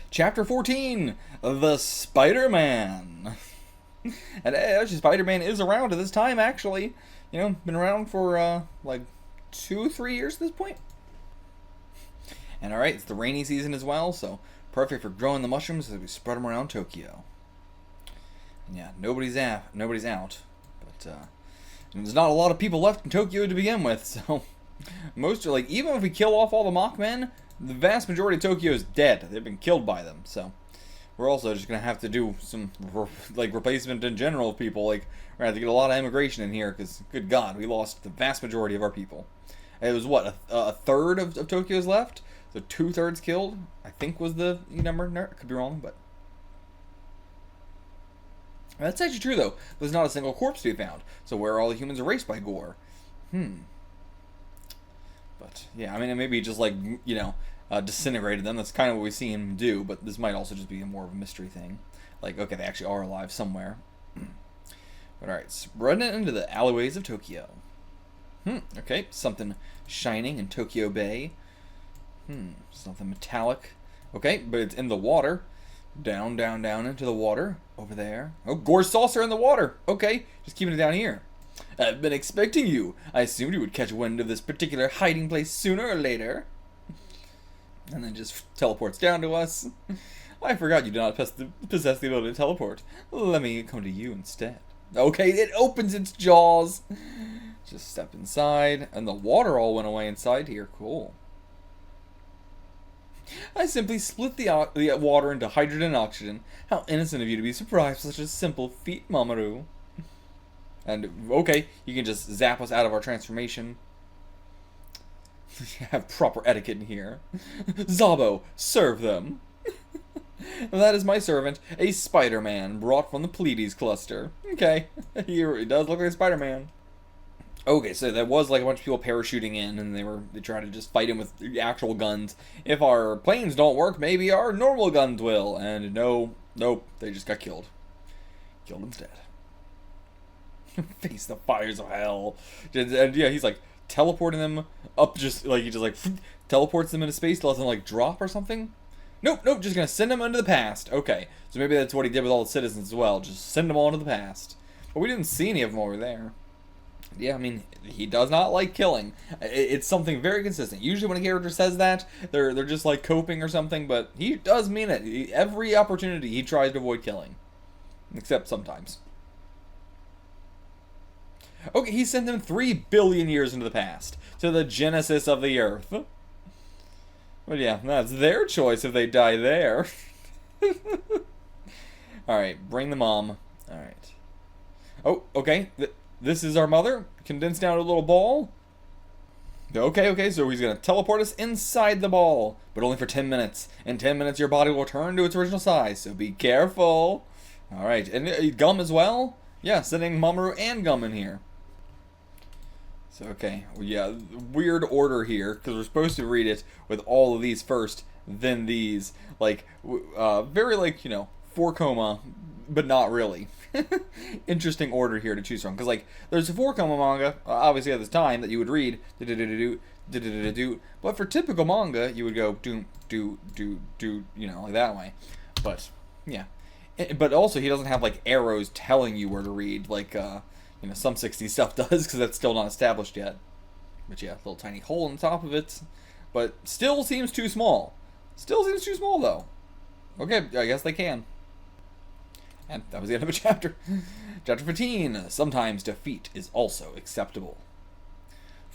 Chapter 14, The Spider-Man. And actually, Spider-Man is around at this time, actually. You know, been around for, like, 2-3 years at this point. And alright, it's the rainy season as well, so perfect for growing the mushrooms as we spread them around Tokyo. And yeah, nobody's out. But, there's not a lot of people left in Tokyo to begin with, so most are like, even if we kill off all the Mockmen, the vast majority of Tokyo is dead. They've been killed by them, so we're also just gonna have to do some like replacement in general of people. Like, we're gonna have to get a lot of immigration in here because, good God, we lost the vast majority of our people. It was what, a third of Tokyo's left, so 2/3 killed. I think was the number. Could be wrong, but. That's actually true, though. There's not a single corpse to be found. So where are all the humans erased by Gore? But, yeah, I mean, maybe just, like, disintegrated them. That's kind of what we see him do, but this might also just be more of a mystery thing. Like, okay, they actually are alive somewhere. But, alright, spreading it into the alleyways of Tokyo. Okay, something shining in Tokyo Bay. Something metallic. Okay, but it's in the water. Down into the water. Over there. Oh, Gore's saucer in the water. Okay, just keeping it down here. I've been expecting you. I assumed you would catch wind of this particular hiding place sooner or later. And then just teleports down to us. I forgot you do not possess the ability to teleport. Let me come to you instead. Okay, it opens its jaws. Just step inside, and the water all went away inside here. Cool. I simply split the water into hydrogen and oxygen. How innocent of you to be surprised with such a simple feat, Mamoru. And, okay, you can just zap us out of our transformation. Have proper etiquette in here. Zabo, serve them. That is my servant, a Spider-Man brought from the Pleiades cluster. Okay, he does look like Spider-Man. Okay, so there was like a bunch of people parachuting in, and they tried to just fight him with actual guns. If our planes don't work, maybe our normal guns will. And nope, they just got killed. Killed instead. Face the fires of hell. And yeah, he's like teleporting them up, just like he just like teleports them into space, lets them like drop or something. Nope, just gonna send them into the past. Okay, so maybe that's what he did with all the citizens as well. Just send them all into the past. But we didn't see any of them over there. Yeah, I mean, he does not like killing. It's something very consistent. Usually when a character says that, they're just like coping or something, but he does mean it. Every opportunity he tries to avoid killing. Except sometimes. Okay, he sent them 3 billion years into the past, to the genesis of the Earth. But yeah, that's their choice if they die there. Alright, bring the mom. Alright. Oh, okay. This is our mother, condensed down to a little ball. Okay, so he's going to teleport us inside the ball, but only for 10 minutes. In 10 minutes, your body will return to its original size, so be careful. Alright, and Gum as well? Yeah, sending Mamoru and Gum in here. So, okay, yeah, weird order here, because we're supposed to read it with all of these first, then these. Like, very, like, you know, 4 coma, but not really. Interesting order here to choose from, because, like, there's a 4 coma manga, obviously at this time, that you would read, but for typical manga, you would go, do, you know, like that way. But, yeah. But also, he doesn't have, like, arrows telling you where to read, like, you know, some 60s stuff does, because that's still not established yet. But yeah, little tiny hole on top of it. But still seems too small. Still seems too small, though. Okay, I guess they can. And that was the end of a chapter. Chapter 15. Sometimes defeat is also acceptable.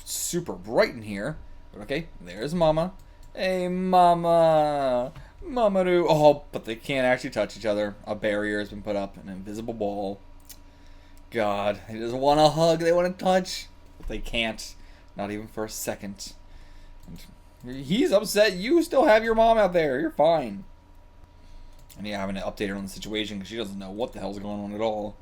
Super bright in here. But okay, there's Mama. Hey, Mama. Mamoru. Oh, but they can't actually touch each other. A barrier has been put up, an invisible ball. God, they just want to hug, they want to touch, but they can't, not even for a second. And he's upset. You still have your mom out there. You're fine. And yeah, having to update her on the situation because she doesn't know what the hell's going on at all.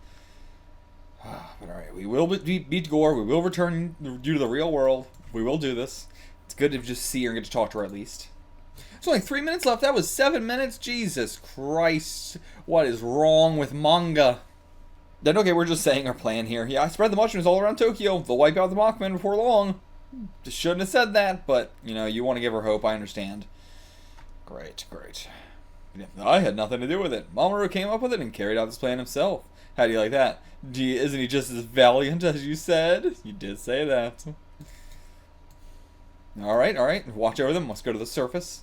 But alright, we will beat Gore. We will return you to the real world. We will do this. It's good to just see her and get to talk to her at least. There's only 3 minutes left. That was 7 minutes. Jesus Christ. What is wrong with manga? Then, okay, we're just saying our plan here. Yeah, I spread the mushrooms all around Tokyo. They'll wipe out the Mockman before long. Just shouldn't have said that, but, you know, you want to give her hope. I understand. Great. Yeah, I had nothing to do with it. Mamoru came up with it and carried out this plan himself. How do you like that? Isn't he just as valiant as you said? You did say that. Alright. Watch over them. Let's go to the surface.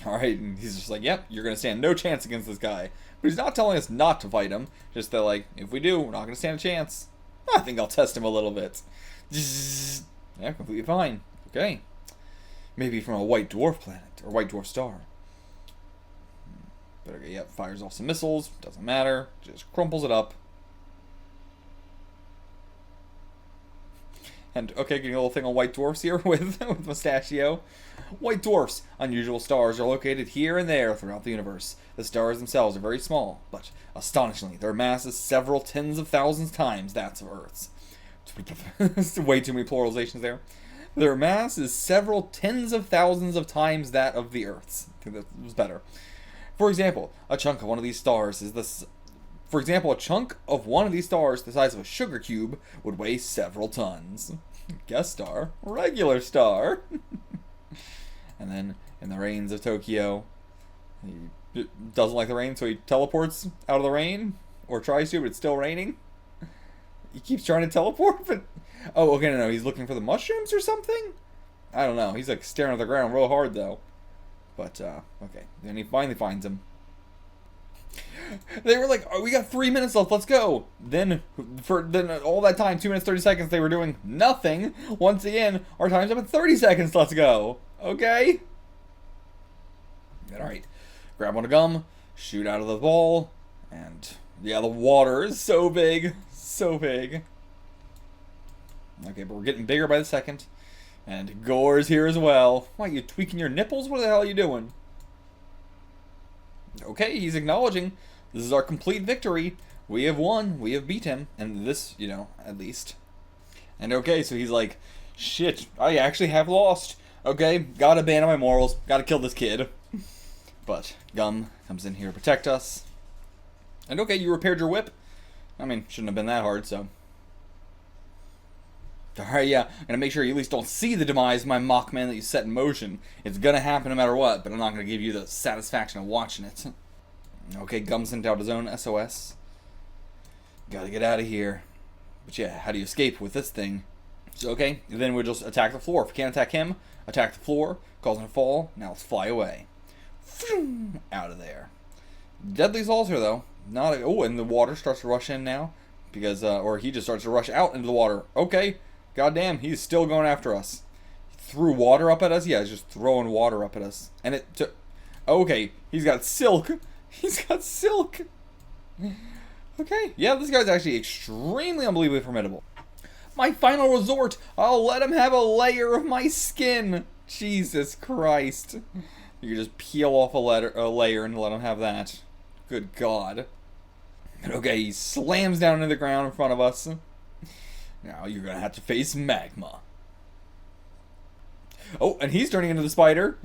Alright, and he's just like, yep, you're going to stand no chance against this guy. But he's not telling us not to fight him. Just that, like, if we do, we're not going to stand a chance. I think I'll test him a little bit. Yeah, completely fine. Okay. Maybe from a white dwarf planet, or white dwarf star. But okay, yep, fires off some missiles. Doesn't matter. Just crumples it up. And, okay, getting a little thing on white dwarfs here with Mustachio. White dwarfs, unusual stars, are located here and there throughout the universe. The stars themselves are very small, but astonishingly, their mass is several tens of thousands times that of Earth's. Way too many pluralizations there. Their mass is several tens of thousands of times that of the Earth's. I think that was better. For example, a chunk of one of these stars the size of a sugar cube would weigh several tons. Guest star, regular star. And then in the rains of Tokyo, he doesn't like the rain, so he teleports out of the rain, or tries to, but it's still raining. He keeps trying to teleport, but oh, okay, no, he's looking for the mushrooms or something. I don't know. He's like staring at the ground real hard though. But okay. Then he finally finds him. They were like, oh, we got 3 minutes left, let's go. Then all that time, 2 minutes 30 seconds, they were doing nothing. Once again, our time's up at 30 seconds, let's go. Okay? Alright. Grab one of gum, shoot out of the ball, and yeah, the water is so big. So big. Okay, but we're getting bigger by the second. And Gore's here as well. Why, you tweaking your nipples? What the hell are you doing? Okay, he's acknowledging this is our complete victory. We have won. We have beat him. And this, you know, at least. And okay, so he's like, shit, I actually have lost. Okay, gotta abandon my morals. Gotta kill this kid. But Gum comes in here to protect us. And okay, you repaired your whip. I mean, shouldn't have been that hard, so. Alright, yeah, I'm gonna make sure you at least don't see the demise of my Mockman that you set in motion. It's gonna happen no matter what, but I'm not gonna give you the satisfaction of watching it. Okay, Gum sent out his own SOS. Gotta get out of here. But yeah, how do you escape with this thing? So okay, then we'll just attack the floor. If we can't attack him, attack the floor, cause him to fall. Now let's fly away. Out of there. Deadly's also though. Oh, and the water starts to rush in now. Because, or he just starts to rush out into the water. Okay. Goddamn, he's still going after us. He threw water up at us? Yeah, he's just throwing water up at us. And it took... Okay, he's got silk. He's got silk. Okay, yeah, this guy's actually extremely unbelievably formidable. My final resort. I'll let him have a layer of my skin. Jesus Christ. You can just peel off a layer and let him have that. Good God. Okay, he slams down into the ground in front of us. Now you're gonna have to face Magma. Oh, and he's turning into the spider.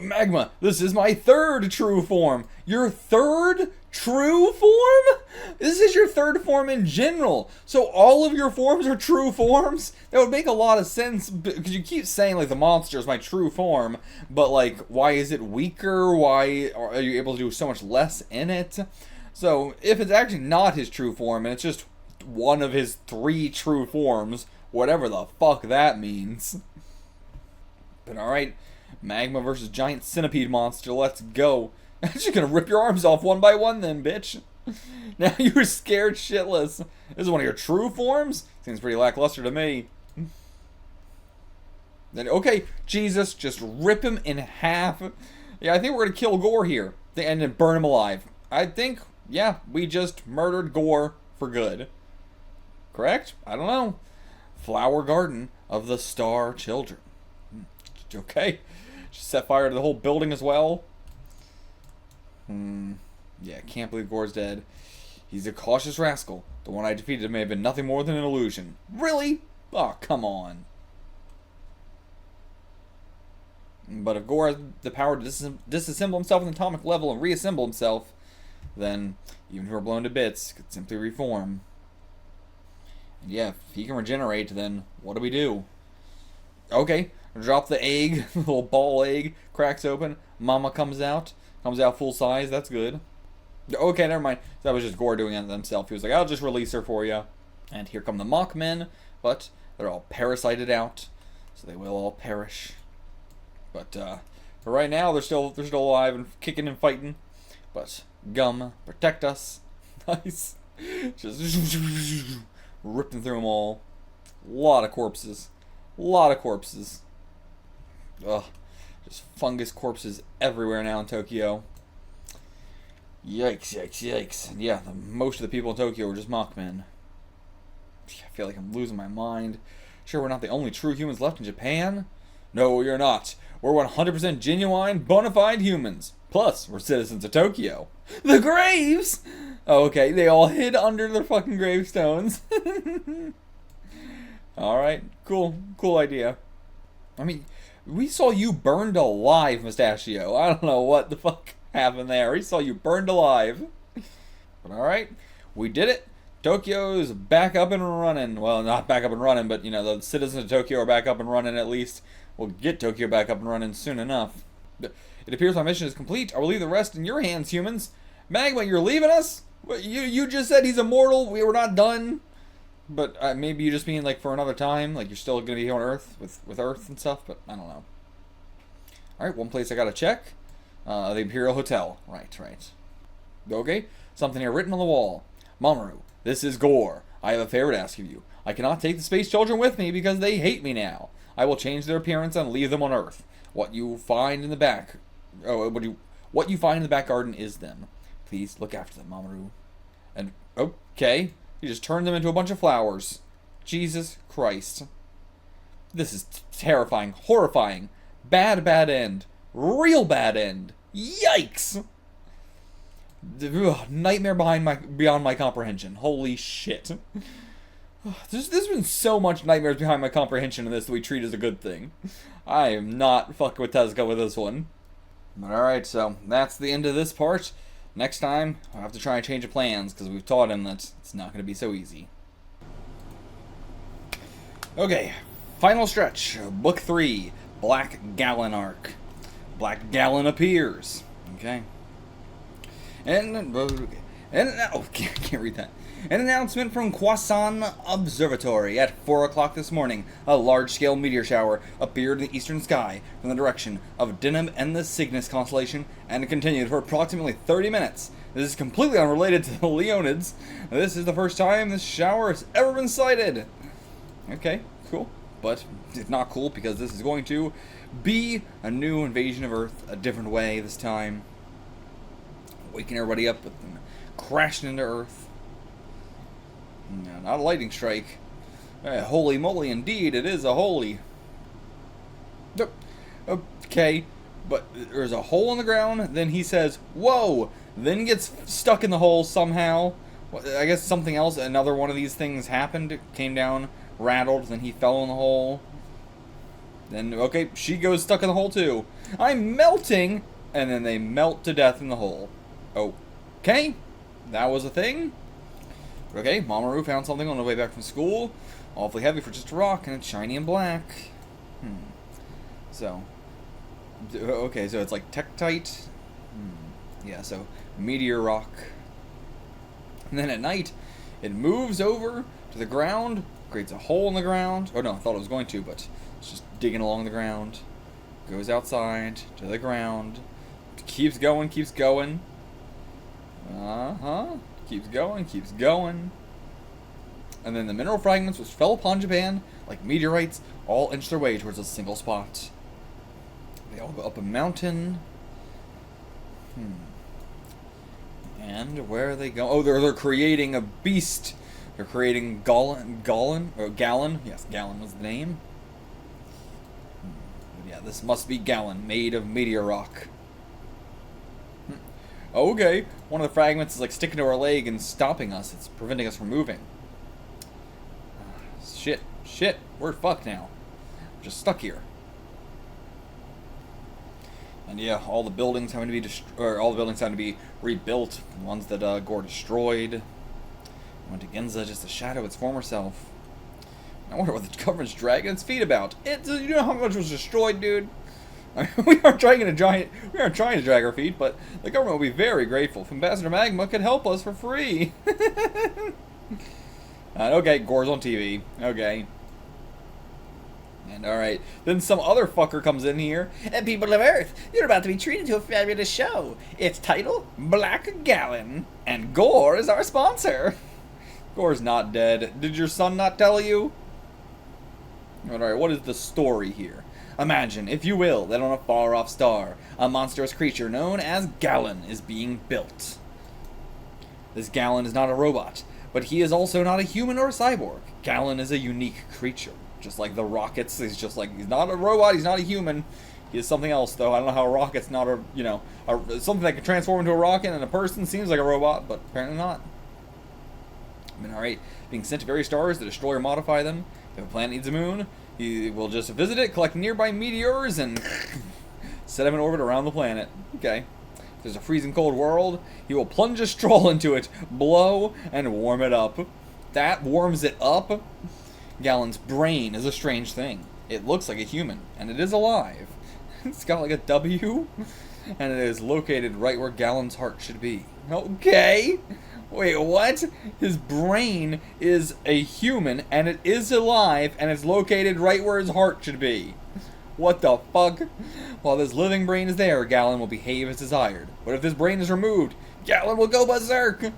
Magma, this is my third true form. Your third true form? This is your third form in general. So all of your forms are true forms? That would make a lot of sense, because you keep saying, like, the monster is my true form, but, like, why is it weaker? Why are you able to do so much less in it? So, if it's actually not his true form, and it's just one of his 3 true forms, whatever the fuck that means. But alright, Magma versus giant centipede monster, let's go. I'm just gonna rip your arms off one by one then, bitch. Now you're scared shitless. This is one of your true forms? Seems pretty lackluster to me. Then, okay, Jesus, just rip him in half. Yeah, I think we're gonna kill Gore here. And then burn him alive. I think, yeah, we just murdered Gore for good. Correct? I don't know. Flower Garden of the Star Children. Okay. Just set fire to the whole building as well. Yeah, can't believe Gore's dead. He's a cautious rascal. The one I defeated may have been nothing more than an illusion. Really? Oh, come on. But if Gore has the power to disassemble himself on the atomic level and reassemble himself, then even if we're blown to bits, could simply reform. And yeah, if he can regenerate, then what do we do? Okay, drop the egg, the little ball egg, cracks open, Mama comes out full size, that's good. Okay, never mind, that was just Gore doing it himself. He was like, I'll just release her for you. And here come the Mockmen, but they're all parasited out, so they will all perish. But for right now, they're still alive and kicking and fighting. But Gum, protect us. Nice. Just ripping through them all. A lot of corpses. Ugh. Just fungus corpses everywhere now in Tokyo. Yikes, yikes, yikes. And yeah, most of the people in Tokyo were just Mockmen. I feel like I'm losing my mind. Sure, we're not the only true humans left in Japan? No, you're not. We're 100% genuine, bona fide humans. Plus, we're citizens of Tokyo. The graves! Oh, okay, they all hid under their fucking gravestones. Alright, cool idea. I mean, we saw you burned alive, Mustachio. I don't know what the fuck happened there. We saw you burned alive. But alright, we did it. Tokyo's back up and running. Well, not back up and running, but, you know, the citizens of Tokyo are back up and running at least. We'll get Tokyo back up and running soon enough. It appears my mission is complete. I will leave the rest in your hands, humans. Magma, you're leaving us? You just said he's immortal. We were not done. But maybe you just mean like for another time, like you're still gonna be here on Earth with Earth and stuff. But I don't know. All right, one place I gotta check, the Imperial Hotel. Right. Okay, something here written on the wall. Mamoru, this is Gore. I have a favor to ask of you. I cannot take the space children with me because they hate me now. I will change their appearance and leave them on Earth. What you find in the back garden is them. Please look after them, Mamoru. And okay, you just turned them into a bunch of flowers. Jesus Christ. This is terrifying, horrifying. Bad end. Real bad end. Yikes. Nightmare beyond my comprehension. Holy shit. There's been so much nightmares behind my comprehension in this that we treat as a good thing. I am not fucking with Tezuka with this one. But alright, so that's the end of this part. Next time, I'll have to try and change the plans, because we've taught him that it's not going to be so easy. Okay, final stretch. Book 3, Black Gallon Arc. Black Gallon appears. Okay. Can't read that. An announcement from Kwasan Observatory at 4 o'clock this morning. A large-scale meteor shower appeared in the eastern sky from the direction of Deneb and the Cygnus constellation, and it continued for approximately 30 minutes. This is completely unrelated to the Leonids. This is the first time this shower has ever been sighted. Okay, cool. But it's not cool because this is going to be a new invasion of Earth, a different way this time. Waking everybody up with them crashing into Earth. No, not a lightning strike. Holy moly, indeed, it is a holy. Okay, but there's a hole in the ground, then he says, whoa, then gets stuck in the hole somehow. I guess something else, another one of these things happened, it came down, rattled, then he fell in the hole. Then, okay, she goes stuck in the hole too. I'm melting, and then they melt to death in the hole. Okay, that was a thing. Okay, Mamoru found something on the way back from school. Awfully heavy for just a rock, and it's shiny and black. So, okay, so it's like Tektite. Yeah, so meteor rock. And then at night, it moves over to the ground, creates a hole in the ground. Oh no, I thought it was going to, but it's just digging along the ground. Goes outside to the ground. Keeps going, keeps going. Keeps going. And then the mineral fragments which fell upon Japan, like meteorites, all inch their way towards a single spot. They all go up a mountain. And where are they going? Oh, they're creating a beast. They're creating Gallon. Yes, Gallon was the name. But yeah, this must be Gallon, made of meteor rock. Okay, one of the fragments is like sticking to our leg and stopping us. It's preventing us from moving. Shit, we're fucked now. We're just stuck here. And yeah, all the buildings having to be rebuilt. The ones that Gore destroyed. Went to Ginza just to shadow its former self. I wonder what the government's dragging its feet about. You know how much was destroyed, dude? I mean, we aren't trying to drag our feet, but the government will be very grateful if Ambassador Magma could help us for free. Okay, Gore's on TV. Okay. And alright, then some other fucker comes in here. And people of Earth, you're about to be treated to a fabulous show. Its title, Black Gallon. And Gore is our sponsor. Gore's not dead. Did your son not tell you? Alright, what is the story here? Imagine, if you will, that on a far-off star, a monstrous creature known as Gallon is being built. This Gallon is not a robot, but he is also not a human or a cyborg. Gallon is a unique creature. Just like the rockets, he's not a robot, he's not a human. He is something else, though. I don't know how a rocket's not something that can transform into a rocket, and a person seems like a robot, but apparently not. I mean, alright, being sent to various stars to destroy or modify them. If a planet needs a moon, he will just visit it, collect nearby meteors, and set him in orbit around the planet. Okay. If there's a freezing cold world, he will plunge a straw into it, blow, and warm it up. That warms it up. Gallon's brain is a strange thing. It looks like a human, and it is alive. It's got like a W. And it is located right where Gallon's heart should be. Okay. Wait, what? His brain is a human, and it is alive, and it's located right where his heart should be. What the fuck? While this living brain is there, Gallon will behave as desired. But if this brain is removed, Gallon will go berserk.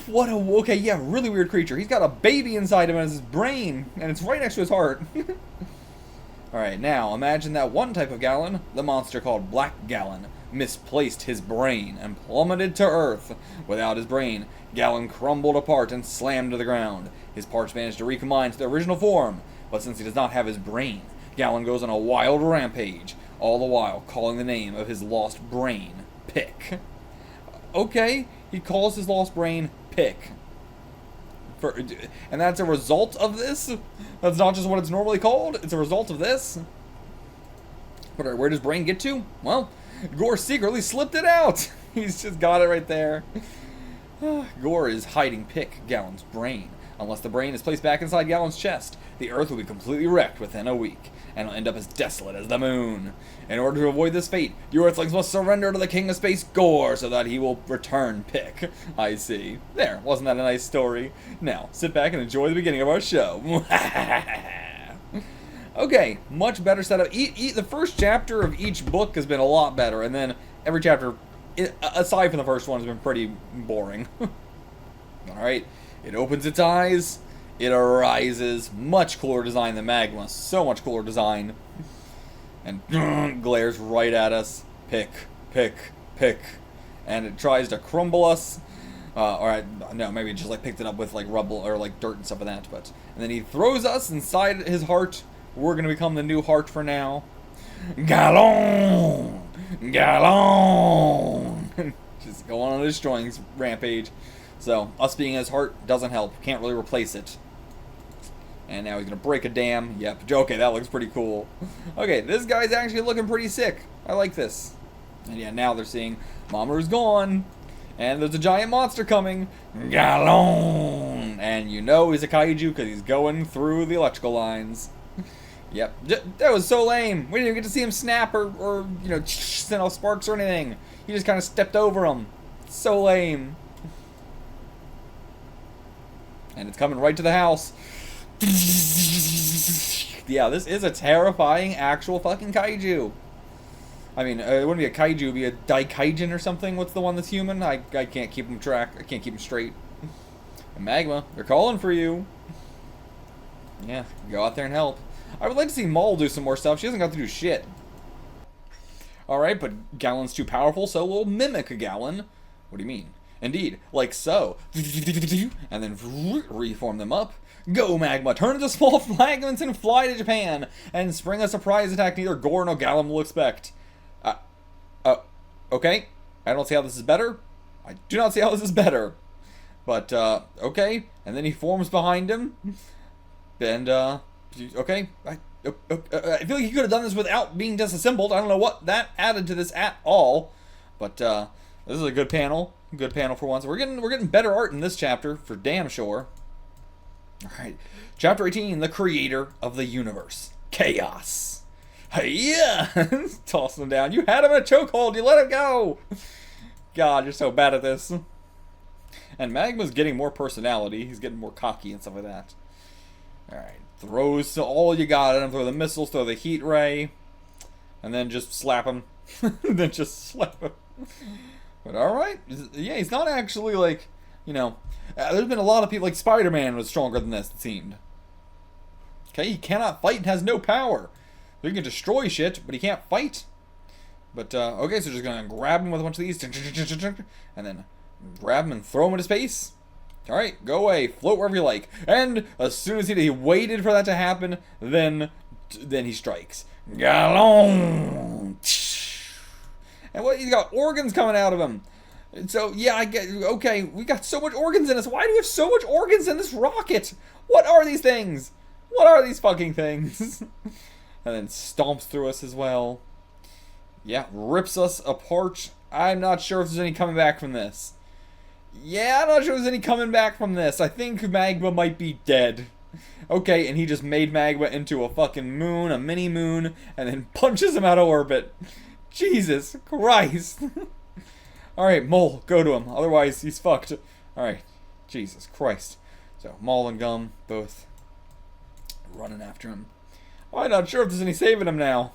What a... Okay, yeah, really weird creature. He's got a baby inside him as his brain, and it's right next to his heart. Alright, now, imagine that one type of Gallon, the monster called Black Gallon, misplaced his brain and plummeted to Earth. Without his brain, Gallon crumbled apart and slammed to the ground. His parts managed to recombine to their original form, but since he does not have his brain, Gallon goes on a wild rampage, all the while calling the name of his lost brain, Pick. Okay, he calls his lost brain Pick. And that's a result of this? That's not just what it's normally called, it's a result of this? But where does brain get to? Well, Gore secretly slipped it out! He's just got it right there. Gore is hiding Pick, Gallon's brain. Unless the brain is placed back inside Gallon's chest, the Earth will be completely wrecked within a week, and will end up as desolate as the moon. In order to avoid this fate, you Earthlings must surrender to the King of Space, Gore, so that he will return Pick. I see. There, wasn't that a nice story? Now, sit back and enjoy the beginning of our show. Okay, much better setup. The first chapter of each book has been a lot better, and then every chapter, aside from the first one, has been pretty boring. Alright, it opens its eyes, it arises, much cooler design than Magma, so much cooler design, and glares right at us, Pick, Pick, Pick, and it tries to crumble us. Alright, no, maybe it just like picked it up with like rubble or like dirt and stuff like that, but, and then he throws us inside his heart. We're gonna become the new heart for now. Gallon! Gallon! Just going on a destroying rampage. So, us being his heart doesn't help. Can't really replace it. And now he's gonna break a dam. Yep. Okay, that looks pretty cool. Okay, this guy's actually looking pretty sick. I like this. And yeah, now they're seeing Mamoru's gone. And there's a giant monster coming. Gallon! And you know he's a kaiju because he's going through the electrical lines. Yep. That was so lame. We didn't even get to see him snap or you know, send off sparks or anything. He just kind of stepped over him. So lame. And it's coming right to the house. Yeah, this is a terrifying actual fucking kaiju. I mean, it wouldn't be a kaiju, it'd be a daikaijin or something. What's the one that's human? I can't keep them track. I can't keep them straight. And Magma, they're calling for you. Yeah, go out there and help. I would like to see Maul do some more stuff. She hasn't got to do shit. Alright, but Gallon's too powerful, so we'll mimic a Gallon. What do you mean? Indeed, like so. And then reform them up. Go, Magma! Turn into small fragments and fly to Japan! And spring a surprise attack neither Gore nor Gallon will expect. Okay. I don't see how this is better. I do not see how this is better. But, okay. And then he forms behind him. And, okay. I feel like he could have done this without being disassembled. I don't know what that added to this at all. But, this is a good panel. Good panel for once. We're getting better art in this chapter, for damn sure. Alright. Chapter 18, The Creator of the Universe. Chaos. Hey-yeah! Tossing him down. You had him in a chokehold. You let him go. God, you're so bad at this. And Magma's getting more personality. He's getting more cocky and stuff like that. Alright. Throws to all you got at him. Throw the missiles, throw the heat ray. And then just slap him. Then just slap him. But alright. Yeah, he's not actually like, you know... there's been a lot of people, like Spider-Man was stronger than this, it seemed. Okay, he cannot fight and has no power. So he can destroy shit, but he can't fight. But, okay, so just gonna grab him with a bunch of these. And then grab him and throw him into space. Alright, go away. Float wherever you like. And as soon as he waited for that to happen, then he strikes. Gallon! And what, he's got organs coming out of him. So, yeah, I get, okay, we got so much organs in us. Why do we have so much organs in this rocket? What are these things? What are these fucking things? And then stomps through us as well. Yeah, rips us apart. I'm not sure if there's any coming back from this. Yeah, I'm not sure if there's any coming back from this. I think Magma might be dead. Okay, and he just made Magma into a fucking moon, a mini moon, and then punches him out of orbit. Jesus Christ. Alright, Mole, go to him. Otherwise, he's fucked. Alright, Jesus Christ. So, Mole and Gum both running after him. Oh, I'm not sure if there's any saving him now.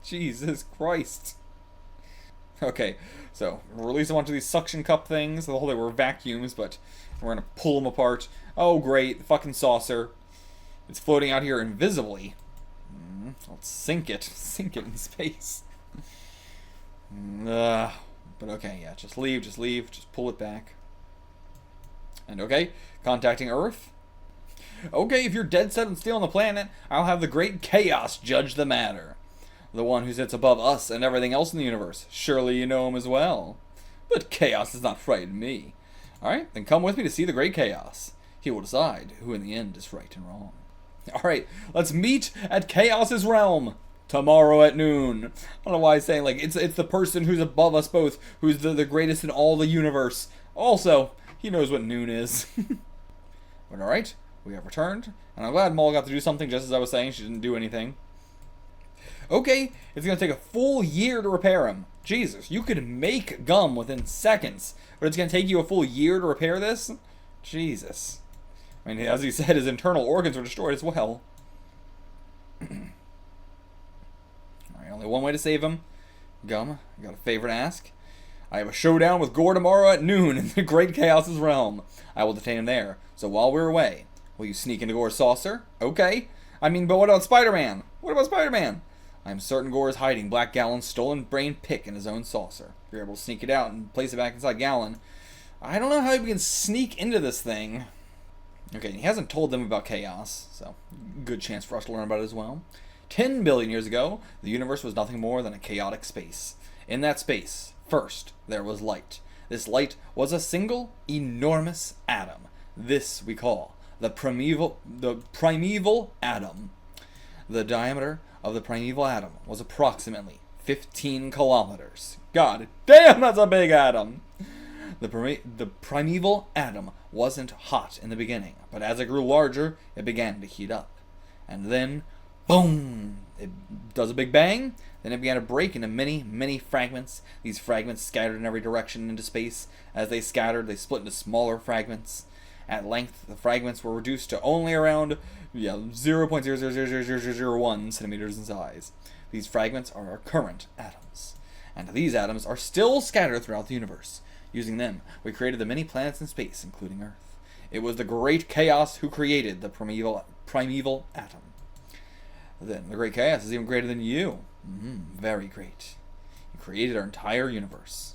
Jesus Christ. Okay, so release a bunch of these suction cup things. The whole they were vacuums, but we're gonna pull them apart. Oh, great, the fucking saucer. It's floating out here invisibly. Let's sink it. Sink it in space. But okay, yeah, just leave, just pull it back. And okay, contacting Earth. Okay, if you're dead set on stealing the planet, I'll have the Great Chaos judge the matter. The one who sits above us and everything else in the universe. Surely you know him as well. But Chaos does not frighten me. Alright, then come with me to see the Great Chaos. He will decide who in the end is right and wrong. Alright, let's meet at Chaos's realm. Tomorrow at noon. I don't know why I'm saying, like, it's the person who's above us both, who's the greatest in all the universe. Also, he knows what noon is. But alright, we have returned, and I'm glad Maul got to do something just as I was saying. She didn't do anything. Okay, it's going to take a full year to repair him. Jesus, you could make gum within seconds, but it's going to take you a full year to repair this? Jesus. I mean, as he said, his internal organs were destroyed as well. Alright, only one way to save him. Gum, I got a favor to ask. I have a showdown with Gore tomorrow at noon in the Great Chaos's realm. I will detain him there, so while we're away, will you sneak into Gore's saucer? Okay. I mean, but what about Spider-Man? What about Spider-Man? I am certain Gore is hiding Black Gallon's stolen brain pick in his own saucer. If you're able to sneak it out and place it back inside Gallon, I don't know how we can sneak into this thing. Okay, he hasn't told them about Chaos, so good chance for us to learn about it as well. 10 billion years ago, the universe was nothing more than a chaotic space. In that space, first, there was light. This light was a single, enormous atom. This we call the primeval atom. The diameter of the primeval atom was approximately 15 kilometers. God damn, that's a big atom! The primeval atom wasn't hot in the beginning, but as it grew larger, it began to heat up. And then, boom! It does a big bang, then it began to break into many, many fragments. These fragments scattered in every direction into space. As they scattered, they split into smaller fragments. At length, the fragments were reduced to only around 0.0000001 centimeters in size. These fragments are our current atoms. And these atoms are still scattered throughout the universe. Using them, we created the many planets in space, including Earth. It was the Great Chaos who created the primeval atom. Then, the Great Chaos is even greater than you. Very great. He created our entire universe.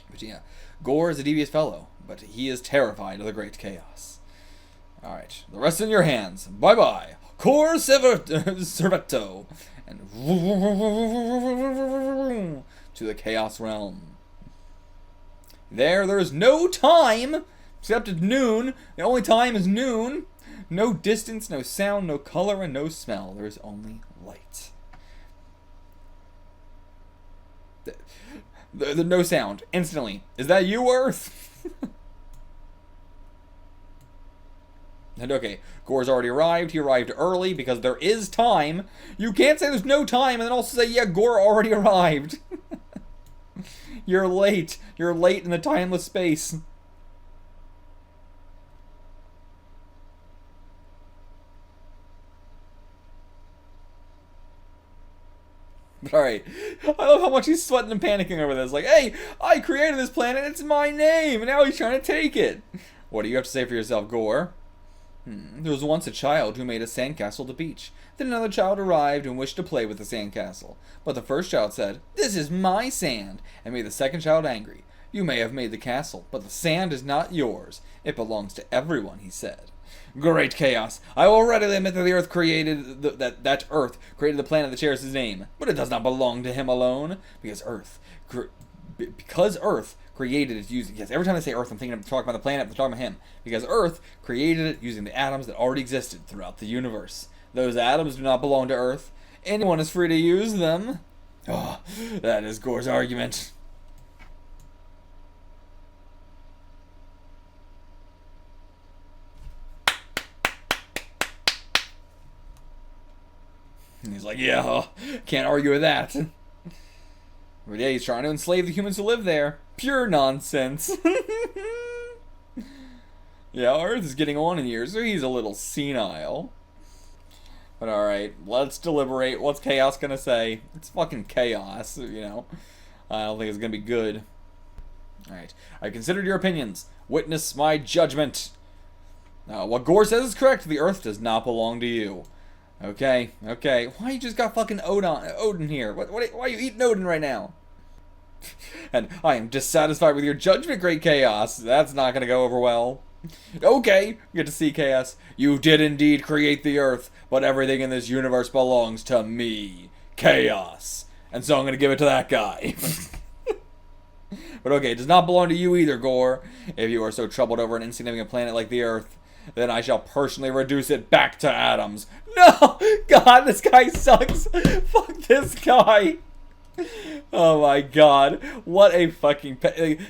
But yeah, Gore is a devious fellow, but he is terrified of the Great Chaos. Alright, the rest in your hands. Bye-bye. Core Servetto. And to the Chaos Realm. There's no time, except at noon. The only time is noon. No distance, no sound, no color, and no smell. There's only light. The no sound. Instantly. Is that you, Earth? And okay, Gore's already arrived. He arrived early because there is time. You can't say there's no time and then also say, yeah, Gore already arrived. You're late. You're late in the timeless space. Alright. I love how much he's sweating and panicking over this. Like, hey, I created this planet. It's my name. And now he's trying to take it. What do you have to say for yourself, Gore? There was once a child who made a sandcastle at the beach. Then another child arrived and wished to play with the sandcastle. But the first child said, "This is my sand," and made the second child angry. "You may have made the castle, but the sand is not yours. It belongs to everyone," he said. Great Chaos! I will readily admit that the Earth created that Earth created the planet that shares his name, but it does not belong to him alone, because Earth created it using... Yes, every time I say Earth, I'm talking about the planet, I'm talking about him. Because Earth created it using the atoms that already existed throughout the universe. Those atoms do not belong to Earth. Anyone is free to use them. Oh, that is Gore's argument. And he's like, yeah, can't argue with that. But yeah, he's trying to enslave the humans who live there. Pure nonsense. Yeah, Earth is getting on in years, so he's a little senile. But alright, let's deliberate. What's Chaos gonna say? It's fucking chaos, you know. I don't think it's gonna be good. Alright, I considered your opinions. Witness my judgment. What Gore says is correct. The Earth does not belong to you. Okay, okay. Why you just got fucking Odin here? Why are you eating Odin right now? And I am dissatisfied with your judgment, Great Chaos. That's not gonna go over well. Okay, you get to see Chaos. You did indeed create the Earth, but everything in this universe belongs to me, Chaos. And so I'm gonna give it to that guy. But okay, it does not belong to you either, Gore. If you are so troubled over an insignificant planet like the Earth, then I shall personally reduce it back to atoms. No! God, this guy sucks. Fuck this guy. Oh my god. What a fucking...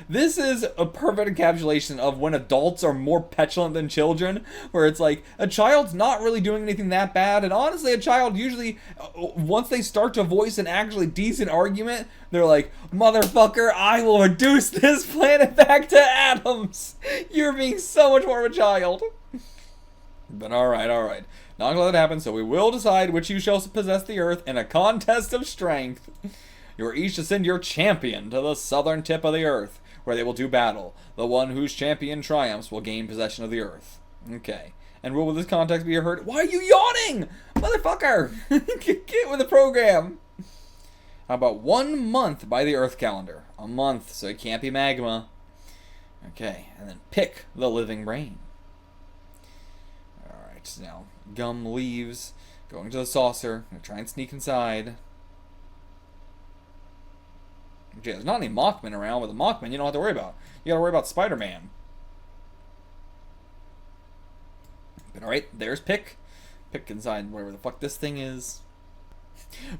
This is a perfect encapsulation of when adults are more petulant than children. Where it's like, a child's not really doing anything that bad. And honestly, a child usually, once they start to voice an actually decent argument, they're like, motherfucker, I will reduce this planet back to atoms. You're being so much more of a child. But alright, alright. Not gonna let that happen, so we will decide which you shall possess the Earth in a contest of strength. You are each to send your champion to the southern tip of the Earth, where they will do battle. The one whose champion triumphs will gain possession of the Earth. Okay. And will this contest be heard? Why are you yawning? Motherfucker! Get with the program! How about 1 month by the Earth calendar? A month, so it can't be Magma. Okay, and then pick the living brain. Alright, now Gum leaves, going to the saucer. Gonna try and sneak inside. Okay, there's not any Mockmen around, but the Mockmen you don't have to worry about. You gotta worry about Spider-Man. But alright, there's Pick. Pick inside whatever the fuck this thing is.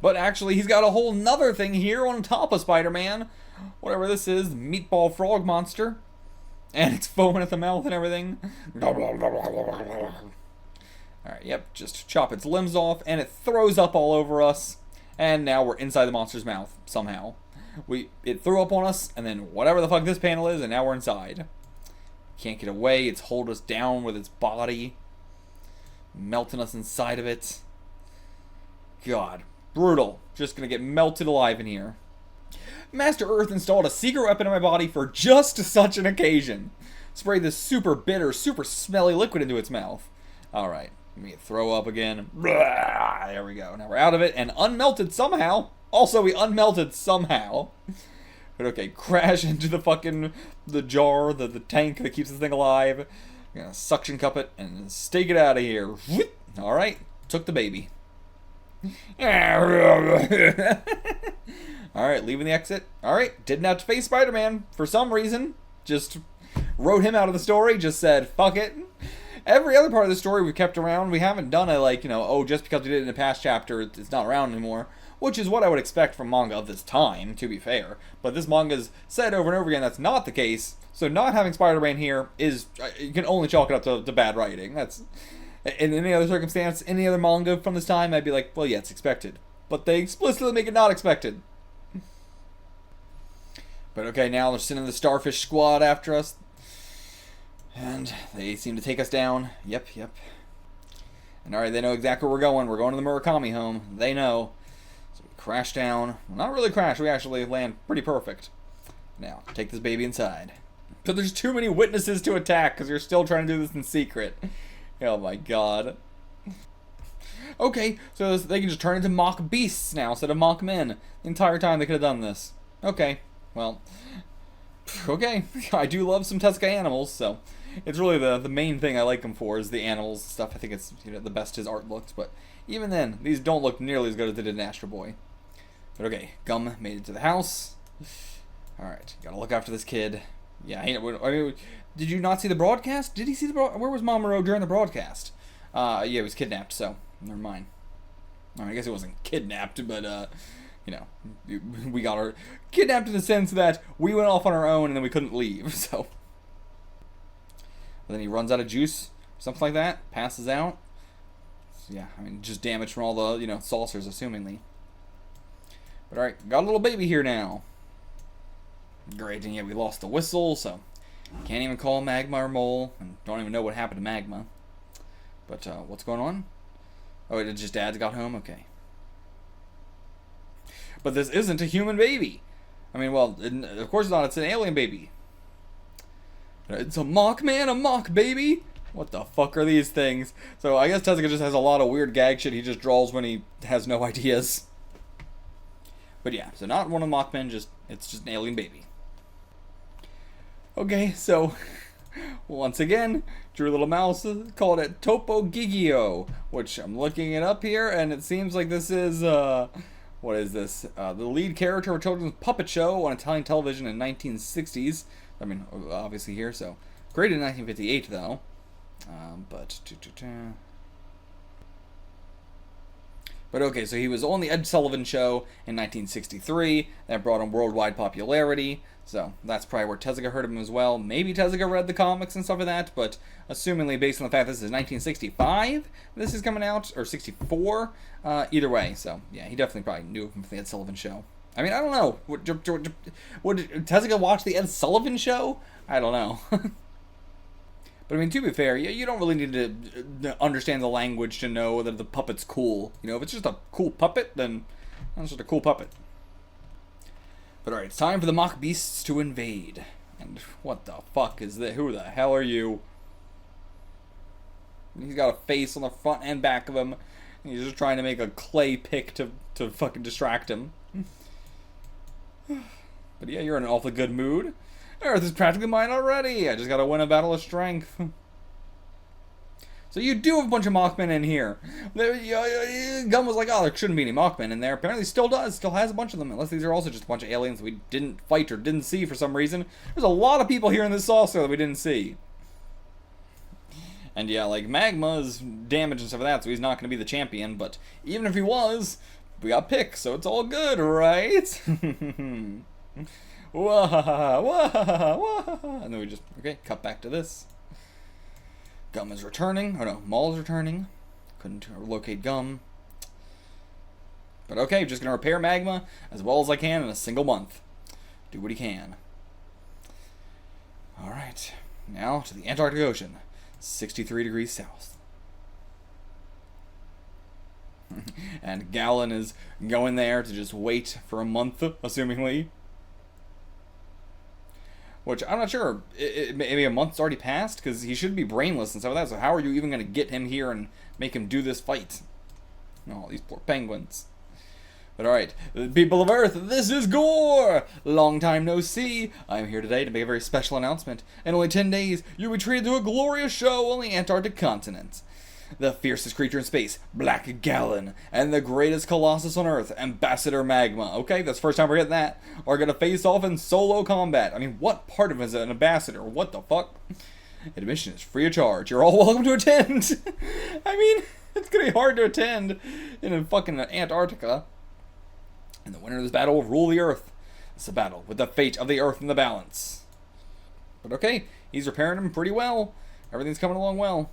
But actually, he's got a whole nother thing here on top of Spider-Man. Whatever this is, the meatball frog monster. And it's foaming at the mouth and everything. Alright, yep, just chop its limbs off, and it throws up all over us. And now we're inside the monster's mouth, somehow. It threw up on us, and then whatever the fuck this panel is, and now we're inside. Can't get away, it's holding us down with its body. Melting us inside of it. God, brutal. Just gonna get melted alive in here. Master Earth installed a secret weapon in my body for just such an occasion. Spray this super bitter, super smelly liquid into its mouth. Alright, let me throw up again. There we go. Now we're out of it, and unmelted somehow. Also, we unmelted somehow. But okay, crash into the jar, the tank that keeps this thing alive. I'm gonna suction cup it and stake it out of here. Alright, took the baby. Alright, leaving the exit. Alright, didn't have to face Spider-Man for some reason. Just wrote him out of the story, just said, fuck it. Every other part of the story we've kept around. We haven't done a, like, you know, oh, just because we did it in a past chapter, it's not around anymore. Which is what I would expect from manga of this time, to be fair. But this manga's said over and over again that's not the case. So not having Spider-Man here is, you can only chalk it up to bad writing. That's, in any other circumstance, any other manga from this time, I'd be like, well, yeah, it's expected. But they explicitly make it not expected. But okay, now they're sending the Starfish Squad after us. And they seem to take us down. Yep. And alright, they know exactly where we're going. We're going to the Murakami home. They know. So we crash down. Well, not really crash. We actually land pretty perfect. Now, take this baby inside. But there's too many witnesses to attack because you're still trying to do this in secret. Oh my god. Okay, so they can just turn into mock beasts now instead of mock men. The entire time they could have done this. Okay, well. Okay, I do love some Tezuka animals, so it's really the main thing I like them for is the animals and stuff. I think it's, you know, the best his art looks, but even then, these don't look nearly as good as they did in Astro Boy. But okay, Gum made it to the house. Alright, gotta look after this kid. Yeah, I mean, did you not see the broadcast? Did he see the broadcast? Where was Mamoru during the broadcast? Yeah, he was kidnapped, so never mind. I guess he wasn't kidnapped, but, you know, we got her kidnapped in the sense that we went off on our own and then we couldn't leave, so. But then he runs out of juice, something like that, passes out. yeah, I mean, just damage from all the, you know, saucers, assumingly. But alright, got a little baby here now. Great, and yeah, we lost the whistle, so can't even call Magma or Mole, and don't even know what happened to Magma. But, what's going on? Oh, it just Dad's got home? Okay. But this isn't a human baby. I mean, well, of course not, it's an alien baby. It's a mock man, a mock baby? What the fuck are these things? So I guess Tezuka just has a lot of weird gag shit he just draws when he has no ideas. But yeah, so not one of the mock men, it's just an alien baby. Okay, so once again, drew a little mouse, called it Topo Gigio, which I'm looking it up here, and it seems like this is, what is this? The lead character of a children's puppet show on Italian television in 1960s. I mean, obviously here, so. Created in 1958, though. But okay, so he was on the Ed Sullivan Show in 1963. That brought him worldwide popularity. So that's probably where Tezuka heard of him as well. Maybe Tezuka read the comics and stuff like that, but assumingly based on the fact this is 1965, this is coming out, or 64, either way. So yeah, he definitely probably knew him from the Ed Sullivan Show. I mean, I don't know. Would Tezuka watch the Ed Sullivan Show? I don't know. But I mean, to be fair, you don't really need to understand the language to know that the puppet's cool. You know, if it's just a cool puppet, then it's just a cool puppet. But alright, it's time for the mock beasts to invade. And what the fuck is this? Who the hell are you? He's got a face on the front and back of him. And he's just trying to make a clay pick to fucking distract him. But yeah, you're in an awfully good mood. Earth is practically mine already. I just gotta win a battle of strength. So you do have a bunch of Mockmen in here. Gun was like, oh, there shouldn't be any Mockmen in there. Apparently still does. Still has a bunch of them. Unless these are also just a bunch of aliens we didn't fight or didn't see for some reason. There's a lot of people here in this saucer that we didn't see. And yeah, like, Magma's damage and stuff like that, so he's not going to be the champion. But even if he was, we got Pick, so it's all good, right? Wah, wah, wah. And then we just, okay, cut back to this. Gum is returning. Oh no, Maul's returning. Couldn't locate Gum. But okay, just gonna repair Magma as well as I can in a single month. Do what he can. Alright, now to the Antarctic Ocean. 63 degrees south. And Gallon is going there to just wait for a month, assumingly. Which, I'm not sure, maybe a month's already passed, because he should be brainless and stuff like that, so how are you even going to get him here and make him do this fight? Oh, these poor penguins. But alright, people of Earth, this is Gore! Long time no see. I am here today to make a very special announcement. In only 10 days, you'll be treated to a glorious show on the Antarctic continent. The fiercest creature in space, Black Gallon, and the greatest colossus on Earth, Ambassador Magma, okay, that's the first time we're getting that, are gonna face off in solo combat. I mean, what part of him is an ambassador? What the fuck? Admission is free of charge. You're all welcome to attend. I mean, it's gonna be hard to attend in fucking Antarctica. And the winner of this battle will rule the Earth. It's a battle with the fate of the Earth in the balance. But okay, he's repairing him pretty well. Everything's coming along well.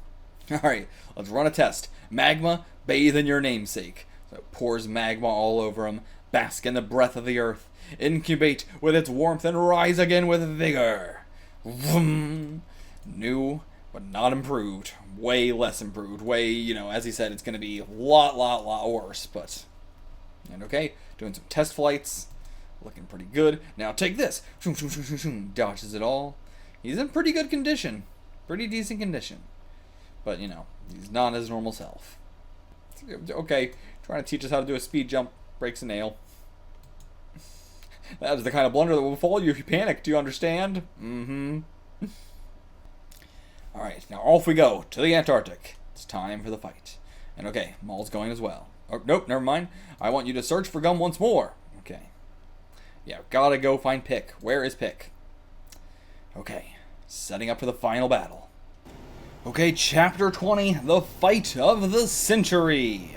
Alright, let's run a test. Magma, bathe in your namesake. So it pours magma all over him. Bask in the breath of the earth. Incubate with its warmth and rise again with vigor. Vroom. New, but not improved. Way less improved. Way, you know, as he said, it's going to be a lot worse. But, and okay, doing some test flights. Looking pretty good. Now take this. Dodges it all. He's in pretty good condition. Pretty decent condition. But, you know, he's not his normal self. Okay, trying to teach us how to do a speed jump. Breaks a nail. That is the kind of blunder that will follow you if you panic. Do you understand? Mm-hmm. Alright, now off we go to the Antarctic. It's time for the fight. And okay, Maul's going as well. Oh, nope, never mind. I want you to search for Gum once more. Okay. Yeah, gotta go find Pick. Where is Pick? Okay, setting up for the final battle. Okay, Chapter 20, the fight of the century.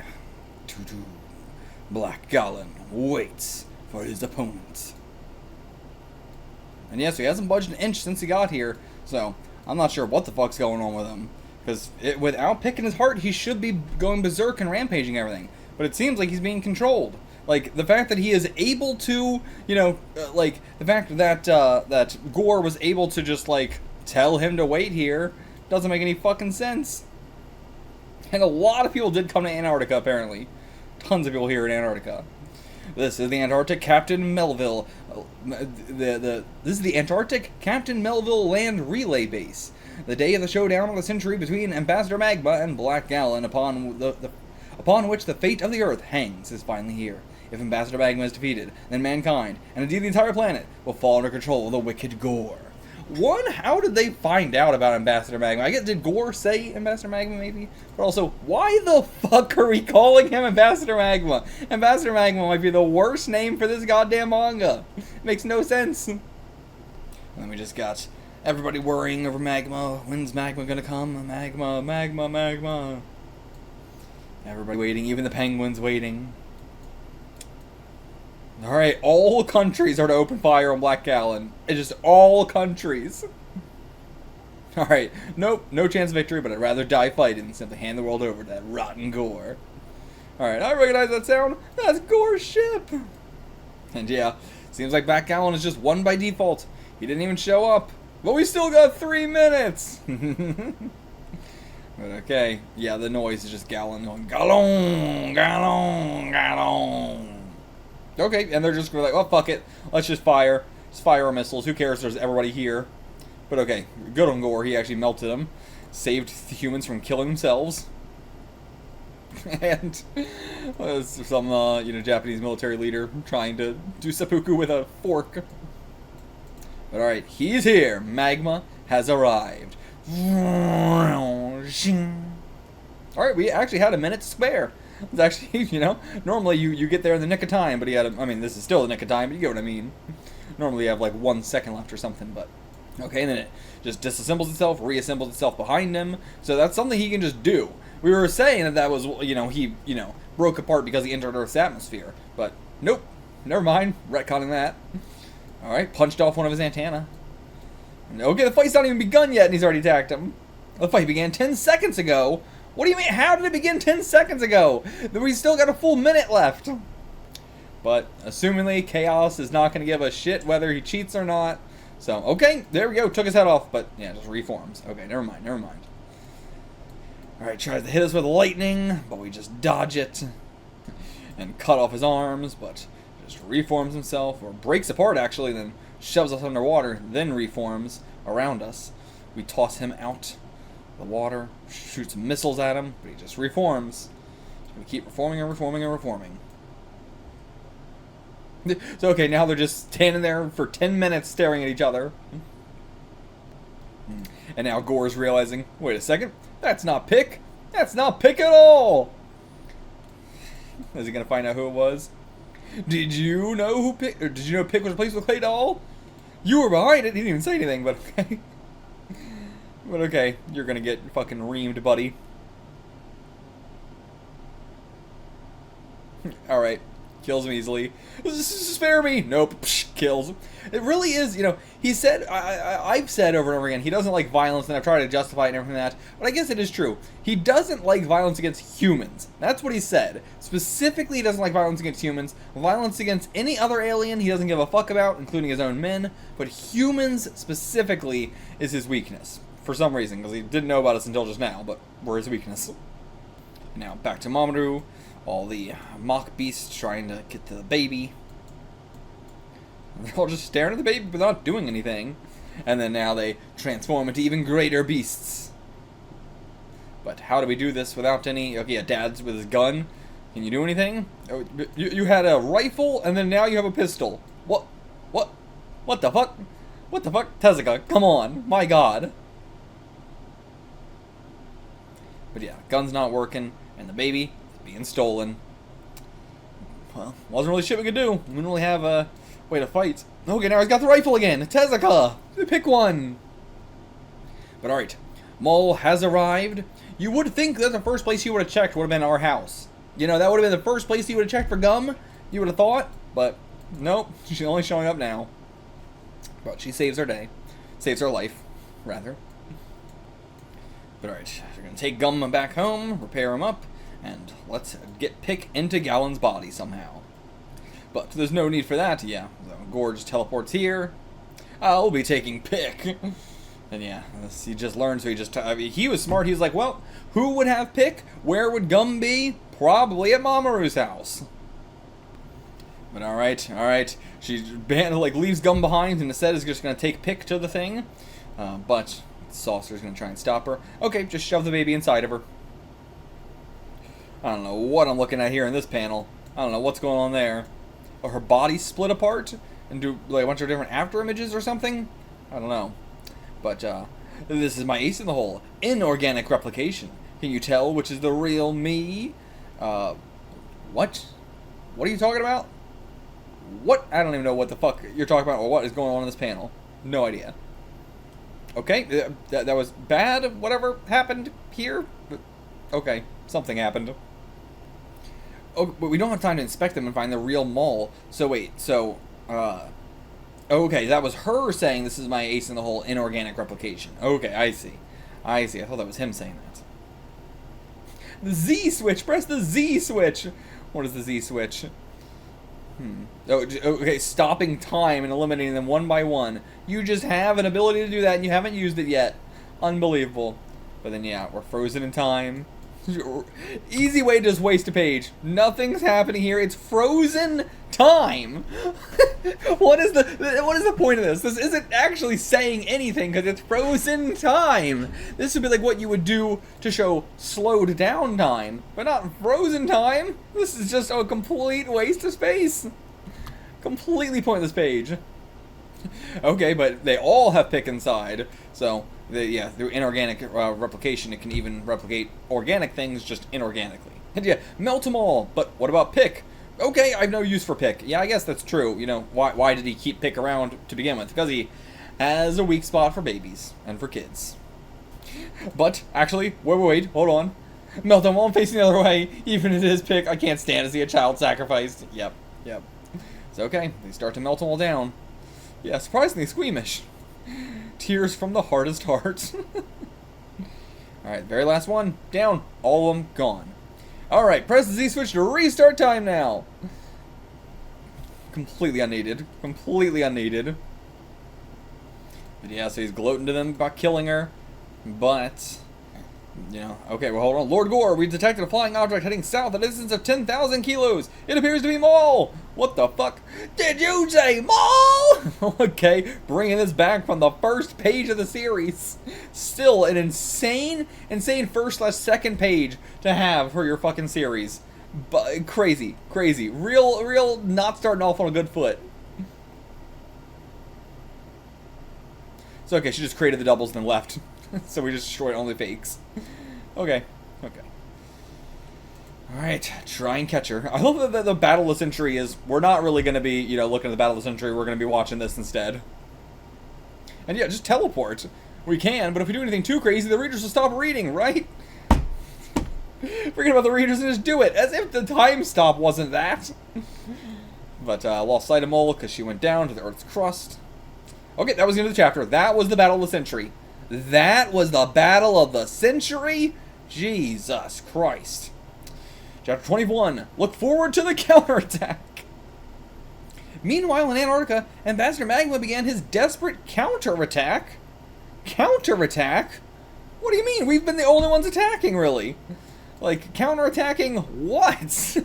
Black Gallon waits for his opponent. And yes, he hasn't budged an inch since he got here, so I'm not sure what the fuck's going on with him. Because without picking his heart, he should be going berserk and rampaging everything. But it seems like he's being controlled. Like, the fact that he is able to, you know, like, the fact that, that Gore was able to just, like, tell him to wait here doesn't make any fucking sense. And a lot of people did come to Antarctica, apparently. Tons of people here in Antarctica. This is the Antarctic Captain Melville. This is the Antarctic Captain Melville Land Relay Base. The day of the showdown of the century between Ambassador Magma and Black Gallon, upon which the fate of the Earth hangs, is finally here. If Ambassador Magma is defeated, then mankind, and indeed the entire planet, will fall under control of the wicked Gore. One, how did they find out about Ambassador Magma? I guess, did Gore say Ambassador Magma, maybe? But also, why the fuck are we calling him Ambassador Magma? Ambassador Magma might be the worst name for this goddamn manga. Makes no sense. And then we just got everybody worrying over Magma. When's Magma gonna come? Magma, Magma, Magma. Everybody waiting, even the penguins waiting. Alright, all countries are to open fire on Black Gallon. It's just all countries. Alright, nope, no chance of victory, but I'd rather die fighting than simply hand the world over to that rotten Gore. Alright, I recognize that sound. That's Gore's ship. And yeah, seems like Black Gallon is just won by default. He didn't even show up. But we still got 3 minutes. But okay, yeah, the noise is just Gallon going, Gallon, Gallon, Gallon. Okay, and they're just like, oh, fuck it. Let's just fire. Just fire our missiles. Who cares? There's everybody here. But okay, good on Gore. He actually melted them. Saved the humans from killing themselves. And some, you know, Japanese military leader trying to do seppuku with a fork. But alright, he's here. Magma has arrived. Alright, we actually had a minute to spare. It's actually, you know, normally you get there in the nick of time, but he had I mean, this is still the nick of time, but you get what I mean. Normally you have like 1 second left or something, but okay, and then it just disassembles itself, reassembles itself behind him, so that's something he can just do. We were saying that was, you know, he, you know, broke apart because he entered Earth's atmosphere, but nope, never mind, retconning that. Alright, punched off one of his antennae. Okay, the fight's not even begun yet, and he's already attacked him. The fight began 10 seconds ago. What do you mean? How did it begin 10 seconds ago? We still got a full minute left. But, assumingly, Chaos is not going to give a shit whether he cheats or not. So, okay, there we go. Took his head off, but, yeah, just reforms. Okay, never mind, never mind. Alright, tries to hit us with lightning, but we just dodge it. And cut off his arms, but just reforms himself, or breaks apart, actually, then shoves us underwater, then reforms around us. We toss him out the water, shoot some missiles at him, but he just reforms. We keep reforming and reforming and reforming. So okay, now they're just standing there for 10 minutes staring at each other. And now Gore's realizing, wait a second, that's not Pick. That's not Pick at all. Is he gonna find out who it was? Did you know who Pick, or did you know Pick was replaced with Clay Doll? You were behind it, he didn't even say anything, but okay. But okay, you're gonna get fucking reamed, buddy. Alright, kills him easily. Spare me! Nope, psh, kills. It really is, you know, he said, I've said over and over again, he doesn't like violence, and I've tried to justify it and everything like that, but I guess it is true. He doesn't like violence against humans. That's what he said. Specifically, he doesn't like violence against humans. Violence against any other alien he doesn't give a fuck about, including his own men, but humans specifically is his weakness. For some reason, because he didn't know about us until just now, but we're his weakness. Now, back to Mamoru. All the mock beasts trying to get to the baby. They're all just staring at the baby, but not doing anything. And then now they transform into even greater beasts. But how do we do this without any... Okay, yeah, Dad's with his gun. Can you do anything? Oh, you had a rifle, and then now you have a pistol. What? What? What the fuck? What the fuck? Tezuka, come on. My god. But yeah, gun's not working, and the baby is being stolen. Well, wasn't really shit we could do. We didn't really have a way to fight. Okay, now he's got the rifle again. Tezuka! Pick one! But alright, Mole has arrived. You would think that the first place he would have checked would have been our house. You know, that would have been the first place he would have checked for gum. You would have thought, but nope. She's only showing up now. But she saves her day. Saves her life, rather. But alright, we're gonna take Gum back home, repair him up, and let's get Pick into Gallon's body somehow. But there's no need for that, yeah. So Gore just teleports here. I'll be taking Pick. And yeah, he just learned, so he was smart. He was like, well, who would have Pick? Where would Gum be? Probably at Mamoru's house. But alright. She leaves Gum behind and instead is just gonna take Pick to the thing. But Saucer's gonna try and stop her. Okay, just shove the baby inside of her. I don't know what I'm looking at here in this panel. I don't know what's going on there. Or her body split apart and do like a bunch of different after images or something? I don't know. But this is my ace in the hole. Inorganic replication. Can you tell which is the real me? What? What are you talking about? What? I don't even know what the fuck you're talking about or what is going on in this panel. No idea. Okay, that was bad. Whatever happened here. Okay, something happened. Oh, but we don't have time to inspect them and find the real mole. So wait, so, okay, that was her saying this is my ace in the hole, inorganic replication. Okay, I see. I thought that was him saying that. The Z switch! Press the Z switch! What is the Z switch? Oh, okay, stopping time and eliminating them one by one. You just have an ability to do that and you haven't used it yet. Unbelievable. But then, yeah, we're frozen in time. Easy way to just waste a page. Nothing's happening here. It's frozen time. What is the point of this? This isn't actually saying anything because it's frozen time. This would be like what you would do to show slowed down time, but not frozen time. This is just a complete waste of space. Completely pointless page. Okay, but they all have Pick inside, so through inorganic replication, it can even replicate organic things just inorganically. And yeah, melt them all. But what about Pick? Okay, I have no use for Pick. Yeah, I guess that's true. You know, why did he keep Pick around to begin with? Because he has a weak spot for babies and for kids. But actually, wait, hold on. Melt them all facing the other way. Even if it is Pick, I can't stand to see a child sacrificed. Yep. It's okay. They start to melt them all down. Yeah, surprisingly squeamish. Tears from the hardest heart. Alright, very last one. Down. All of them gone. Alright, press the Z switch to restart time now. Completely unneeded. But yeah, so he's gloating to them about killing her. But, you know, okay, well, hold on. Lord Gore, we detected a flying object heading south at a distance of 10,000 kilos. It appears to be Maul. What the fuck? Did you say Maul? Okay, bringing this back from the first page of the series. Still an insane first/second page to have for your fucking series. But crazy. Real not starting off on a good foot. So okay, she just created the doubles and then left. So we just destroyed only fakes. Okay. Alright, try and catch her. I love that the Battle of the Century is, we're not really going to be, you know, looking at the Battle of the Century, we're going to be watching this instead. And yeah, just teleport. We can, but if we do anything too crazy, the readers will stop reading, right? Forget about the readers and just do it, as if the time stop wasn't that. But lost sight of Mole because she went down to the Earth's crust. Okay, that was the end of the chapter. That was the Battle of the Century. That was the Battle of the Century? Jesus Christ. Chapter 21. Look forward to the counterattack. Meanwhile, in Antarctica, Ambassador Magma began his desperate counterattack. Counterattack? What do you mean? We've been the only ones attacking, really. Like, counterattacking what?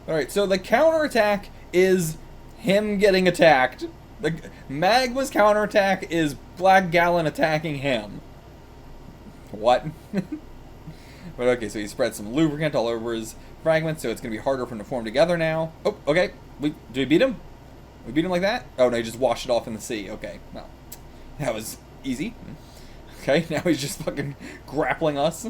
Alright, so the counterattack is him getting attacked. Magma's counterattack is Black Gallon attacking him. What? But okay, so he spread some lubricant all over his fragments, so it's going to be harder for them to form together now. Oh, okay. Did we beat him? We beat him like that? Oh, no, he just washed it off in the sea. Okay, well, that was easy. Okay, now he's just fucking grappling us.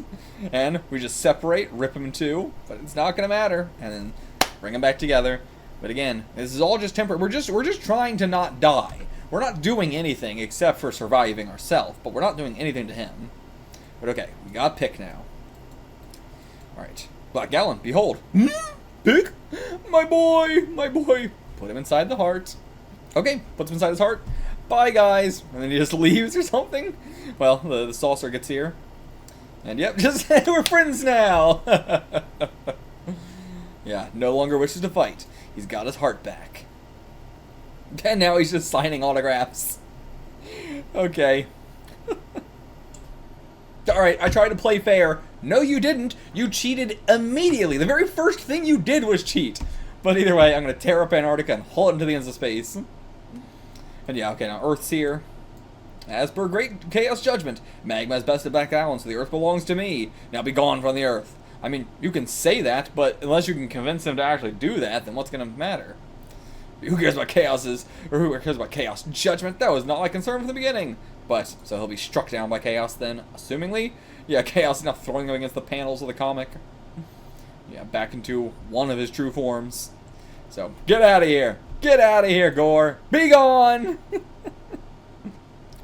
And we just separate, rip him in two, but it's not going to matter. And then bring them back together. But again, this is all just temporary. We're just trying to not die. We're not doing anything except for surviving ourselves, but we're not doing anything to him. But okay, we got Pick now. Alright. Black Gallon, behold. Pick? My boy. Put him inside the heart. Okay, puts him inside his heart. Bye, guys. And then he just leaves or something. Well, the saucer gets here. And yep, just we're friends now. Yeah, no longer wishes to fight. He's got his heart back. And now he's just signing autographs. Okay. Alright, I tried to play fair. No, you didn't. You cheated immediately. The very first thing you did was cheat. But either way, I'm going to tear up Antarctica and haul it into the ends of space. And yeah, okay, now Earth's here. As per great chaos judgment, Magma has bested Black Island, so the Earth belongs to me. Now be gone from the Earth. I mean, you can say that, but unless you can convince him to actually do that, then what's going to matter? Who cares about chaoses, or who cares about chaos judgment? That was not my concern from the beginning. But, so he'll be struck down by chaos then, assumingly? Yeah, chaos is now throwing him against the panels of the comic. Yeah, back into one of his true forms. So, get out of here! Get out of here, Gore! Be gone!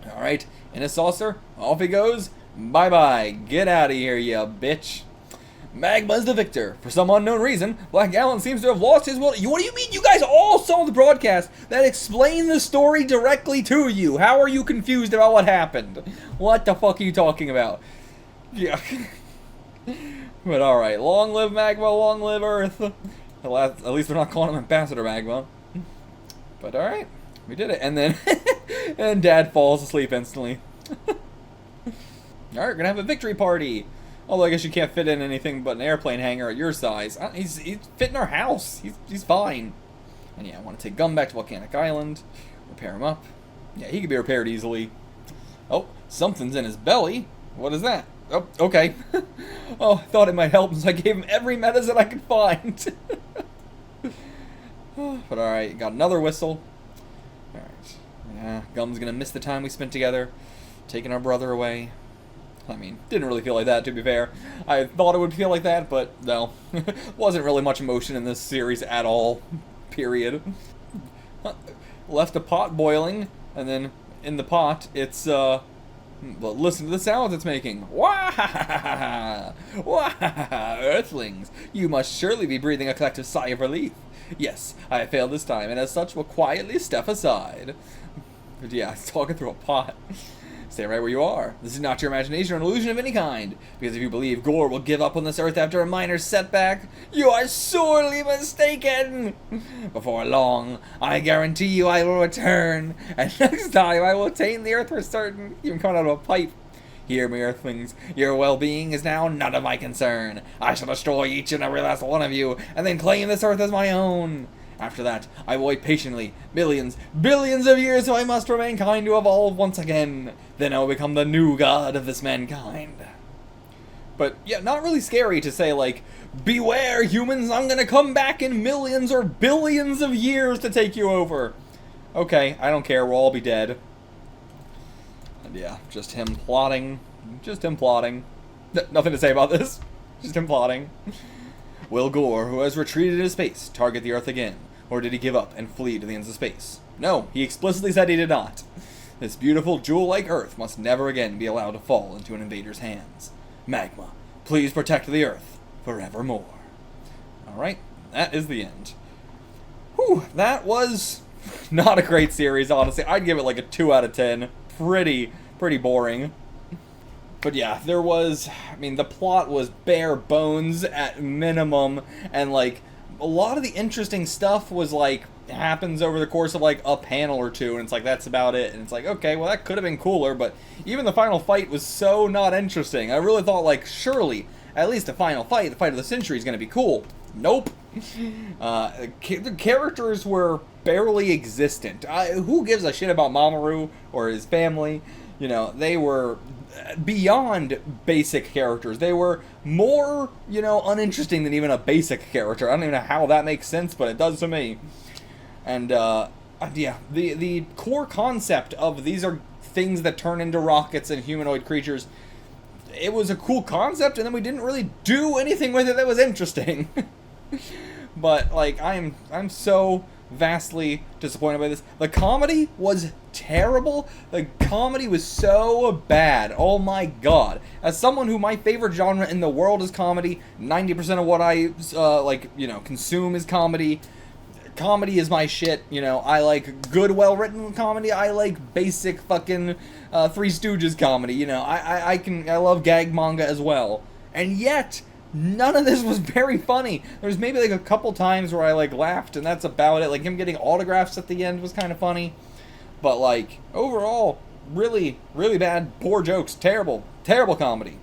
Alright, in a saucer, off he goes. Bye-bye. Get out of here, you bitch. Magma's the victor. For some unknown reason, Black Island seems to have lost his will. What do you mean? You guys all saw the broadcast that explained the story directly to you. How are you confused about what happened? What the fuck are you talking about? Yeah. But alright, long live Magma, long live Earth. At least we're not calling him Ambassador Magma. But alright, we did it. And then, and Dad falls asleep instantly. Alright, we're gonna have a victory party. Although I guess you can't fit in anything but an airplane hangar at your size. He's fit in our house. He's fine. And yeah, I want to take Gum back to Volcanic Island. Repair him up. Yeah, he can be repaired easily. Oh, something's in his belly. What is that? Oh, okay. Oh, I thought it might help, so I gave him every medicine I could find. But alright, got another whistle. Alright. Yeah, Gum's gonna miss the time we spent together, taking our brother away. I mean, didn't really feel like that, to be fair. I thought it would feel like that, but no. Wasn't really much emotion in this series at all. Period. Left a pot boiling, and then in the pot, it's, well, listen to the sounds it's making. Wah! Wah! Earthlings, you must surely be breathing a collective sigh of relief. Yes, I have failed this time, and as such will quietly step aside. But yeah, it's talking through a pot. Stay right where you are. This is not your imagination or an illusion of any kind. Because if you believe Gore will give up on this earth after a minor setback, you are sorely mistaken. Before long, I guarantee you I will return. And next time I will attain the earth for certain. Even coming out of a pipe. Hear me, Earthlings. Your well-being is now none of my concern. I shall destroy each and every last one of you, and then claim this earth as my own. After that, I will wait patiently, billions of years, so I must remain kind to evolve once again. Then I will become the new god of this mankind. But, yeah, not really scary to say, like, beware, humans, I'm gonna come back in millions or billions of years to take you over. Okay, I don't care, we'll all be dead. And yeah, just him plotting. Just him plotting. Nothing to say about this. Just him plotting. Will Gore, who has retreated into space, target the Earth again? Or did he give up and flee to the ends of space? No, he explicitly said he did not. This beautiful jewel-like Earth must never again be allowed to fall into an invader's hands. Magma, please protect the Earth forevermore. Alright, that is the end. Whew, that was not a great series, honestly. I'd give it like a 2 out of 10. Pretty boring. But yeah, there was, I mean, the plot was bare bones at minimum, and like, a lot of the interesting stuff was like, happens over the course of like a panel or two, and it's like, that's about it, and it's like, okay, well that could have been cooler, but even the final fight was so not interesting. I really thought like, surely, at least the final fight, the fight of the century is going to be cool. Nope. The characters were barely existent. Who gives a shit about Mamoru or his family? You know, they were beyond basic characters. They were more, you know, uninteresting than even a basic character. I don't even know how that makes sense, but it does to me. And, yeah, the core concept of these are things that turn into rockets and humanoid creatures, it was a cool concept, and then we didn't really do anything with it that was interesting. But, like, I'm so vastly disappointed by this. The comedy was terrible. The comedy was so bad. Oh my god. As someone who my favorite genre in the world is comedy, 90% of what I, like, you know, consume is comedy, comedy is my shit. You know, I like good, well-written comedy. I like basic fucking Three Stooges comedy. You know, I love gag manga as well. And yet, none of this was very funny. There's maybe like a couple times where I like laughed, and that's about it. Like him getting autographs at the end was kind of funny. But like, overall, really, really bad, poor jokes. Terrible comedy.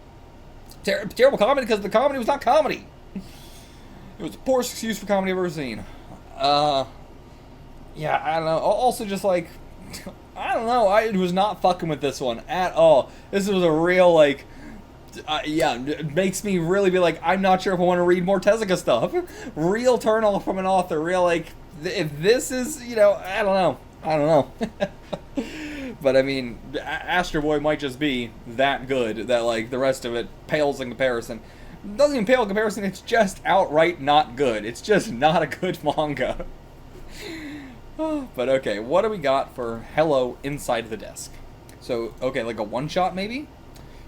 Terrible comedy because the comedy was not comedy. It was the poorest excuse for comedy I've ever seen. Yeah, I don't know. Also, just like, I don't know. I was not fucking with this one at all. This was a real, like, yeah, it makes me really be like, I'm not sure if I want to read more Tezuka stuff. Real turn off from an author. Real, like, if this is, you know, I don't know. But I mean, Astro Boy might just be that good that like the rest of it pales in comparison. It doesn't even pale in comparison, it's just outright not good. It's just not a good manga. But okay, what do we got for Hello Inside the Desk? So, okay, like a one-shot maybe?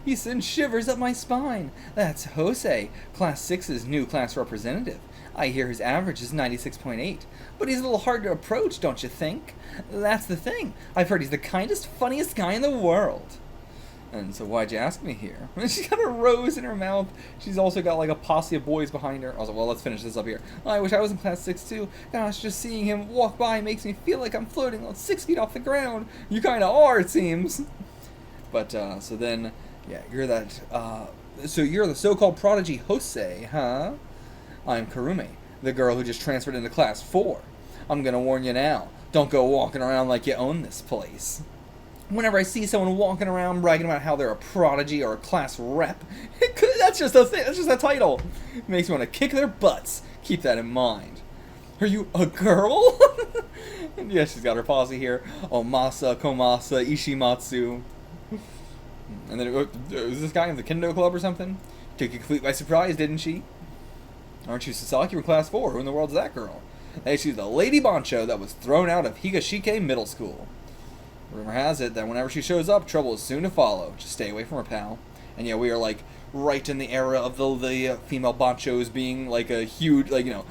He sends shivers up my spine. That's Jose, Class 6's new class representative. I hear his average is 96.8, but he's a little hard to approach, don't you think? That's the thing. I've heard he's the kindest, funniest guy in the world. And so why'd you ask me here? She's got a rose in her mouth. She's also got like a posse of boys behind her. Also, well, let's finish this up here. I wish I was in Class 6 too. Gosh, just seeing him walk by makes me feel like I'm floating 6 feet off the ground. You kind of are, it seems. But, so then, yeah, you're that, so you're the so-called prodigy Jose, huh? I'm Karume, the girl who just transferred into Class 4. I'm gonna warn you now, don't go walking around like you own this place. Whenever I see someone walking around bragging about how they're a prodigy or a class rep, that's just a thing, that's just a title. It makes me want to kick their butts. Keep that in mind. Are you a girl? Yeah, she's got her posse here. Omasa, Komasa, Ishimatsu. And then, was this guy in the Kendo Club or something? Took you complete by surprise, didn't she? Aren't you Sasaki from Class 4? Who in the world's that girl? Hey, she's the Lady Bancho that was thrown out of Higashike Middle School. Rumor has it that whenever she shows up, trouble is soon to follow. Just stay away from her, pal. And yeah, we are like right in the era of the female banchos being like a huge, like, you know,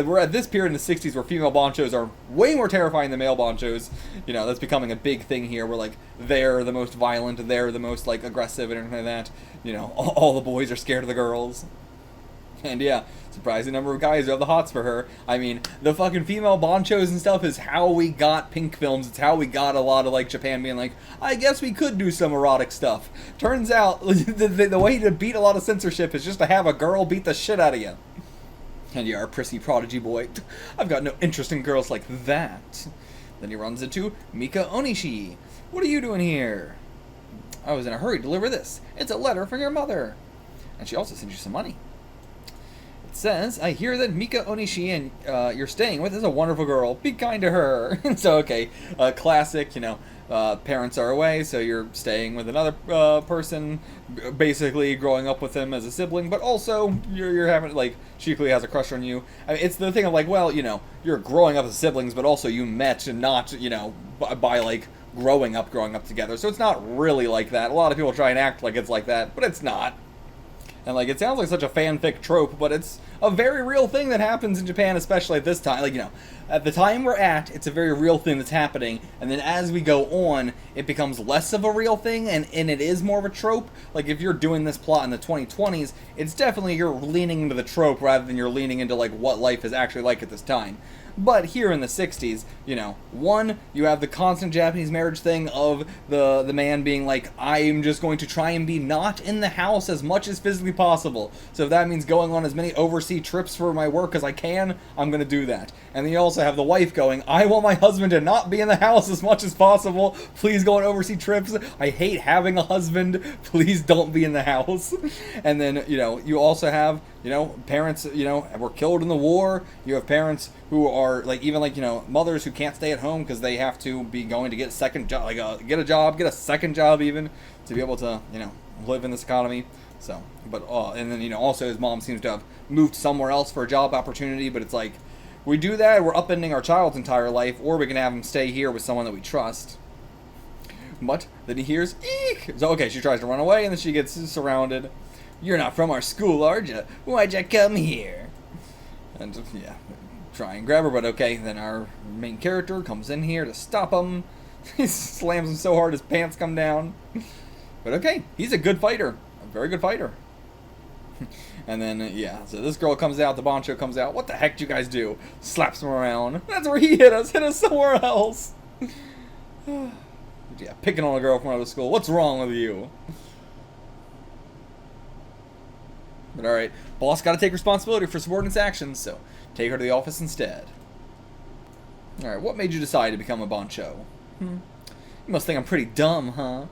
we're at this period in the 60s where female banchos are way more terrifying than male banchos. You know, that's becoming a big thing here where like they're the most violent, they're the most like aggressive and everything like that. You know, all the boys are scared of the girls. And yeah, surprising number of guys who have the hots for her. I mean, the fucking female banchos and stuff is how we got pink films. It's how we got a lot of, like, Japan being like, I guess we could do some erotic stuff. Turns out, the way to beat a lot of censorship is just to have a girl beat the shit out of you. And you're a prissy prodigy boy. I've got no interest in girls like that. Then he runs into Mika Onishi. What are you doing here? I was in a hurry to deliver this. It's a letter from your mother. And she also sent you some money. It says, I hear that Mika Onishi and you're staying with is a wonderful girl. Be kind to her. So, okay, classic, you know, parents are away, so you're staying with another person, basically growing up with them as a sibling, but also you're having, like, she clearly has a crush on you. I mean, it's the thing of, like, well, you know, you're growing up as siblings, but also you met and not, you know, by like, growing up together. So it's not really like that. A lot of people try and act like it's like that, but it's not. And, like, it sounds like such a fanfic trope, but it's a very real thing that happens in Japan, especially at this time. Like, you know, at the time we're at, it's a very real thing that's happening, and then as we go on, it becomes less of a real thing, and it is more of a trope. Like, if you're doing this plot in the 2020s, it's definitely you're leaning into the trope rather than you're leaning into, like, what life is actually like at this time. But here in the 60s, you know, one, you have the constant Japanese marriage thing of the man being like, I'm just going to try and be not in the house as much as physically possible. So if that means going on as many overseas trips for my work as I can, I'm going to do that. And then you also have the wife going, I want my husband to not be in the house as much as possible. Please go on overseas trips. I hate having a husband. Please don't be in the house. And then, you know, you also have, you know, parents, you know, were killed in the war. You have parents who are, like, even, like, you know, mothers who can't stay at home because they have to be going to get a second job, like, get a second job even, to be able to, you know, live in this economy. So, but, and then, you know, also his mom seems to have moved somewhere else for a job opportunity, but it's like, we do that, we're upending our child's entire life, or we can have him stay here with someone that we trust. But then he hears, eek! So, okay, she tries to run away, and then she gets surrounded. You're not from our school, are you? Why'd you come here? And, yeah, try and grab her, but okay. Then our main character comes in here to stop him. He slams him so hard his pants come down. But okay, he's a good fighter. A very good fighter. And then, yeah, so this girl comes out, the Bancho comes out. What the heck do you guys do? Slaps him around. That's where he hit us. Hit us somewhere else. Yeah, picking on a girl from out of school. What's wrong with you? But alright, boss gotta take responsibility for subordinates' actions, so take her to the office instead. Alright, what made you decide to become a Bancho? You must think I'm pretty dumb, huh?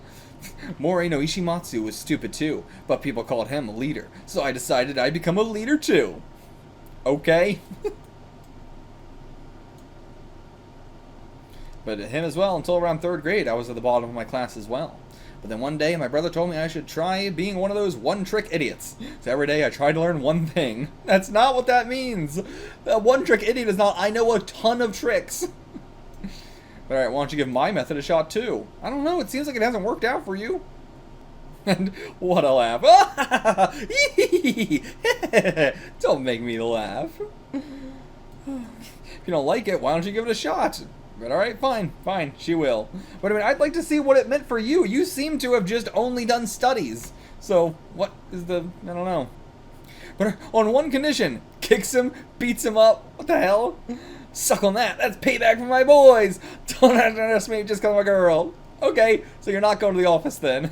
Mori no Ishimatsu was stupid too, but people called him a leader, so I decided I'd become a leader too. Okay? But him as well, until around 3rd grade, I was at the bottom of my class as well. But then one day, my brother told me I should try being one of those one-trick idiots. So every day I tried to learn one thing. That's not what that means. A one-trick idiot is not, I know a ton of tricks. But alright, why don't you give my method a shot too? I don't know, it seems like it hasn't worked out for you. And what a laugh. Don't make me laugh. If you don't like it, why don't you give it a shot? But alright, fine, she will. But I mean, I'd like to see what it meant for you. You seem to have just only done studies. So, what is the, I don't know. But on one condition, kicks him, beats him up, what the hell? Suck on that, that's payback for my boys. Don't underestimate just because I'm a girl. Okay, so you're not going to the office then.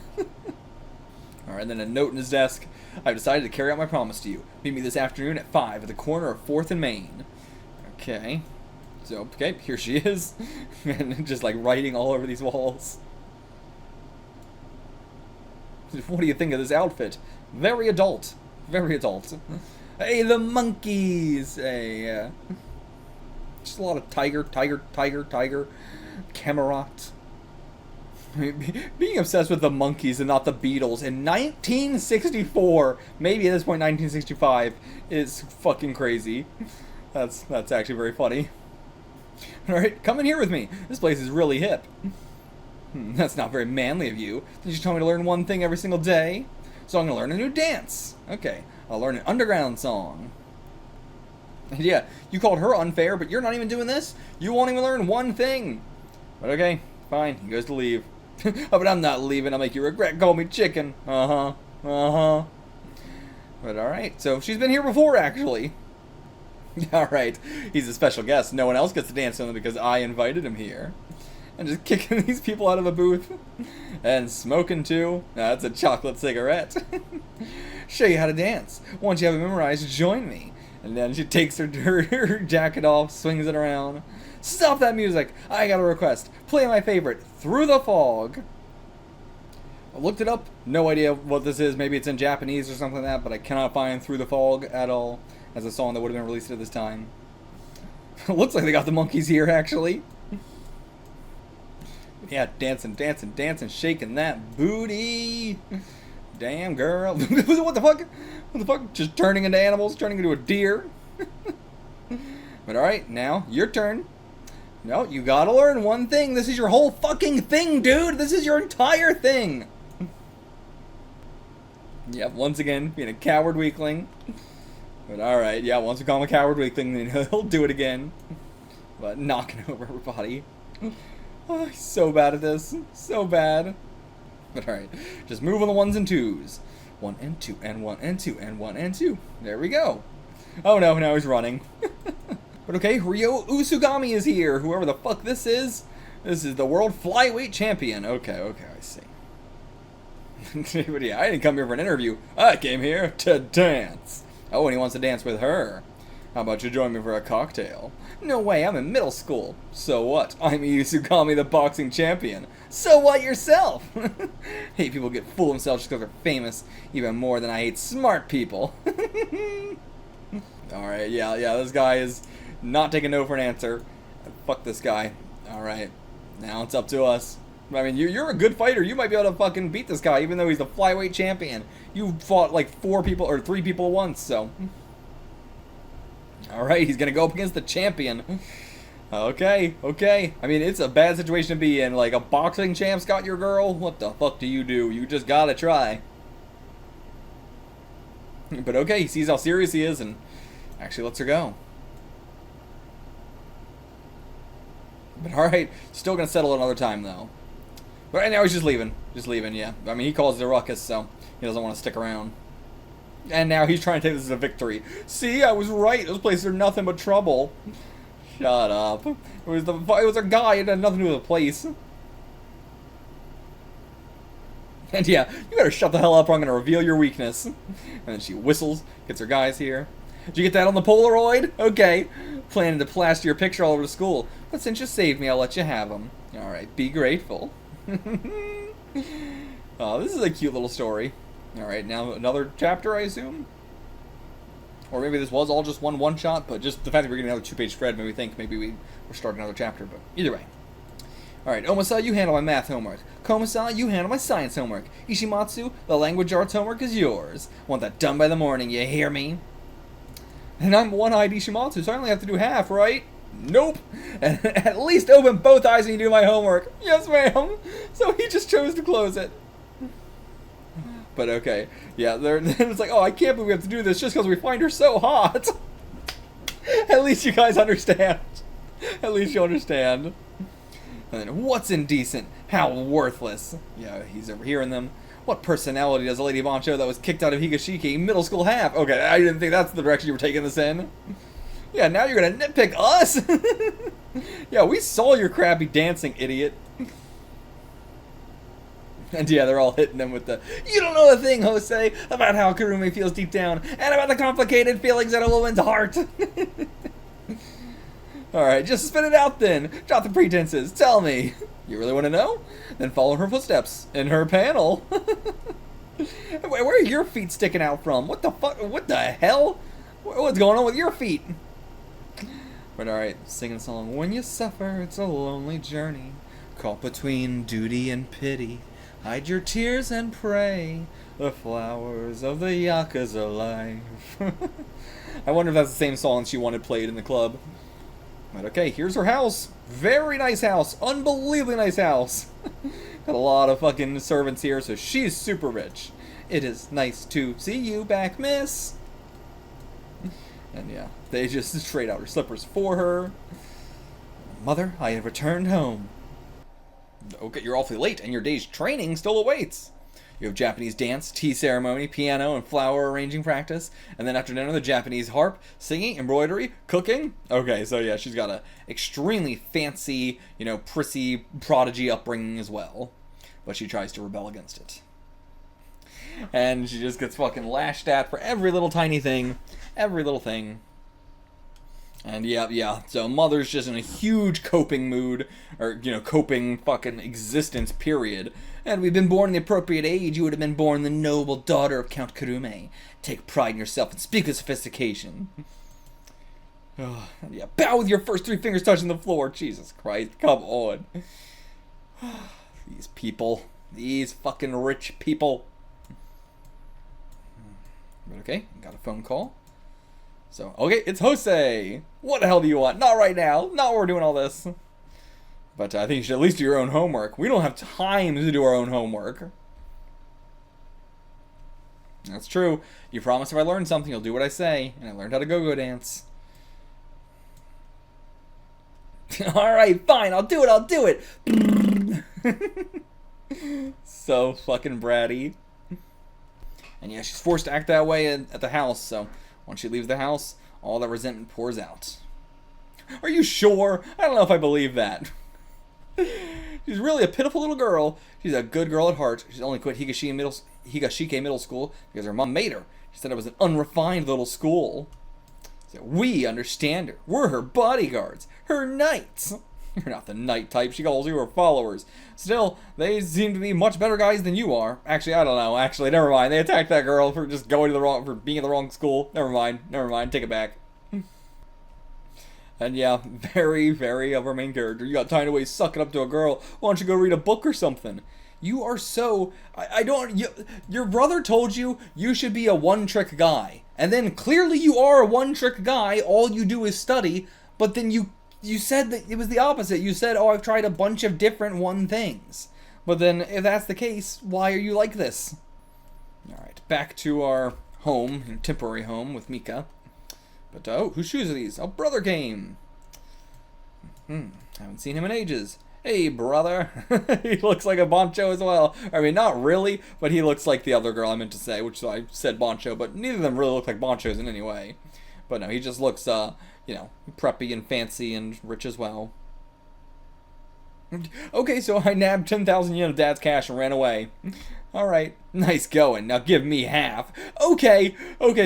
Alright, then a note in his desk. I've decided to carry out my promise to you. Meet me this afternoon at 5 at the corner of 4th and Main. Okay. So, okay, here she is. And just like writing all over these walls. What do you think of this outfit? Very adult. Very adult. Hey, the monkeys! Hey, just a lot of tiger. Camerot. Being obsessed with the monkeys and not the Beatles in 1964, maybe at this point 1965, is fucking crazy. That's actually very funny. Alright, come in here with me. This place is really hip. That's not very manly of you. Did you tell me to learn one thing every single day? So I'm gonna learn a new dance. Okay, I'll learn an underground song. Yeah, you called her unfair, but you're not even doing this? You won't even learn one thing. But okay, fine, he goes to leave. Oh, but I'm not leaving, I'll make you regret calling me chicken. But alright, so she's been here before, actually. Alright, he's a special guest. No one else gets to dance with him because I invited him here. And just kicking these people out of the booth. And smoking too. That's a chocolate cigarette. Show you how to dance. Once you have it memorized, join me. And then she takes her jacket off, swings it around. Stop that music! I got a request. Play my favorite, Through the Fog. I looked it up. No idea what this is. Maybe it's in Japanese or something like that, but I cannot find Through the Fog at all as a song that would have been released at this time. Looks like they got the monkeys here, actually. Yeah, dancing, shaking that booty. Damn, girl. What the fuck? What the fuck? Just turning into animals, turning into a deer. But alright, now, your turn. No, you gotta learn one thing. This is your whole fucking thing, dude. This is your entire thing. Yep, once again, being a coward weakling. But alright, yeah, once we call him a coward weakling, then he'll do it again. But knocking over everybody. Oh, he's so bad at this. So bad. But alright, just move on the 1s and 2s. 1 and 2, and 1 and 2, and 1 and 2. There we go. Oh no, now he's running. But okay, Ryo Usugami is here. Whoever the fuck this is. This is the world flyweight champion. Okay, I see. But yeah, I didn't come here for an interview. I came here to dance. Oh, and he wants to dance with her. How about you join me for a cocktail? No way, I'm in middle school. So what? I'm Usugami, the boxing champion. So what yourself? Hate people get fool themselves just because they're famous, even more than I hate smart people. Alright, yeah, this guy is not taking no for an answer. Fuck this guy. Alright, now it's up to us. I mean, you're a good fighter. You might be able to fucking beat this guy, even though he's the flyweight champion. You fought like 4 people, or 3 people at once, so... Alright, he's gonna go up against the champion. Okay. I mean, it's a bad situation to be in. Like, a boxing champ's got your girl? What the fuck do? You just gotta try. But okay, he sees how serious he is and actually lets her go. But alright, still gonna settle another time, though. But right now he's just leaving. Just leaving, yeah. I mean, he calls it a ruckus, so he doesn't want to stick around. And now he's trying to take this as a victory. See, I was right. Those places are nothing but trouble. Shut up. It was a guy. It had nothing to do with the place. And yeah, you better shut the hell up or I'm going to reveal your weakness. And then she whistles, gets her guys here. Did you get that on the Polaroid? Okay. Planning to plaster your picture all over the school. But since you saved me, I'll let you have them. Alright, be grateful. Oh, this is a cute little story. Alright, now another chapter, I assume? Or maybe this was all just one-shot, but just the fact that we're getting another 2-page spread made me think maybe we're starting another chapter, but either way. Alright, Omasa, you handle my math homework. Komasa, you handle my science homework. Ishimatsu, the language arts homework is yours. Want that done by the morning, you hear me? And I'm one-eyed Ishimatsu, so I only have to do half, right? Nope. And at least open both eyes when you do my homework. Yes, ma'am. So he just chose to close it. But okay, yeah, it's like, oh, I can't believe we have to do this just because we find her so hot. At least you guys understand. At least you understand. And then, what's indecent? How worthless. Yeah, he's overhearing them. What personality does a Lady Bancho that was kicked out of Higashiki middle school have? Okay, I didn't think that's the direction you were taking this in. Yeah, now you're gonna nitpick us? Yeah, we saw your crappy dancing, idiot. And yeah, they're all hitting them with the, you don't know a thing, Jose, about how Kurumi feels deep down, and about the complicated feelings in a woman's heart. Alright, just spit it out then. Drop the pretenses. Tell me. You really want to know? Then follow her footsteps in her panel. Where are your feet sticking out from? What the fuck? What the hell? What's going on with your feet? But alright, singing a song. When you suffer, it's a lonely journey. Caught between duty and pity. Hide your tears and pray. The flowers of the Yakuza life. I wonder if that's the same song she wanted played in the club. But okay, here's her house. Very nice house. Unbelievably nice house. Got a lot of fucking servants here, so she's super rich. It is nice to see you back, miss. And yeah, they just trade out her slippers for her. Mother, I have returned home. Okay, you're awfully late, and your day's training still awaits. You have Japanese dance, tea ceremony, piano, and flower arranging practice. And then after dinner, the Japanese harp, singing, embroidery, cooking. Okay, so yeah, she's got a extremely fancy, prissy, prodigy upbringing as well. But she tries to rebel against it. And she just gets fucking lashed at for every little tiny thing. Every little thing. And yeah, so Mother's just in a huge coping mood, or, coping fucking existence, period. And we've been born in the appropriate age, you would have been born the noble daughter of Count Kurume. Take pride in yourself and speak with sophistication. Oh, yeah, bow with your first 3 fingers touching the floor. Jesus Christ, come on. These people. These fucking rich people. But okay, got a phone call. So, okay, it's Jose. What the hell do you want? Not right now. Not while we're doing all this. But I think you should at least do your own homework. We don't have time to do our own homework. That's true. You promise if I learn something, you'll do what I say. And I learned how to go-go dance. Alright, fine. I'll do it. So fucking bratty. And yeah, she's forced to act that way at the house, so once she leaves the house, all that resentment pours out. Are you sure? I don't know if I believe that. She's really a pitiful little girl. She's a good girl at heart. She's only quit Higashike Middle School because her mom made her. She said it was an unrefined little school. So we understand her. We're her bodyguards. Her knights. You're not the knight type. She calls you her followers. Still, they seem to be much better guys than you are. Actually, I don't know. Actually, never mind. They attacked that girl for just for being in the wrong school. Never mind. Take it back. And yeah, very, very of our main character. You got time to waste sucking up to a girl. Why don't you go read a book or something? You are so... your brother told you should be a one-trick guy. And then clearly you are a one-trick guy. All you do is study. But then you said that it was the opposite. You said, oh, I've tried a bunch of different one things. But then, if that's the case, why are you like this? Alright, back to our home, temporary home with Mika. But, oh, whose shoes are these? Oh, brother came. Haven't seen him in ages. Hey, brother. He looks like a Bancho as well. I mean, not really, but he looks like the other girl I meant to say, which I said Bancho, but neither of them really look like Banchos in any way. But no, he just looks, you know, preppy and fancy and rich as well. Okay, so I nabbed 10,000 yen of Dad's cash and ran away. Alright, nice going. Now give me half. Okay,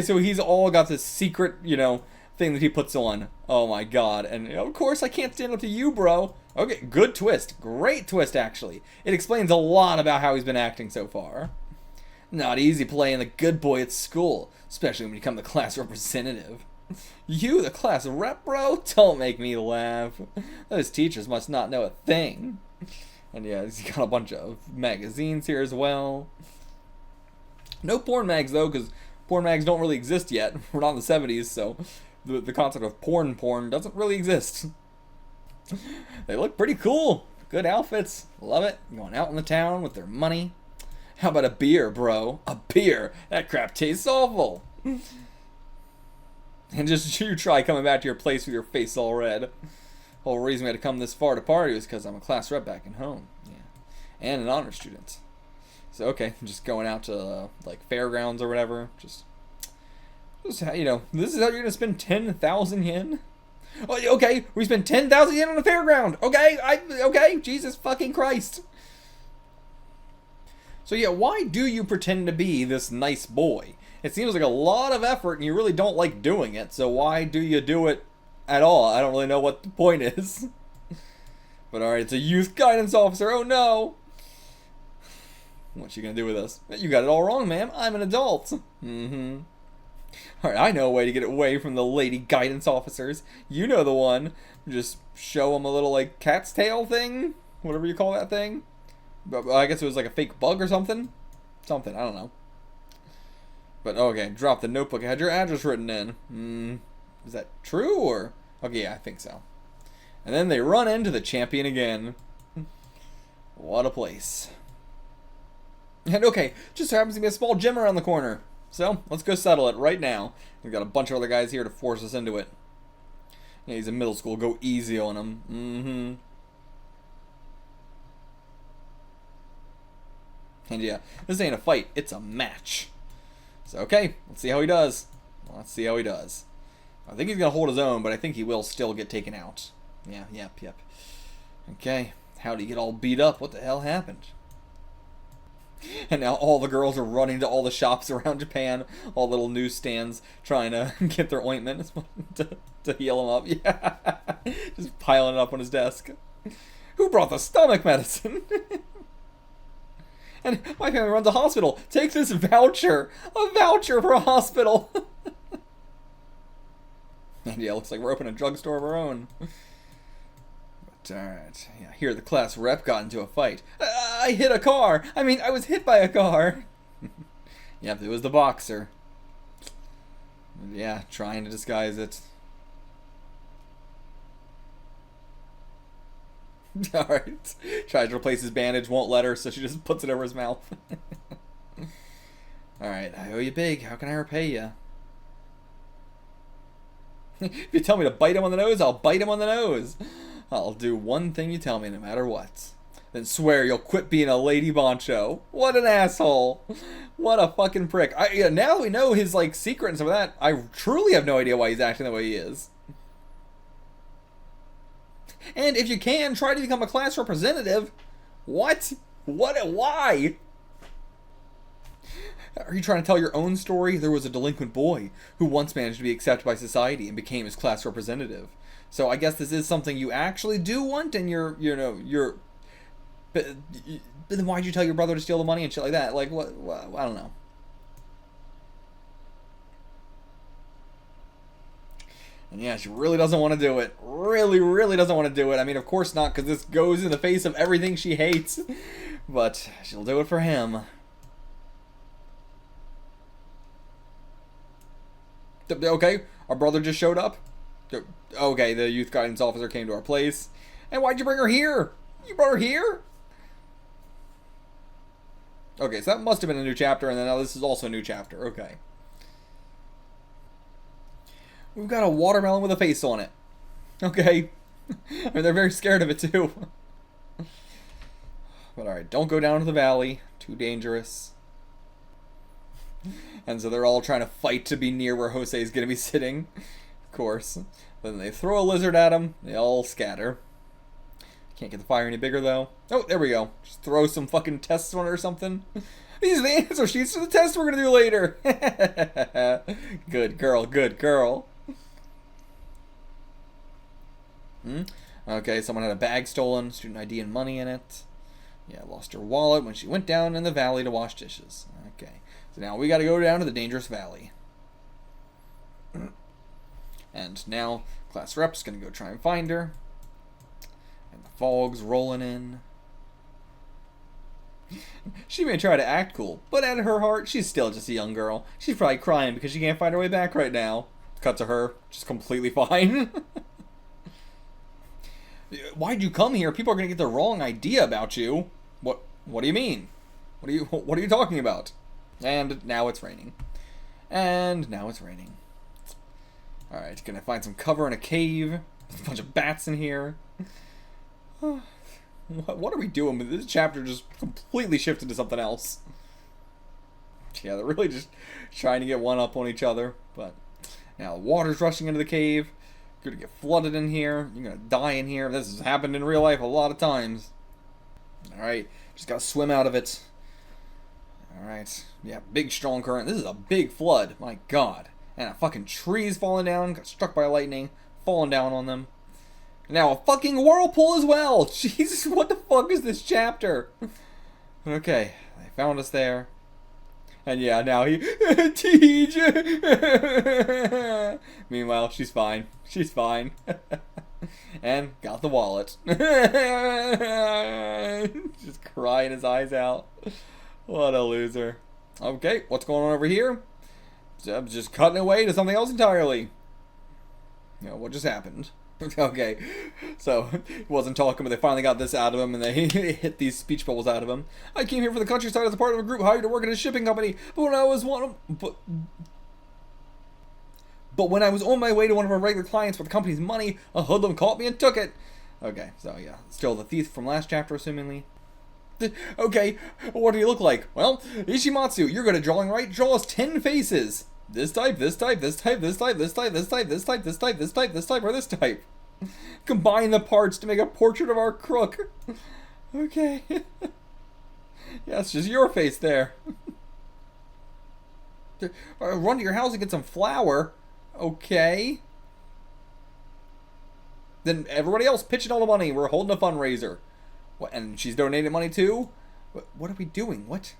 so he's all got this secret, you know, thing that he puts on. Oh my god. And of course I can't stand up to you, bro. Okay, good twist. Great twist, actually. It explains a lot about how he's been acting so far. Not easy playing the good boy at school, especially when you become the class representative. You, the class rep, bro? Don't make me laugh. Those teachers must not know a thing. And yeah, he's got a bunch of magazines here as well. No porn mags, though, because porn mags don't really exist yet. We're not in the 70s, so the concept of porn doesn't really exist. They look pretty cool. Good outfits. Love it. Going out in the town with their money. How about a beer, bro? A beer? That crap tastes awful. And just you try coming back to your place with your face all red. Whole reason we had to come this far to party was because I'm a class rep back at home. Yeah. And an honor student. So, okay, I'm just going out to, like, fairgrounds or whatever. Just, you know, this is how you're going to spend 10,000 yen? Oh, okay, we spent 10,000 yen on a fairground. Okay, okay, Jesus fucking Christ. So, yeah, why do you pretend to be this nice boy? It seems like a lot of effort and you really don't like doing it, so why do you do it at all? I don't really know what the point is. But alright, it's a youth guidance officer. Oh no! What you gonna do with us? You got it all wrong, ma'am. I'm an adult. Alright, I know a way to get away from the lady guidance officers. You know the one. Just show them a little, like, cat's tail thing? Whatever you call that thing. I guess it was like a fake bug or something? Something, I don't know. But, okay, drop the notebook. It had your address written in. Is that true, or? Okay, yeah, I think so. And then they run into the champion again. What a place. And, okay, just so happens to be a small gym around the corner. So, let's go settle it right now. We've got a bunch of other guys here to force us into it. Yeah, he's in middle school. Go easy on him. And yeah, this ain't a fight. It's a match. So, okay, let's see how he does. Let's see how he does. I think he's going to hold his own, but I think he will still get taken out. Yeah, yep. Okay, how'd he get all beat up? What the hell happened? And now all the girls are running to all the shops around Japan, all little newsstands, trying to get their ointment to heal him up. Yeah, just piling it up on his desk. Who brought the stomach medicine? And my family runs a hospital. Take this voucher. A voucher for a hospital. And yeah, looks like we're opening a drugstore of our own. But, alright. Yeah, here the class rep got into a fight. I hit a car. I mean, I was hit by a car. Yep, it was the boxer. Yeah, trying to disguise it. Alright. Tries to replace his bandage, won't let her, so she just puts it over his mouth. Alright, I owe you big. How can I repay you? If you tell me to bite him on the nose, I'll bite him on the nose. I'll do one thing you tell me, no matter what. Then swear you'll quit being a lady Bancho. What an asshole. What a fucking prick. Yeah, now that we know his, like, secret and some of that, I truly have no idea why he's acting the way he is. And if you can, try to become a class representative. What? Why? Are you trying to tell your own story? There was a delinquent boy who once managed to be accepted by society and became his class representative. So I guess this is something you actually do want, and but then why'd you tell your brother to steal the money and shit like that? Like, what I don't know. And yeah, she really doesn't want to do it. Really doesn't want to do it. I mean, of course not, because this goes in the face of everything she hates. But she'll do it for him. Okay, our brother just showed up. Okay, the youth guidance officer came to our place. And why'd you bring her here? You brought her here? Okay, so that must have been a new chapter, and then now this is also a new chapter. Okay. We've got a watermelon with a face on it. Okay. I mean, they're very scared of it too. But alright, don't go down to the valley. Too dangerous. And so they're all trying to fight to be near where Jose is going to be sitting. Of course. Then they throw a lizard at him. They all scatter. Can't get the fire any bigger though. Oh, there we go. Just throw some fucking tests on it or something. These are the answer sheets to the test we're going to do later. Good girl, good girl. Okay, someone had a bag stolen, student ID and money in it. Yeah, lost her wallet when she went down in the valley to wash dishes. Okay, so now we got to go down to the dangerous valley. And now class rep's gonna go try and find her. And the fog's rolling in. She may try to act cool, but at her heart, she's still just a young girl. She's probably crying because she can't find her way back right now. Cut to her, just completely fine. Why'd you come here? People are gonna get the wrong idea about you. What do you mean? What are you talking about? And now it's raining. And now it's raining. Alright, gonna find some cover in a cave. There's a bunch of bats in here. What are we doing? This chapter just completely shifted to something else. Yeah, they're really just trying to get one up on each other. But now the water's rushing into the cave. You're gonna get flooded in here. You're gonna die in here. This has happened in real life a lot of times. Alright, just gotta swim out of it. Alright, yeah, big strong current. This is a big flood. My god. And a fucking tree's falling down. Got struck by lightning. Falling down on them. And now a fucking whirlpool as well. Jesus, what the fuck is this chapter? Okay, they found us there. And yeah, now he... Teach! Meanwhile, she's fine. She's fine. And got the wallet. Just crying his eyes out. What a loser. Okay, what's going on over here? I'm just cutting away to something else entirely. You know, what just happened? Okay, so he wasn't talking, but they finally got this out of him, and they hit these speech bubbles out of him. I came here for the countryside as a part of a group hired to work at a shipping company, but when I was when I was on my way to one of our regular clients for the company's money, a hoodlum caught me and took it. Okay, so yeah, still the thief from last chapter, assumingly. Okay, what do you look like? Well, Ishimatsu, you're good at drawing, right? Draw us 10 faces. This type, this type, this type, this type, this type, this type, this type, this type, this type, this type, or this type. Combine the parts to make a portrait of our crook. Okay. Yeah, it's just your face there. Run to your house and get some flour. Okay. Then everybody else pitch in all the money. We're holding a fundraiser. What? And she's donating money too? What are we doing? What?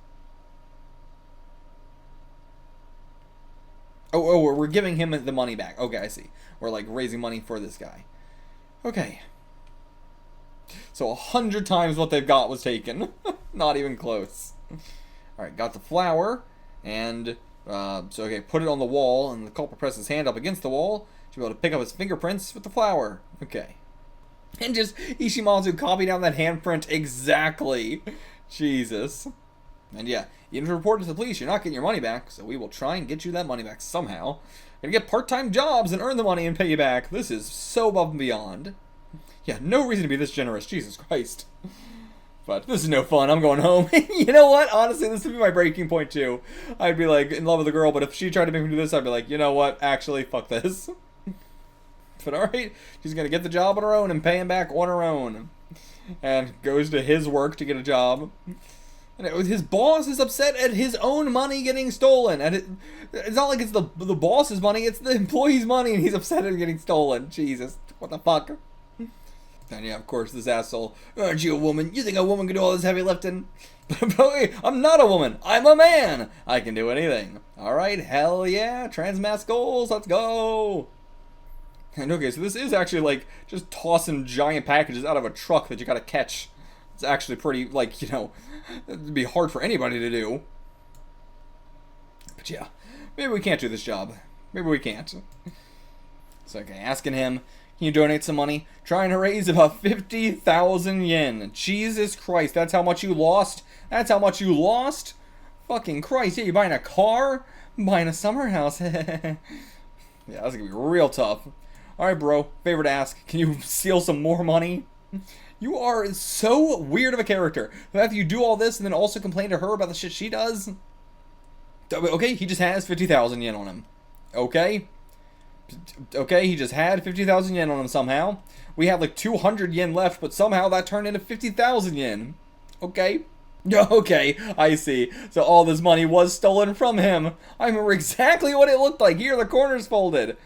Oh, we're giving him the money back. Okay, I see. We're like raising money for this guy. Okay. So 100 times what they've got was taken. Not even close. Alright, got the flour. And, okay, put it on the wall. And the culprit presses his hand up against the wall. She'll be able to pick up his fingerprints with the flour. Okay. And just Ishimatsu copied down that handprint exactly. Jesus. And yeah, even if you report it to the police, you're not getting your money back, so we will try and get you that money back somehow. Gonna get part-time jobs and earn the money and pay you back. This is so above and beyond. Yeah, no reason to be this generous, Jesus Christ. But this is no fun, I'm going home. You know what, honestly, this would be my breaking point too. I'd be like, in love with a girl, but if she tried to make me do this, I'd be like, you know what, actually, fuck this. But alright, she's gonna get the job on her own and pay him back on her own. And goes to his work to get a job. And his boss is upset at his own money getting stolen. And it's not like it's the boss's money, it's the employee's money, and he's upset at it getting stolen. Jesus, what the fuck? And yeah, of course, this asshole, aren't you a woman? You think a woman can do all this heavy lifting? But I'm not a woman, I'm a man! I can do anything. Alright, hell yeah, transmass goals, let's go! And okay, so this is actually like just tossing giant packages out of a truck that you gotta catch. It's actually pretty, like, you know, it'd be hard for anybody to do. But yeah, maybe we can't do this job. Maybe we can't. So, okay, asking him, can you donate some money? Trying to raise about 50,000 yen. Jesus Christ, that's how much you lost? That's how much you lost? Fucking Christ, yeah, you buying a car? I'm buying a summer house. Yeah, that's gonna be real tough. Alright, bro. Favor to ask. Can you steal some more money? You are so weird of a character. The fact that you do all this and then also complain to her about the shit she does. Okay, he just has 50,000 yen on him. Okay. Okay, he just had 50,000 yen on him somehow. We had like 200 yen left, but somehow that turned into 50,000 yen. Okay. Okay, I see. So all this money was stolen from him. I remember exactly what it looked like. Here, the corner's folded.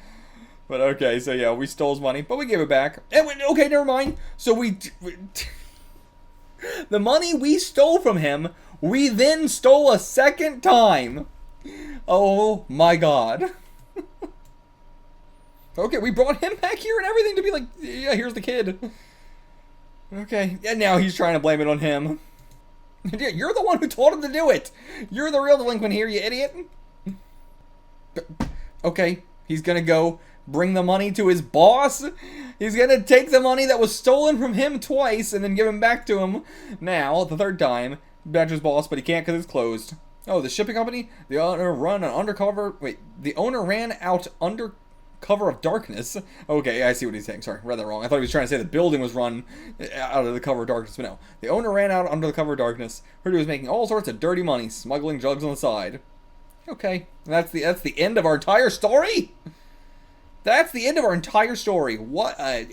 But okay, so yeah, we stole his money, but we gave it back. And okay, never mind. So the money we stole from him, we then stole a second time. Oh my god. Okay, we brought him back here and everything to be like, yeah, here's the kid. Okay, and now he's trying to blame it on him. Yeah, you're the one who told him to do it. You're the real delinquent here, you idiot. Okay, he's gonna go bring the money to his boss. He's gonna take the money that was stolen from him twice and then give him back to him now, the third time. Back to his boss, but he can't because it's closed. Oh, the shipping company? The owner ran out under cover of darkness. Okay, I see what he's saying. Sorry, read that wrong. I thought he was trying to say the building was run out of the cover of darkness, but no. The owner ran out under the cover of darkness. Heard he was making all sorts of dirty money, smuggling drugs on the side. Okay, that's the end of our entire story? That's the end of our entire story. What? I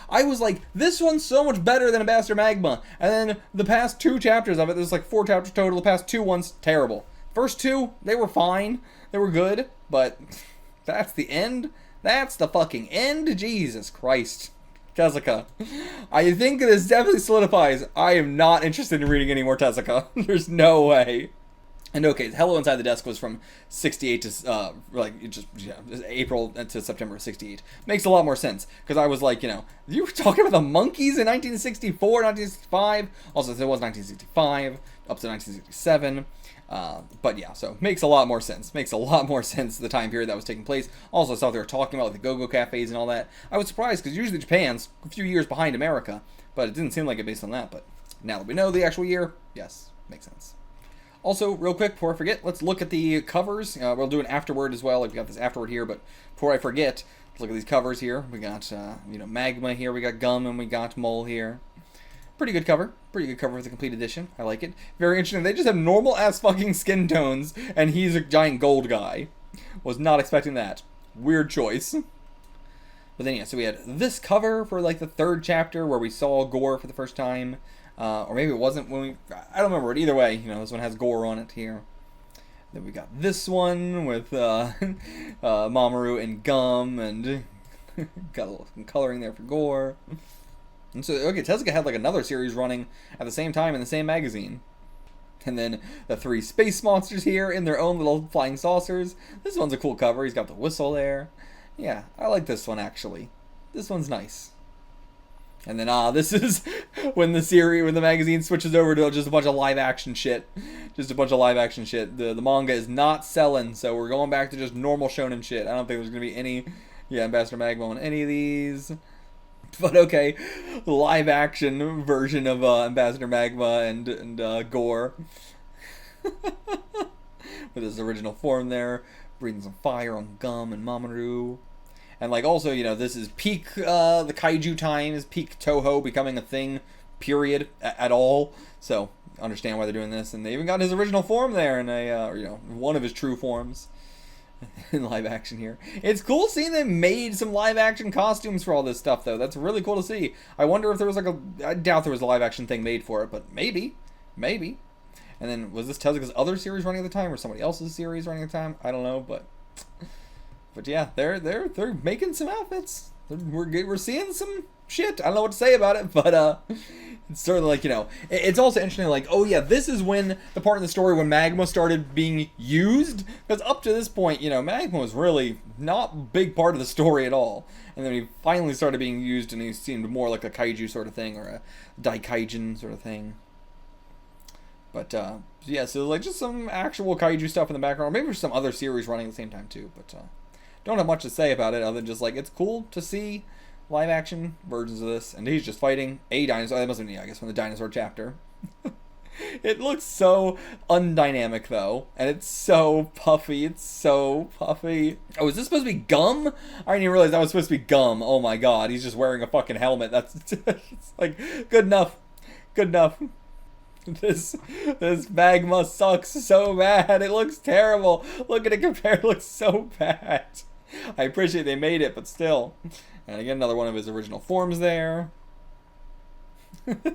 was like, this one's so much better than Ambassador Magma. And then the past 2 chapters of it, there's like 4 chapters total. The past 2 ones, terrible. First 2, they were fine. They were good. But that's the end? That's the fucking end? Jesus Christ. Tezuka. I think this definitely solidifies I am not interested in reading any more Tezuka. There's no way. And okay, Hello Inside the Desk was from 68 to, April to September of 68. Makes a lot more sense, because I was like, you were talking about the monkeys in 1964, 1965, also there was 1965, up to 1967, but yeah, so makes a lot more sense. Makes a lot more sense the time period that was taking place. Also, I saw they were talking about like, the go-go cafes and all that. I was surprised, because usually Japan's a few years behind America, but it didn't seem like it based on that, but now that we know the actual year, yes, makes sense. Also, real quick, before I forget, let's look at the covers. We'll do an afterward as well. Like, we got this afterward here, but before I forget, let's look at these covers here. We got, Magma here, we got Gum, and we got Mole here. Pretty good cover. Pretty good cover for the complete edition. I like it. Very interesting. They just have normal-ass fucking skin tones, and he's a giant gold guy. Was not expecting that. Weird choice. But then, yeah, so we had this cover for, like, the 3rd chapter, where we saw Gore for the first time. Or maybe it wasn't when I don't remember it. Either way, this one has Gore on it here. Then we got this one with Mamoru and Gum, and got a little coloring there for Gore. And so, okay, Tezuka had like another series running at the same time in the same magazine. And then the 3 space monsters here in their own little flying saucers. This one's a cool cover. He's got the whistle there. Yeah, I like this one actually. This one's nice. And then, this is when the magazine switches over to just a bunch of live action shit. Just a bunch of live action shit. The manga is not selling, so we're going back to just normal shonen shit. I don't think there's going to be any, Ambassador Magma on any of these. But okay, the live action version of Ambassador Magma and Gore. With his original form there. Breathing some fire on Gum and Mamoru. And, like, also, this is peak, the kaiju time is peak Toho becoming a thing, period, at all. So, understand why they're doing this. And they even got his original form there, in one of his true forms in live action here. It's cool seeing they made some live action costumes for all this stuff, though. That's really cool to see. I wonder if there was, I doubt there was a live action thing made for it, but maybe. Maybe. And then, was this Tezuka's other series running at the time, or somebody else's series running at the time? I don't know, but yeah, they're making some outfits. We're seeing some shit. I don't know what to say about it, but it's sort of like, it's also interesting, like, oh yeah, this is when the part of the story when Magma started being used, because up to this point, Magma was really not a big part of the story at all, and then he finally started being used, and he seemed more like a kaiju sort of thing, or a daikaijin sort of thing. But, yeah, so, like, just some actual kaiju stuff in the background, maybe some other series running at the same time, too, but, don't have much to say about it other than just like it's cool to see live action versions of this, and he's just fighting a dinosaur. That must have been, I guess, from the dinosaur chapter. It looks so undynamic, though, and it's so puffy. It's so puffy. Oh, is this supposed to be gum? I didn't even realize that was supposed to be gum. Oh my god, he's just wearing a fucking helmet. That's it's like, good enough. Good enough. This Magma sucks so bad. It looks terrible. Look at it compared. It looks so bad. I appreciate they made it, but still. And again, another one of his original forms there.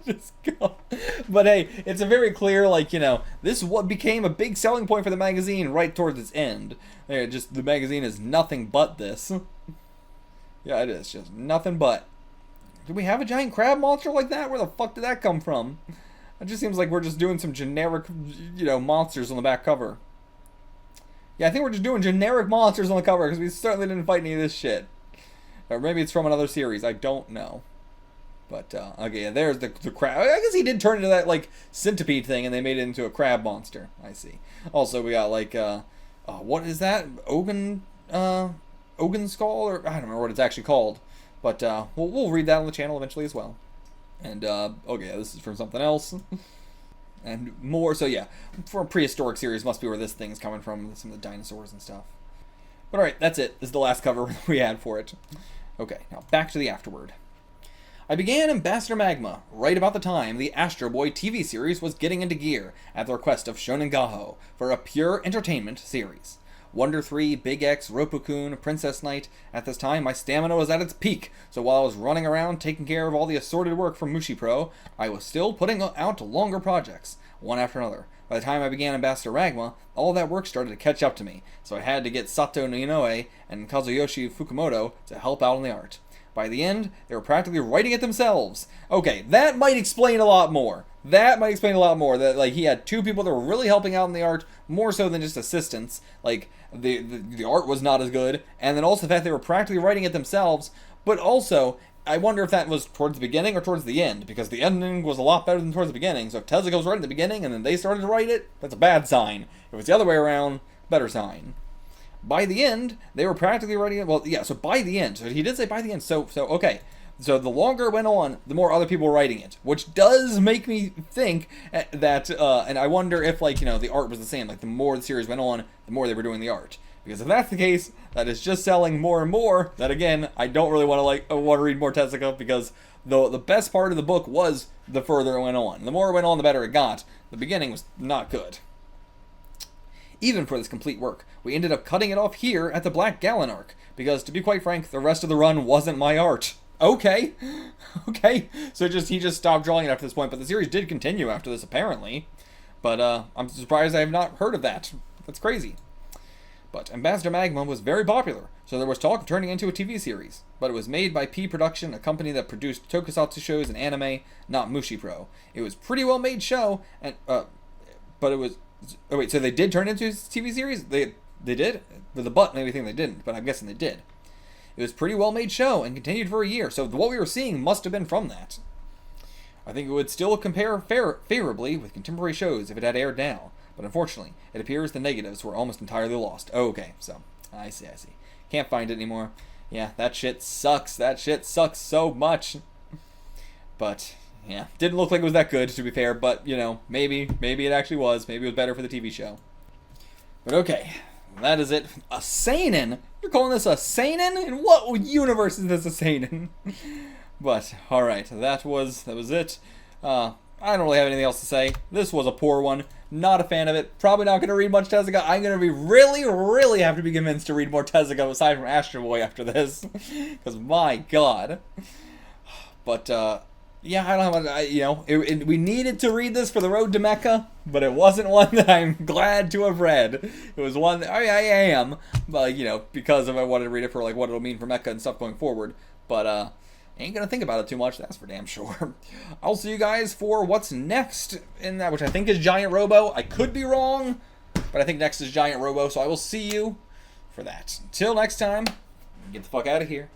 Just go. But hey, it's a very clear, like, you know, this is what became a big selling point for the magazine right towards its end. Just the magazine is nothing but this. Yeah, it is just nothing but. Do we have a giant crab monster like that? Where the fuck did that come from? It just seems like we're just doing some generic, you know, monsters on the back cover. Yeah, I think we're just doing generic monsters on the cover because we certainly didn't fight any of this shit. Or maybe it's from another series. I don't know. But, okay, yeah, there's the crab. I guess he did turn into that, like, centipede thing, and they made it into a crab monster. I see. Also, we got, like, what is that? Ogun skull? Or, I don't remember what it's actually called. But, we'll read that on the channel eventually as well. And, okay, this is from something else. And more, so yeah, for a prehistoric series must be where this thing is coming from, some of the dinosaurs and stuff. But alright, that's it. This is the last cover we had for it. Okay, now back to the afterword. I began Ambassador Magma right about the time the Astro Boy TV series was getting into gear at the request of Shonen Gaho for a pure entertainment series. Wonder 3, Big X, Ropukun, Princess Knight. At this time, my stamina was at its peak, so while I was running around taking care of all the assorted work from Mushi Pro, I was still putting out longer projects, one after another. By the time I began Ambassador Magma, all that work started to catch up to me, so I had to get Sato Inoue and Kazuyoshi Fukumoto to help out on the art. By the end, they were practically writing it themselves. Okay, that might explain a lot more. That, like, he had two people that were really helping out in the art, more so than just assistants. Like, the art was not as good, and then also the fact they were practically writing it themselves, but also, I wonder if that was towards the beginning or towards the end, because the ending was a lot better than towards the beginning, so if Tezuka was right at the beginning and then they started to write it, that's a bad sign. If it's the other way around, better sign. By the end, they were practically writing it. Well, yeah, so by the end. So he did say by the end. So okay. So the longer it went on, the more other people were writing it. Which does make me think that, and I wonder if, like, you know, the art was the same. Like, the more the series went on, the more they were doing the art. Because if that's the case, that is just selling more and more. That, again, I don't really want to read more Tezuka, because the best part of the book was the further it went on. The more it went on, the better it got. The beginning was not good. Even for this complete work, we ended up cutting it off here at the Black Gallon arc, because, to be quite frank, the rest of the run wasn't my art. Okay. Okay. So he just stopped drawing it after this point, but the series did continue after this, apparently. But, I'm surprised I have not heard of that. That's crazy. But Ambassador Magma was very popular, so there was talk of turning it into a TV series. But it was made by P Production, a company that produced tokusatsu shows and anime, not Mushi Pro. It was a pretty well made show, and, but it was... Oh wait, so they did turn it into a TV series? They did? With the butt, maybe think they didn't, but I'm guessing they did. It was a pretty well made show and continued for a year, so what we were seeing must have been from that. I think it would still compare favorably with contemporary shows if it had aired now, but unfortunately, it appears the negatives were almost entirely lost. Oh, okay, so, I see. Can't find it anymore. Yeah, that shit sucks. That shit sucks so much. But... yeah, didn't look like it was that good, to be fair, but, you know, maybe it actually was. Maybe it was better for the TV show. But okay, that is it. A seinen? You're calling this a seinen? In what universe is this a seinen? But, alright, that was it. I don't really have anything else to say. This was a poor one. Not a fan of it. Probably not going to read much Tezuka. I'm going to be really have to be convinced to read more Tezuka aside from Astro Boy after this. Because, my god. But, yeah, I don't know, you know, we needed to read this for the road to Mecca, but it wasn't one that I'm glad to have read. It was one that I am, but, you know, because I wanted to read it for, like, what it'll mean for Mecca and stuff going forward. But, ain't gonna think about it too much, that's for damn sure. I'll see you guys for what's next in that, which I think is Giant Robo. I could be wrong, but I think next is Giant Robo, so I will see you for that. Until next time, get the fuck out of here.